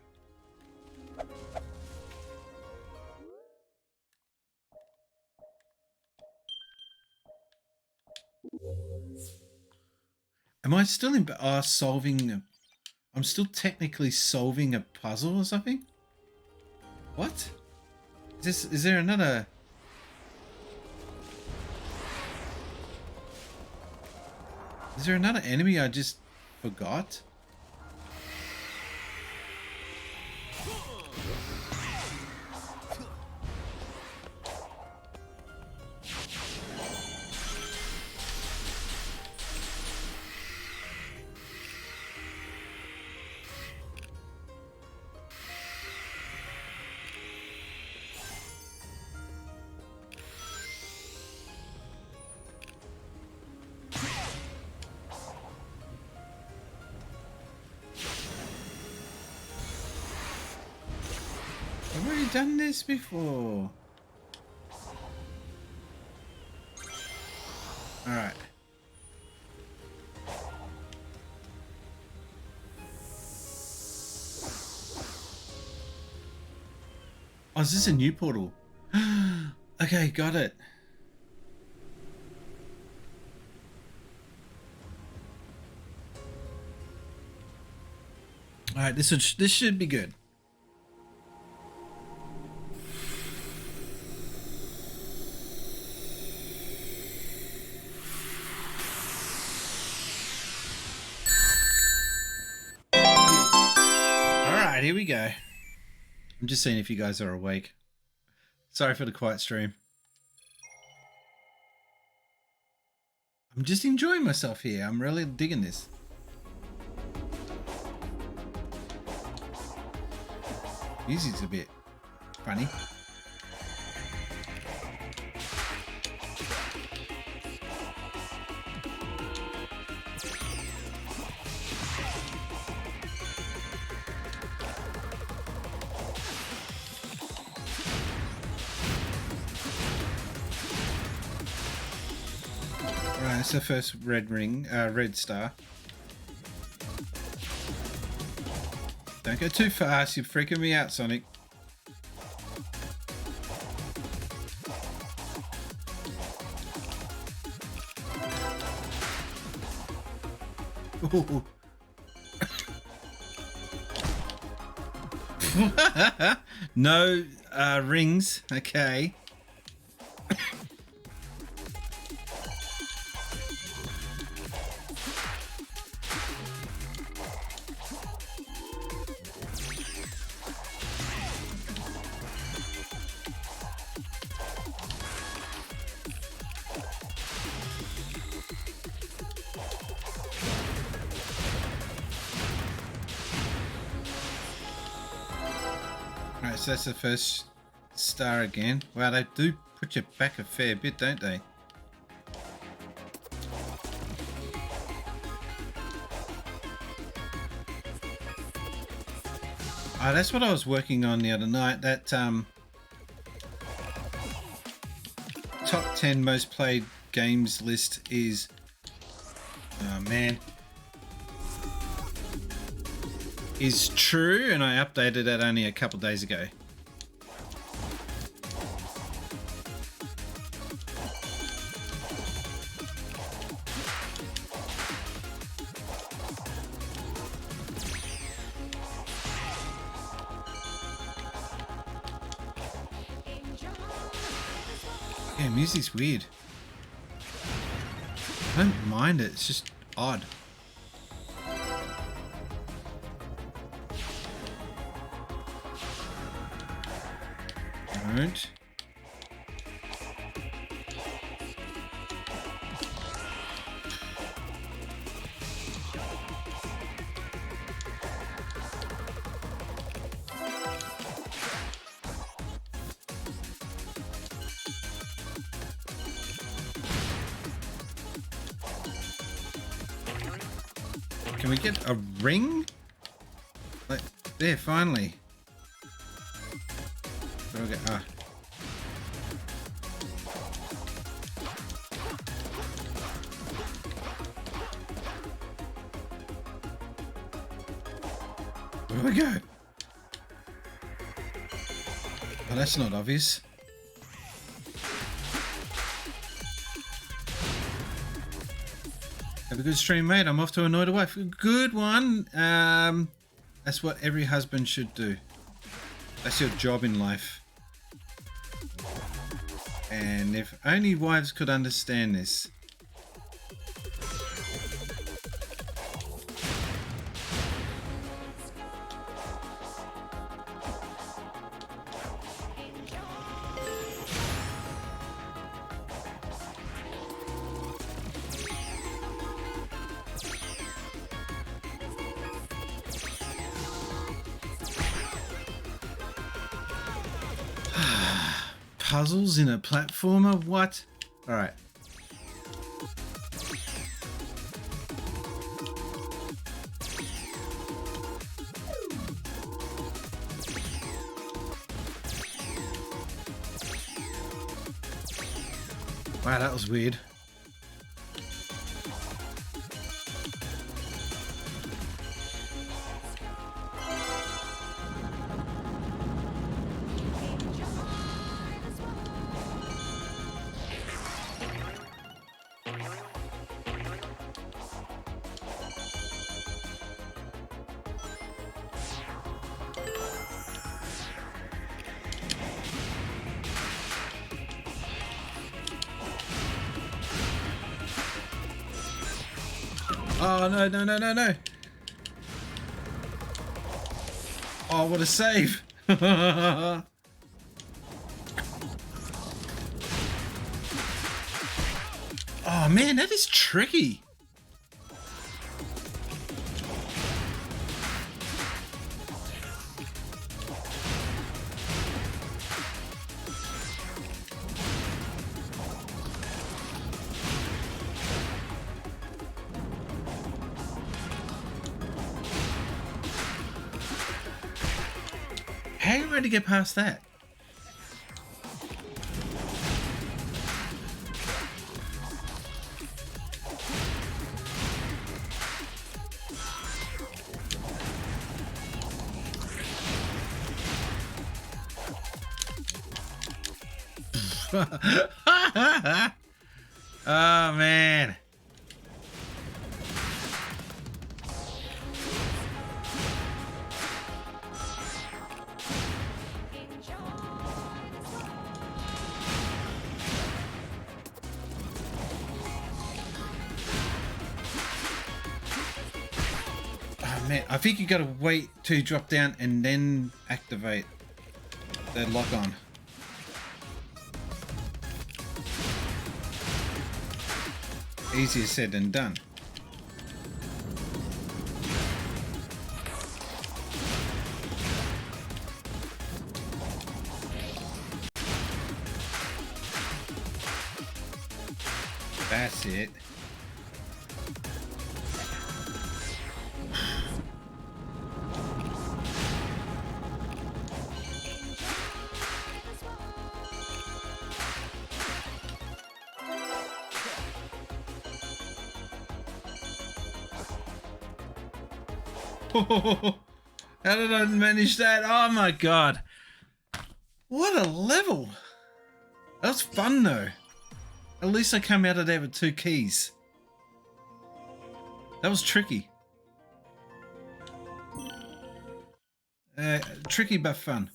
Am I still in solving? I'm still technically solving a puzzle or something. What? Is there another? Is there another enemy I just forgot? I've already done this before. Alright. Oh, is this a new portal? Okay, got it. Alright, this should be good. right, here we go. I'm just seeing if you guys are awake. Sorry for the quiet stream. I'm just enjoying myself here. I'm really digging this. Music's a bit funny. Right, that's the first red ring, red star. Don't go too fast, you're freaking me out, Sonic. Ooh. No rings, okay. Alright, so that's the first star again. Wow, they do put you back a fair bit, don't they? Oh, that's what I was working on the other night. That top 10 most played games list is... Oh, man. Is true, and I updated that only a couple days ago. Yeah, music's weird. I don't mind it, it's just odd. Don't. Can we get a ring? Like, there, finally. Where do I go? Ah. Where do I go? Oh, that's not obvious. Have a good stream, mate. I'm off to annoy the wife. Good one. That's what every husband should do. That's your job in life. And if only wives could understand this. Puzzles in a platformer? What? Alright. Wow, that was weird. Oh, no, no, no, no, no. Oh, what a save! Oh man, that is tricky. How are you going to get past that? Oh man. Oh man, I think you gotta wait till you drop down and then activate the lock on. Easier said than done. That's it. How did I manage that? Oh my god. What a level. That was fun though. At least I come out of there with 2 keys. That was tricky. Tricky but fun.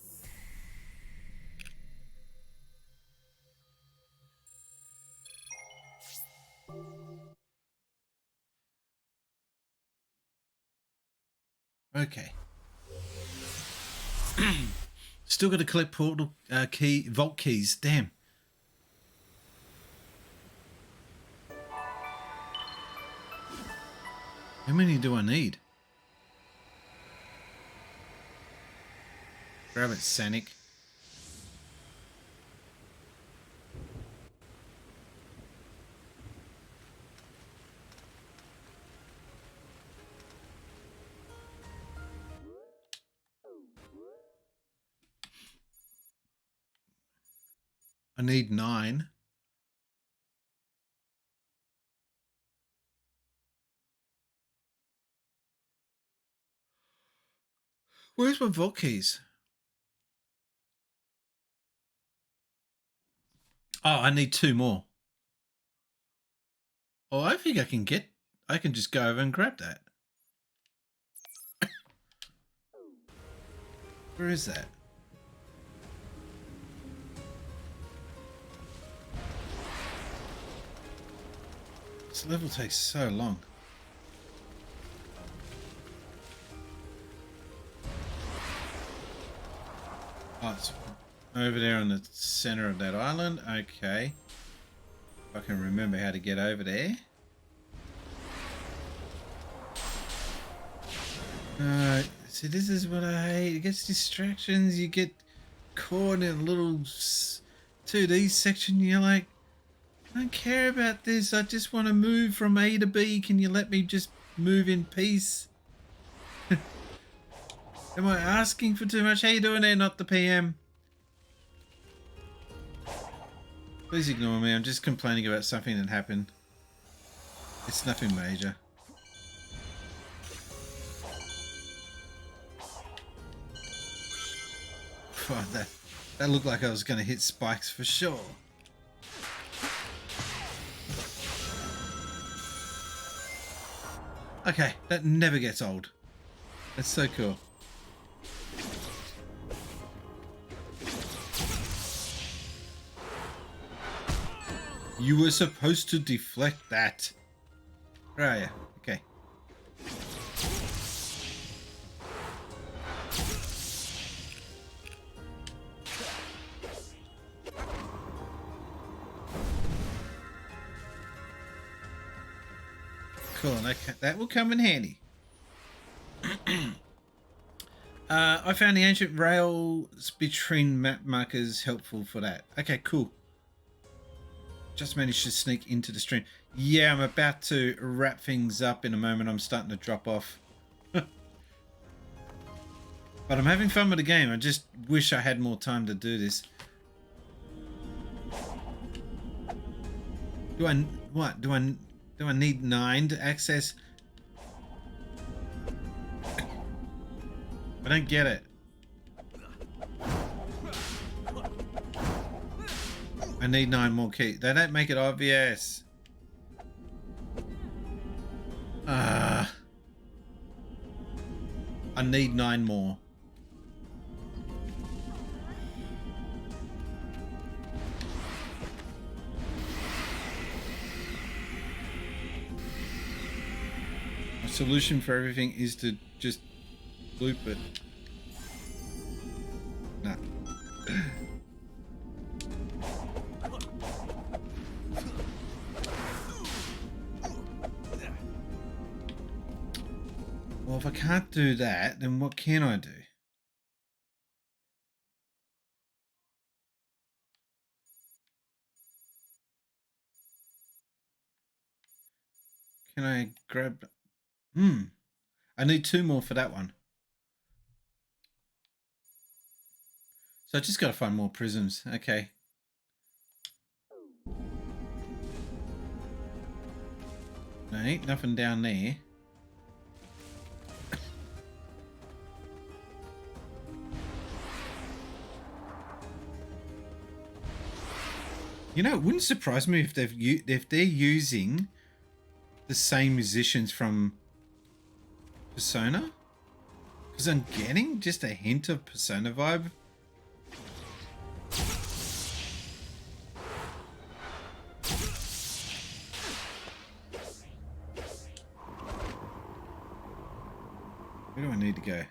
Okay. Still got to collect portal vault keys. Damn. How many do I need? Grab it, Sanic. I need 9. Where's my vault keys? Oh, I need 2 more. Oh, I think I can just go over and grab that. Where is that? This level takes so long. Oh, it's over there in the center of that island. Okay. I can remember how to get over there. See, this is what I hate. It gets distractions. You get caught in a little 2D section. You're like, I don't care about this. I just want to move from A to B. Can you let me just move in peace? Am I asking for too much? How you doing there, not the PM? Please ignore me. I'm just complaining about something that happened. It's nothing major. Oh, that looked like I was going to hit spikes for sure. Okay, that never gets old. That's so cool. You were supposed to deflect that. Where are you? Okay. Cool. That will come in handy. I found the ancient rails between map markers helpful for that. Okay, cool. Just managed to sneak into the stream. Yeah, I'm about to wrap things up in a moment. I'm starting to drop off. But I'm having fun with the game. I just wish I had more time to do this. Do I need 9 to access? I don't get it. I need 9 more keys. They don't make it obvious. I need 9 more. A solution for everything is to just loop it. Nah. Well, if I can't do that, then what can I do? Can I grab... I need 2 more for that one. So I just got to find more prisms. Okay. No, ain't nothing down there. You know, it wouldn't surprise me if they're using the same musicians from Persona, because I'm getting just a hint of Persona vibe. Where do I need to go?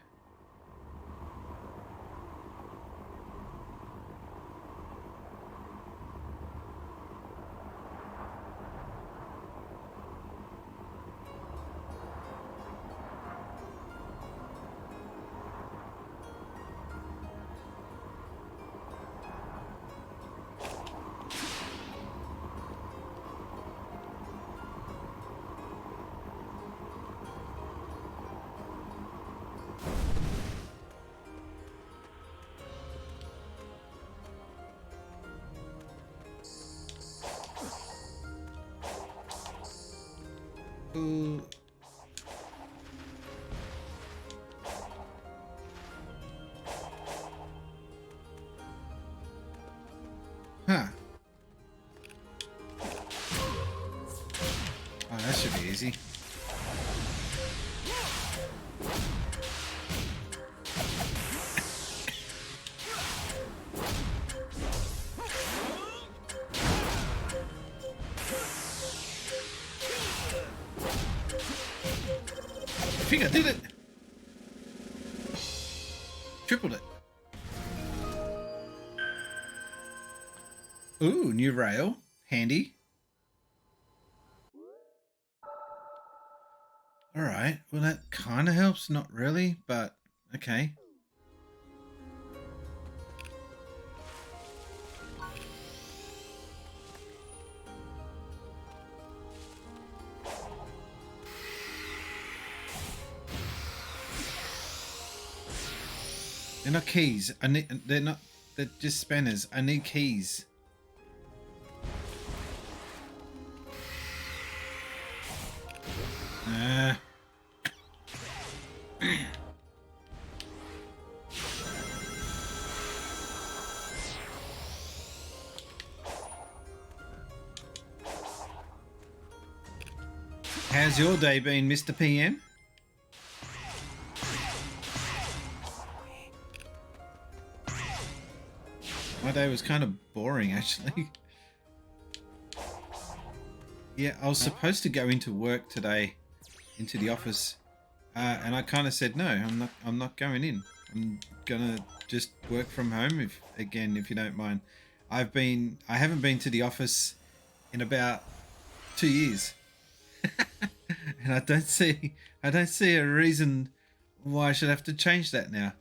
Huh. Oh, that should be easy. I think I did it. Tripled it. Ooh, new rail. Handy. Alright, well that kind of helps. Not really, but okay. They're not keys. They're just spanners. I need keys. How's your day been, Mr. PM? My day was kind of boring, actually. Yeah, I was supposed to go into work today, into the office, and I kind of said no. I'm not going in. I'm gonna just work from home if you don't mind. I haven't been to the office in about 2 years. And I don't see a reason why I should have to change that now.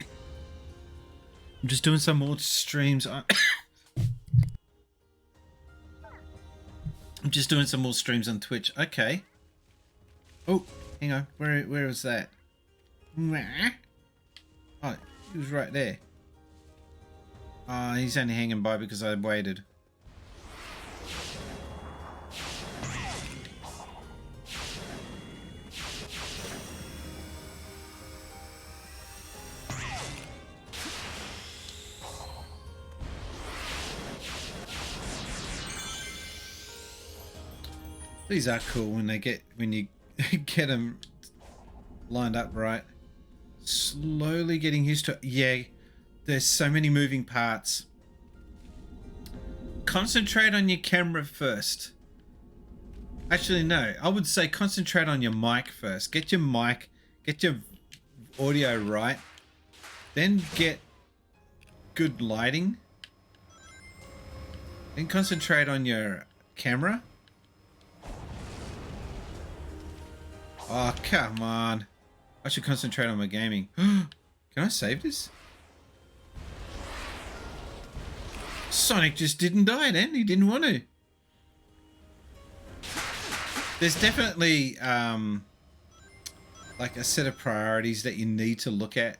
I'm just doing some more streams. I'm just doing some more streams on Twitch. Okay. Oh, hang on. Where was that? Oh, he was right there. He's only hanging by because I waited. These are cool when you get them lined up right. Slowly getting used to it. Yeah, there's so many moving parts. Concentrate on your camera first. Actually, no. I would say concentrate on your mic first. Get your mic, get your audio right. Then get good lighting. Then concentrate on your camera. Oh, come on. I should concentrate on my gaming. Can I save this? Sonic just didn't die then. He didn't want to. There's definitely like a set of priorities that you need to look at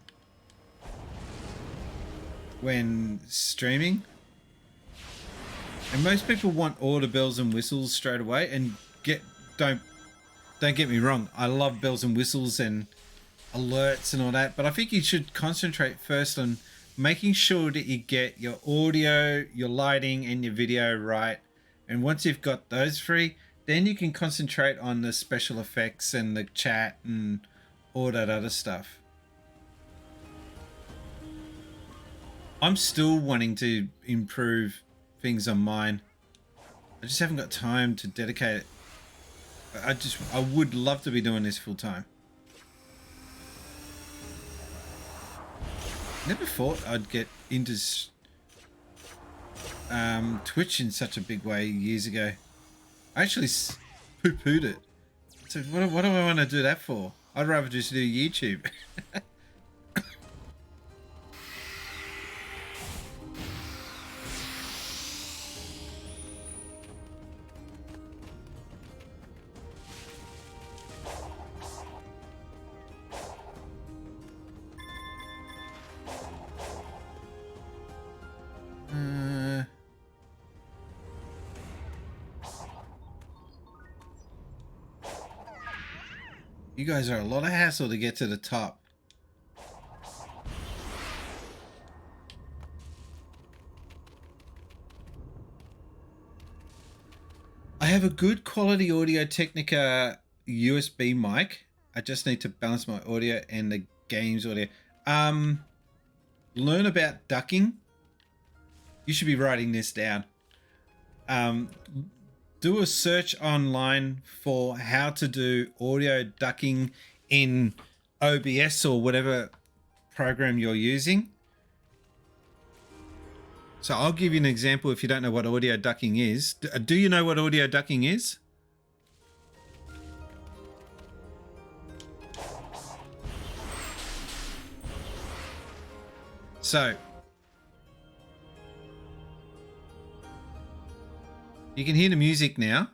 when streaming. And most people want all the bells and whistles straight away, and don't get me wrong, I love bells and whistles and alerts and all that, but I think you should concentrate first on making sure that you get your audio, your lighting, and your video right. And once you've got those three, then you can concentrate on the special effects and the chat and all that other stuff. I'm still wanting to improve things on mine. I just haven't got time to dedicate it. I would love to be doing this full time. Never thought I'd get into Twitch in such a big way years ago. I actually poo-pooed it. So what do I want to do that for? I'd rather just do YouTube. You guys are a lot of hassle to get to the top. I have a good quality Audio Technica USB mic. I just need to balance my audio and the game's audio. Learn about ducking. You should be writing this down. Do a search online for how to do audio ducking in OBS or whatever program you're using. So I'll give you an example if you don't know what audio ducking is. Do you know what audio ducking is? So you can hear the music now,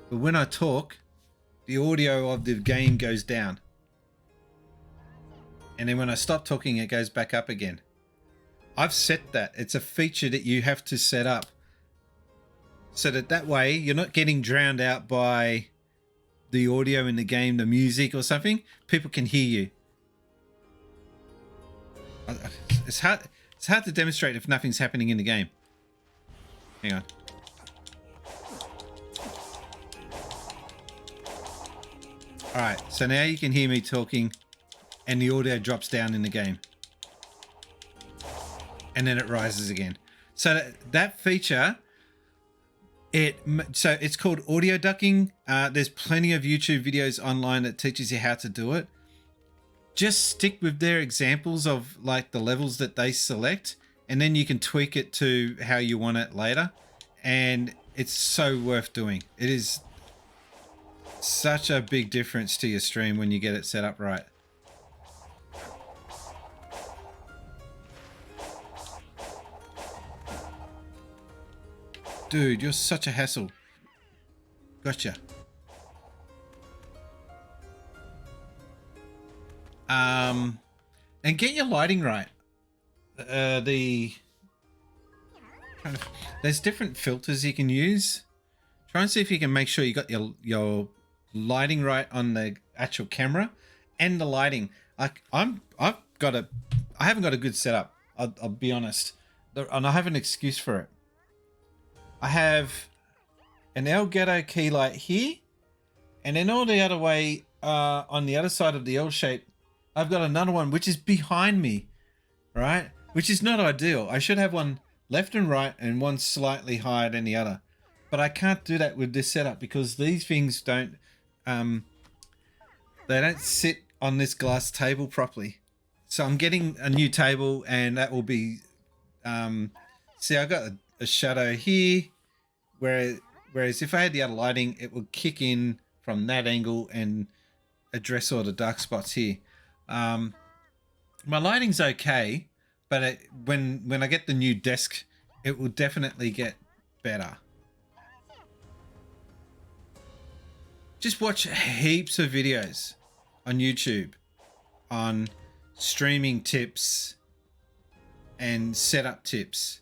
but when I talk, the audio of the game goes down. And then when I stop talking, it goes back up again. I've set that. It's a feature that you have to set up so that way you're not getting drowned out by the audio in the game, the music or something. People can hear you. It's hard to demonstrate if nothing's happening in the game. Hang on. Alright, so now you can hear me talking and the audio drops down in the game. And then it rises again. So that feature, so it's called audio ducking. There's plenty of YouTube videos online that teaches you how to do it. Just stick with their examples of like the levels that they select, and then you can tweak it to how you want it later. And it's so worth doing. It is such a big difference to your stream when you get it set up right. Dude, you're such a hassle. Gotcha. And get your lighting right. There's different filters you can use. Try and see if you can make sure you got your lighting right on the actual camera and the lighting. I haven't got a good setup. I'll be honest, and I have an excuse for it. I have an Elgato key light here, and then all the other way on the other side of the L shape, I've got another one which is behind me, right? Which is not ideal. I should have one left and right and one slightly higher than the other. But I can't do that with this setup because these things don't sit on this glass table properly. So I'm getting a new table, and that will be see, I got a shadow here, whereas if I had the other lighting, it would kick in from that angle and address all the dark spots here. My lighting's okay, but when I get the new desk, it will definitely get better. Just watch heaps of videos on YouTube on streaming tips and setup tips.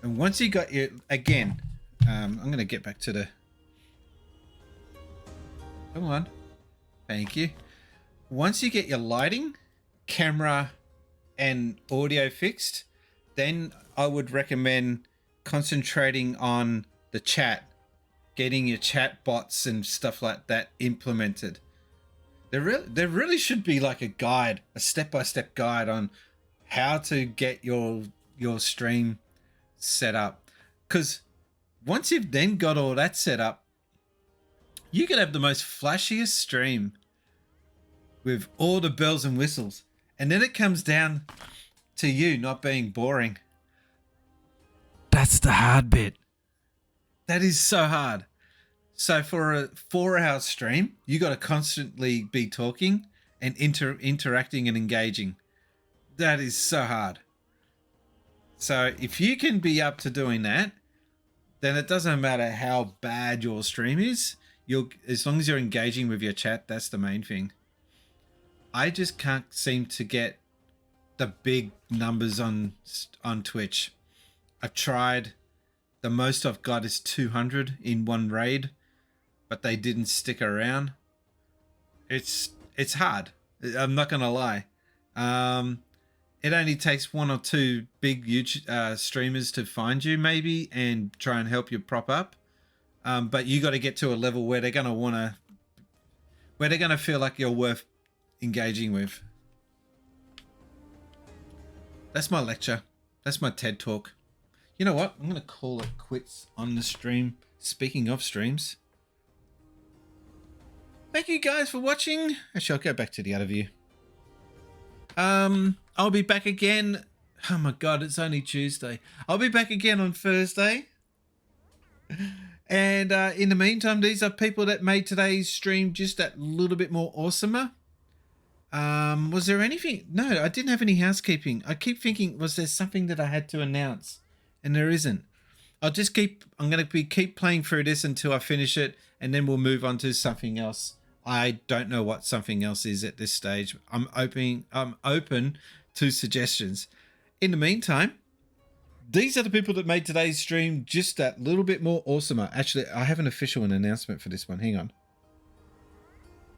And once you got your, again, I'm going to get back to the, come on, thank you. Once you get your lighting, camera, and audio fixed, then I would recommend concentrating on the chat, getting your chat bots and stuff like that implemented. There really should be like a guide, a step-by-step guide on how to get your stream set up. Because once you've then got all that set up, you can have the most flashiest stream with all the bells and whistles. And then it comes down to you not being boring. That's the hard bit. That is so hard. So for a 4-hour stream, you got to constantly be talking and interacting and engaging. That is so hard. So if you can be up to doing that, then it doesn't matter how bad your stream is. As long as you're engaging with your chat, that's the main thing. I just can't seem to get the big numbers on Twitch. I've tried. The most I've got is 200 in one raid, but they didn't stick around. It's hard. I'm not gonna lie. It only takes 1 or 2 big YouTube streamers to find you, maybe, and try and help you prop up. But you got to get to a level where they're gonna feel like you're worth engaging with. That's my lecture. That's my TED talk. You know what? I'm gonna call it quits on the stream. Speaking of streams, thank you guys for watching. Actually, I'll go back to the other view. I'll be back again. Oh my god, it's only Tuesday. I'll be back again on Thursday. And in the meantime, these are people that made today's stream just that little bit more awesomer. Was there anything? No, I didn't have any housekeeping. I keep thinking, was there something that I had to announce? And there isn't. I'm going to keep playing through this until I finish it, and then we'll move on to something else. I don't know what something else is at this stage. I'm open to suggestions. In the meantime, these are the people that made today's stream just that little bit more awesomer. Actually, I have an official announcement for this one. Hang on.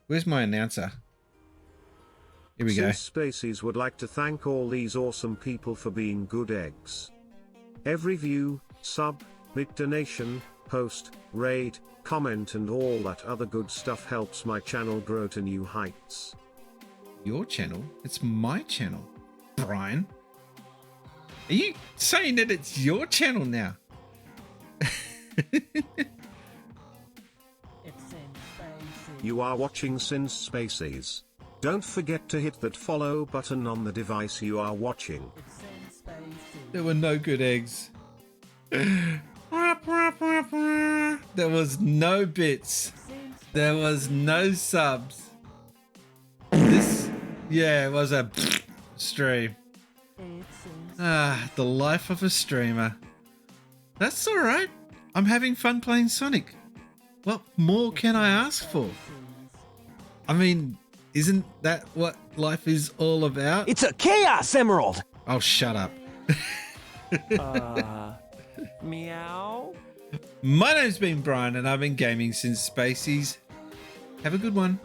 Where's my announcer? Here we go. Spacies would like to thank all these awesome people for being good eggs. Every view, sub, big donation, post, raid, comment and all that other good stuff helps my channel grow to new heights. Your channel? It's my channel, Brian. Are you saying that it's your channel now? You are watching Since Spaces. Don't forget to hit that follow button on the device you are watching. There were no good eggs. There was no bits. There was no subs. This, yeah, it was a stream. The life of a streamer. That's all right. I'm having fun playing Sonic. What more can I ask for? I mean, isn't that what life is all about? It's a Chaos Emerald! Oh, shut up. Meow? My name's been Brian, and I've been gaming since Spaceys. Have a good one.